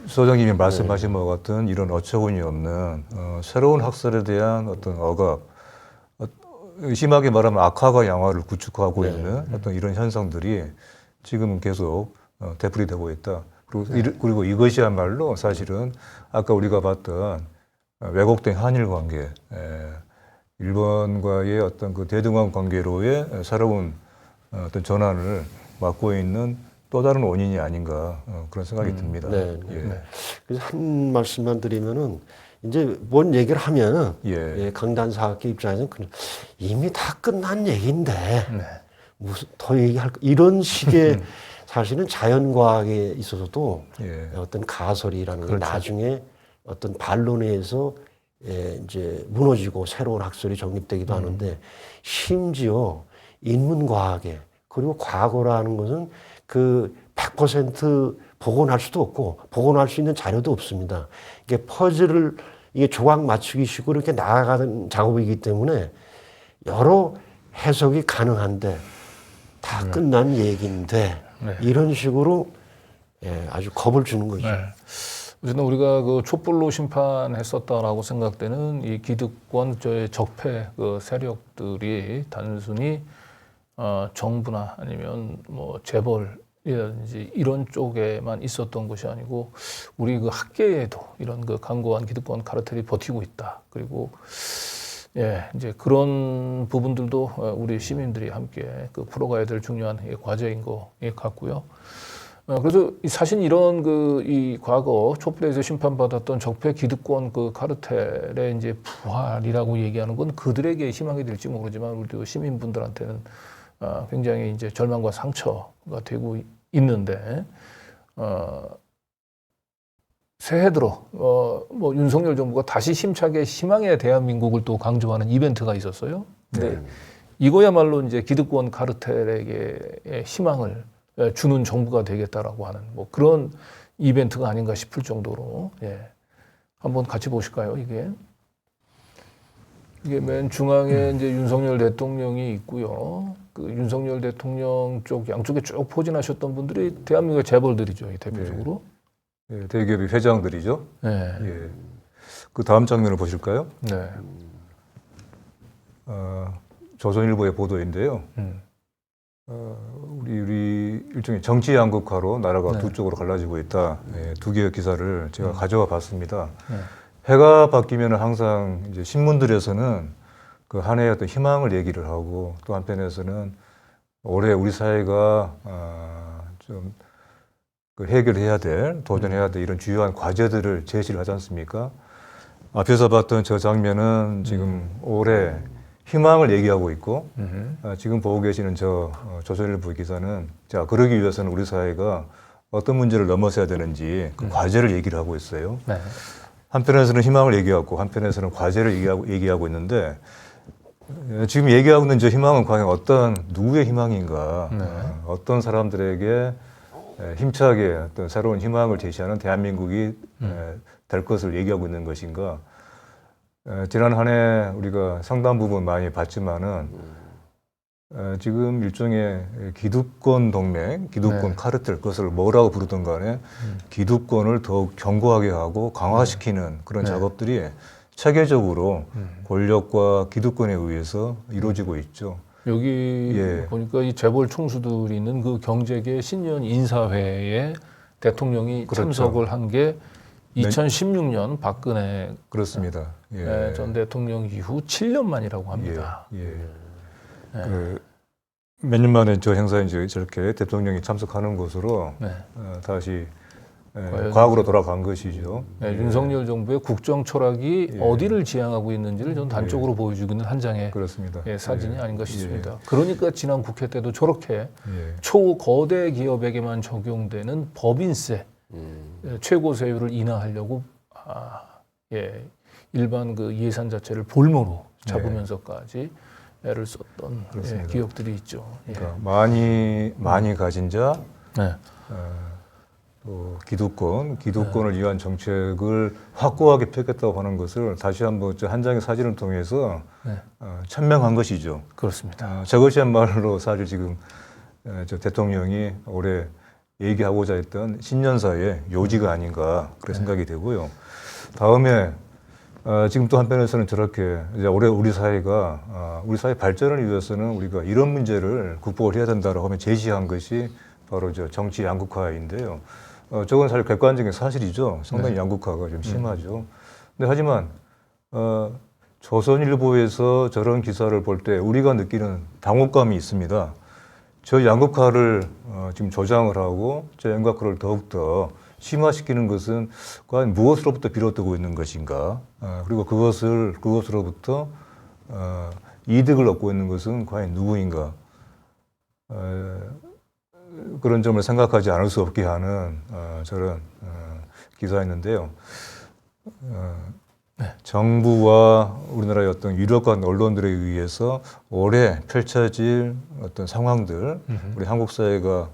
[SPEAKER 8] 소장님이 말씀하신 것 같은 이런 어처구니 없는 새로운 학설에 대한 어떤 억압, 심하게 말하면 악화가 양화를 구축하고 있는 어떤 이런 현상들이 지금은 계속 되풀이되고 있다. 그리고 이것이야말로 사실은 아까 우리가 봤던 왜곡된 한일 관계, 일본과의 어떤 그 대등한 관계로의 새로운 어떤 전환을 맡고 있는 또 다른 원인이 아닌가 그런 생각이 듭니다.
[SPEAKER 7] 그래서 한 말씀만 드리면은 이제 뭔 얘기를 하면은 강단 사학계 입장에서는 이미 다 끝난 얘기인데 무슨 더 얘기할 이런 식의 사실은 자연과학에 있어서도 어떤 가설이라는 게 나중에 어떤 반론에 의해서 이제 무너지고 새로운 학설이 정립되기도 하는데 심지어 인문과학에 그리고 과거라는 것은 그 100% 복원할 수도 없고 복원할 수 있는 자료도 없습니다. 이게 퍼즐을 이게 조각 맞추기식으로 이렇게 나아가는 작업이기 때문에 여러 해석이 가능한데 다 끝난 얘기인데 이런 식으로 아주 겁을 주는 거죠.
[SPEAKER 6] 어쨌든 우리가 그 촛불로 심판했었다라고 생각되는 이 기득권 적폐 그 세력들이 단순히 정부나 아니면 뭐 재벌이라든지 이런 쪽에만 있었던 것이 아니고 우리 그 학계에도 이런 그 강고한 기득권 카르텔이 버티고 있다. 그리고 이제 그런 부분들도 우리 시민들이 함께 그 풀어가야 될 중요한 과제인 것 같고요. 그래서 사실 이런 이 과거 촛불에서 심판받았던 적폐 기득권 그 카르텔의 이제 부활이라고 얘기하는 건 그들에게 희망이 될지 모르지만 우리 시민분들한테는 굉장히 이제 절망과 상처가 되고 있는데 새해 들어 뭐 윤석열 정부가 다시 힘차게 희망의 대한민국을 또 강조하는 이벤트가 있었어요. 근데 이거야말로 이제 기득권 카르텔에게 희망을 주는 정부가 되겠다라고 하는 뭐 그런 이벤트가 아닌가 싶을 정도로 한번 같이 보실까요? 이게 맨 중앙에 이제 윤석열 대통령이 있고요. 그 윤석열 대통령 쪽 양쪽에 쭉 포진하셨던 분들이 대한민국의 재벌들이죠, 대표적으로.
[SPEAKER 8] 예, 대기업의 회장들이죠.
[SPEAKER 6] 네.
[SPEAKER 8] 예. 그 다음 장면을 보실까요?
[SPEAKER 6] 네.
[SPEAKER 8] 조선일보의 보도인데요. 우리 일종의 정치 양극화로 나라가 두 쪽으로 갈라지고 있다. 두 개의 기사를 제가 가져와 봤습니다. 해가 바뀌면 항상 이제 신문들에서는 그 한 해의 어떤 희망을 얘기를 하고 또 한편에서는 올해 우리 사회가 좀 그 해결해야 될, 도전해야 될 이런 주요한 과제들을 제시를 하지 않습니까? 앞에서 봤던 저 장면은 지금 올해 희망을 얘기하고 있고 지금 보고 계시는 저 조선일보 기사는 자 그러기 위해서는 우리 사회가 어떤 문제를 넘어서야 되는지 그 과제를 얘기를 하고 있어요.
[SPEAKER 6] 네.
[SPEAKER 8] 한편에서는 희망을 얘기하고 한편에서는 과제를 얘기하고 있는데 지금 얘기하고 있는 저 희망은 과연 누구의 희망인가? 어떤 사람들에게 힘차게 어떤 새로운 희망을 제시하는 대한민국이 될 것을 얘기하고 있는 것인가? 지난 한 해 우리가 상당 부분 많이 봤지만은 지금 일종의 기득권 동맹, 기득권 카르텔, 그것을 뭐라고 부르든 간에 기득권을 더욱 견고하게 하고 강화시키는 그런 작업들이 체계적으로 권력과 기득권에 의해서 이루어지고 있죠.
[SPEAKER 6] 여기 보니까 이 재벌 총수들이 있는 그 경제계 신년 인사회에 대통령이
[SPEAKER 8] 그렇죠.
[SPEAKER 6] 참석을 한 게 2016년 박근혜
[SPEAKER 8] 그렇습니다.
[SPEAKER 6] 전 대통령 이후 7년 만이라고 합니다.
[SPEAKER 8] 몇 년 만에 저 행사에 이제 저렇게 대통령이 참석하는 것으로 다시 과거로 돌아간 것이죠.
[SPEAKER 6] 윤석열 정부의 국정 초락이 어디를 지향하고 있는지를 전 단적으로 보여주고 있는 한 장의
[SPEAKER 8] 그렇습니다.
[SPEAKER 6] 사진이 아닌가 싶습니다. 그러니까 지난 국회 때도 저렇게 초거대 기업에게만 적용되는 법인세 최고 세율을 인하하려고 일반 그 예산 자체를 볼모로 잡으면서까지 애를 썼던 기억들이 있죠.
[SPEAKER 8] 그러니까 많이 가진 자, 또 기득권을 위한 정책을 확고하게 펴겠다고 하는 것을 다시 한번 한 장의 사진을 통해서 천명한 것이죠.
[SPEAKER 6] 그렇습니다.
[SPEAKER 8] 저것이야말로 사실 지금 저 대통령이 올해 얘기하고자 했던 신년사의 요지가 아닌가 그런 생각이 되고요. 다음에 지금 또 한편에서는 저렇게 이제 올해 우리 사회가 우리 사회 발전을 위해서는 우리가 이런 문제를 극복을 해야 된다라고 하면 제시한 것이 바로 저 정치 양극화인데요. 저건 사실 객관적인 사실이죠. 상당히 양극화가 좀 심하죠. 근데 하지만 조선일보에서 저런 기사를 볼 때 우리가 느끼는 당혹감이 있습니다. 저 양극화를 지금 조장을 하고 저 양극화를 더욱더 심화시키는 것은 과연 무엇으로부터 비롯되고 있는 것인가? 그리고 그것으로부터 이득을 얻고 있는 것은 과연 누구인가? 그런 점을 생각하지 않을 수 없게 하는 저런 기사였는데요. 정부와 우리나라의 어떤 유력한 언론들에 의해서 올해 펼쳐질 어떤 상황들, 우리 한국 사회가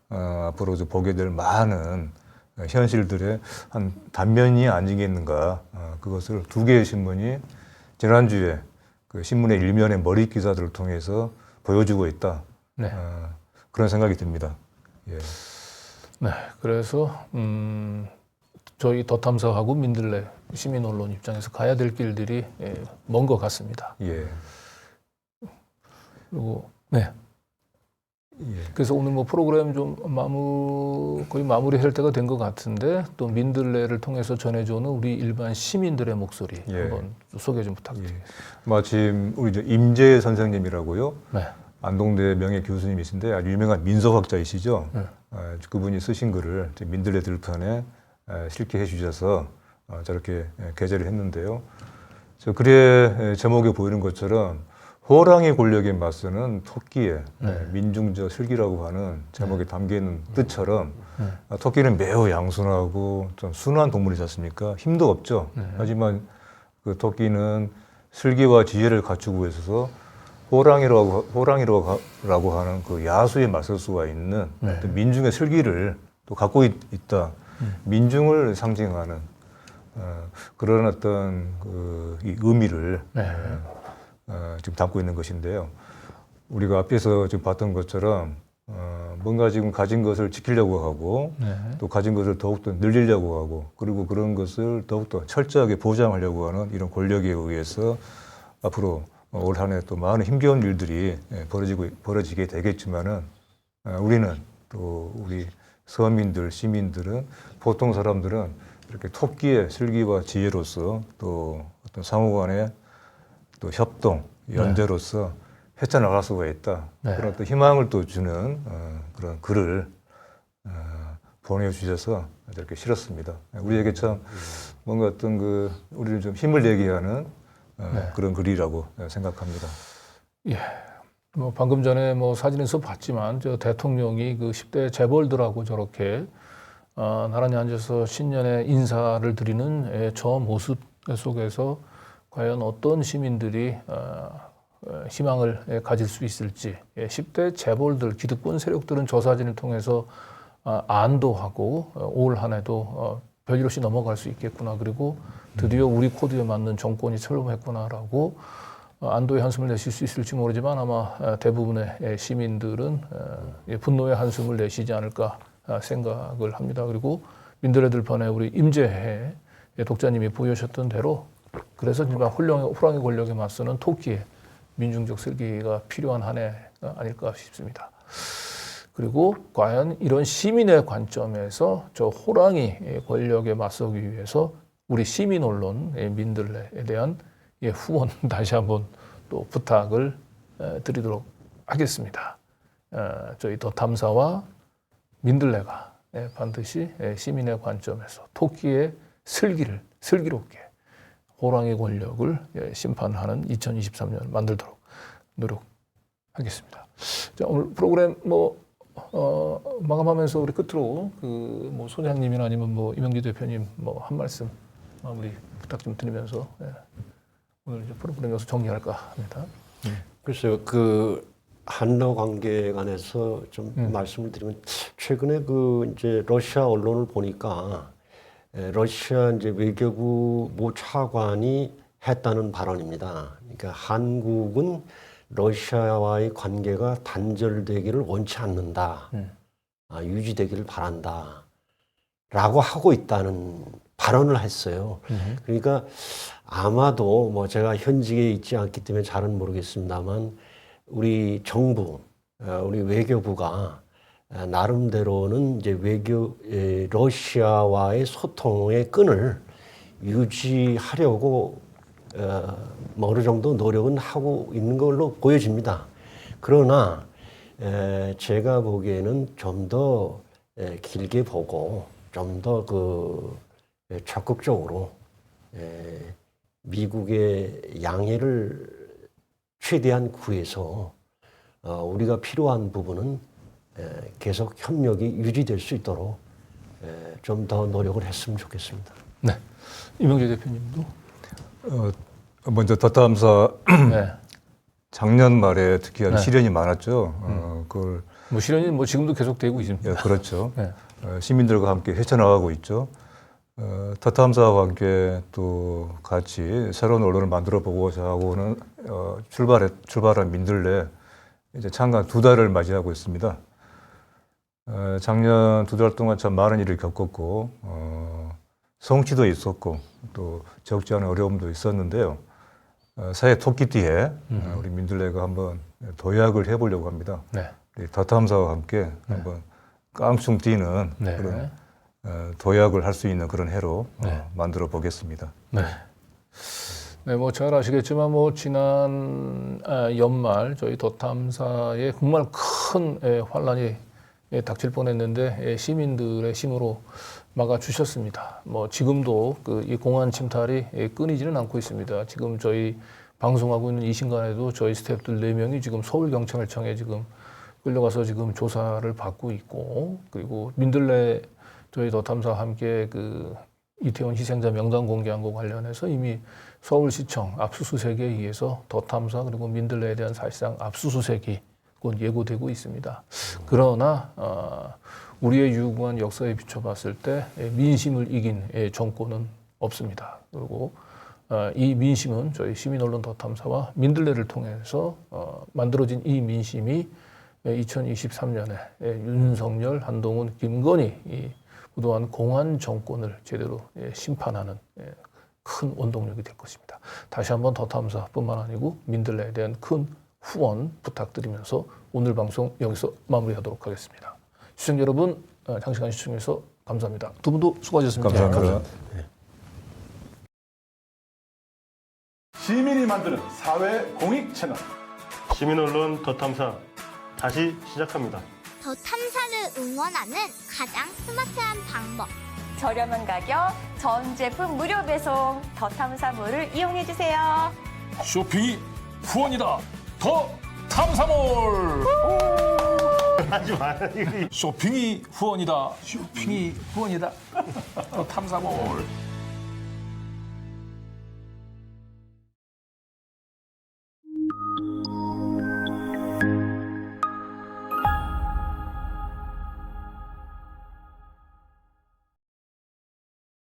[SPEAKER 8] 앞으로 보게 될 많은 현실들의 한 단면이 아니겠는가. 그것을 두 개의 신문이 지난주에 그 신문의 일면의 머리 기사들을 통해서 보여주고 있다. 그런 생각이 듭니다.
[SPEAKER 6] 그래서 저희 더 탐사하고 민들레 시민 언론 입장에서 가야 될 길들이 먼 것 같습니다. 그리고 그래서 오늘 뭐 프로그램 좀 거의 마무리할 때가 된 것 같은데 또 민들레를 통해서 전해주는 우리 일반 시민들의 목소리 한번 소개 좀 부탁드립니다.
[SPEAKER 8] 마침 우리 임재 선생님이라고요. 안동대 명예 교수님이신데 아주 유명한 민속학자이시죠. 그분이 쓰신 글을 민들레 들판에 실게 해주셔서 저렇게 게재를 했는데요. 저 글의 제목에 보이는 것처럼 호랑이 권력에 맞서는 토끼의 민중적 슬기라고 하는 제목에 담겨 있는 뜻처럼 토끼는 매우 양순하고 좀 순한 동물이지 않습니까? 힘도 없죠. 하지만 그 토끼는 슬기와 지혜를 갖추고 있어서 호랑이라고 하는 그 야수에 맞설 수가 있는 어떤 민중의 슬기를 또 갖고 있다. 민중을 상징하는 그런 어떤 이 의미를 지금 담고 있는 것인데요. 우리가 앞에서 지금 봤던 것처럼 뭔가 지금 가진 것을 지키려고 하고 또 가진 것을 더욱더 늘리려고 하고 그리고 그런 것을 더욱더 철저하게 보장하려고 하는 이런 권력에 의해서 앞으로 올 한 해 또 많은 힘겨운 일들이 벌어지게 되겠지만은 우리는 또 우리 서민들, 시민들은 보통 사람들은 이렇게 토끼의 슬기와 지혜로서 또 어떤 상호간의 또 협동, 연대로서 헤쳐나갈 수가 있다. 그런 또 희망을 또 주는 그런 글을 보내주셔서 이렇게 실었습니다. 우리에게 참 뭔가 어떤 우리를 좀 힘을 내게 하는 그런 글이라고 생각합니다.
[SPEAKER 6] 예. 뭐 방금 전에 뭐 사진에서 봤지만 저 대통령이 그 10대 재벌들하고 저렇게 나란히 앉아서 신년에 인사를 드리는 저 모습 속에서 과연 어떤 시민들이 희망을 가질 수 있을지 10대 재벌들, 기득권 세력들은 저 사진을 통해서 안도하고 올 한 해도 별일 없이 넘어갈 수 있겠구나. 그리고 드디어 우리 코드에 맞는 정권이 출범했구나라고 안도의 한숨을 내쉴 수 있을지 모르지만 아마 대부분의 시민들은 분노의 한숨을 내쉬지 않을까 생각을 합니다. 그리고 민들레들 편에 우리 임재해 독자님이 보여주셨던 대로 그래서 정말 호랑이 권력에 맞서는 토끼의 민중적 슬기가 필요한 한 해 아닐까 싶습니다. 그리고 과연 이런 시민의 관점에서 저 호랑이 권력에 맞서기 위해서 우리 시민 언론 민들레에 대한 후원 다시 한번 또 부탁을 드리도록 하겠습니다. 저희 더 탐사와 민들레가 반드시 시민의 관점에서 토끼의 슬기롭게 호랑이 권력을 심판하는 2023년 만들도록 노력하겠습니다. 자, 오늘 프로그램 마감하면서 우리 끝으로 뭐 소장님이나 아니면 뭐 이명기 대표님 뭐 한 말씀 마무리 부탁 좀 드리면서 오늘 이제 프로그램 여기서 정리할까 합니다.
[SPEAKER 7] 글쎄요, 한러 관계에 관해서 좀 말씀을 드리면 최근에 이제 러시아 언론을 보니까 러시아 이제 외교부 모 차관이 했다는 발언입니다. 그러니까 한국은 러시아와의 관계가 단절되기를 원치 않는다. 유지되기를 바란다. 라고 하고 있다는 발언을 했어요. 그러니까 아마도 뭐 제가 현직에 있지 않기 때문에 잘은 모르겠습니다만 우리 정부, 우리 외교부가 나름대로는 이제 러시아와의 소통의 끈을 유지하려고 어느 정도 노력은 하고 있는 걸로 보여집니다. 그러나 제가 보기에는 좀 더 길게 보고 좀 더 적극적으로 미국의 양해를 최대한 구해서 우리가 필요한 부분은 계속 협력이 유지될 수 있도록 좀 더 노력을 했으면 좋겠습니다.
[SPEAKER 6] 네, 이명재 대표님도
[SPEAKER 8] 먼저 더탐사 작년 말에 특히 시련이 많았죠. 그걸
[SPEAKER 6] 뭐 시련이 뭐 지금도 계속되고 있습니다.
[SPEAKER 8] 그렇죠. 시민들과 함께 헤쳐나가고 있죠. 더탐사와 함께 또 같이 새로운 언론을 만들어 보고자 하고는 출발한 민들레 이제 창간 2달을 맞이하고 있습니다. 작년 2달 동안 참 많은 일을 겪었고 성취도 있었고 또 적지 않은 어려움도 있었는데요. 새해 토끼띠에 우리 민들레가 한번 도약을 해보려고 합니다. 더탐사와 함께 한번 깡충 뛰는 그런 도약을 할 수 있는 그런 해로 만들어 보겠습니다.
[SPEAKER 6] 네, 뭐 잘 아시겠지만 뭐 지난 연말 저희 더탐사에 정말 큰 환란이 닥칠 뻔했는데 시민들의 힘으로 막아주셨습니다. 뭐 지금도 이 공안 침탈이 끊이지는 않고 있습니다. 지금 저희 방송하고 있는 이 순간에도 저희 스태프들 4명이 지금 서울경찰청에 지금 끌려가서 지금 조사를 받고 있고, 그리고 민들레 저희 더 탐사와 함께 그 이태원 희생자 명단 공개한 거 관련해서 이미 서울시청 압수수색에 의해서 더 탐사 그리고 민들레에 대한 사실상 압수수색이 곧 예고되고 있습니다. 그러나 우리의 유구한 역사에 비춰봤을 때 민심을 이긴 정권은 없습니다. 그리고 이 민심은 저희 시민언론 더 탐사와 민들레를 통해서 만들어진 이 민심이 2023년에 윤석열, 한동훈, 김건희 이 그동안 공안 정권을 제대로 심판하는 큰 원동력이 될 것입니다. 다시 한번 더 탐사뿐만 아니고 민들레에 대한 큰 후원 부탁드리면서 오늘 방송 여기서 마무리하도록 하겠습니다. 시청자 여러분, 장시간 시청해서 감사합니다. 두 분도 수고하셨습니다.
[SPEAKER 8] 감사합니다.
[SPEAKER 1] 시민이 만드는 사회 공익 채널.
[SPEAKER 2] 시민 언론 더 탐사 다시 시작합니다.
[SPEAKER 3] 더 탐사를 응원하는 가장 스마트한 방법.
[SPEAKER 4] 저렴한 가격, 전 제품 무료 배송, 더 탐사몰을 이용해 주세요.
[SPEAKER 5] 쇼핑이 후원이다. 더 탐사몰.
[SPEAKER 2] 하지 마.
[SPEAKER 5] 쇼핑이 후원이다. 쇼핑이 후원이다. 더 탐사몰.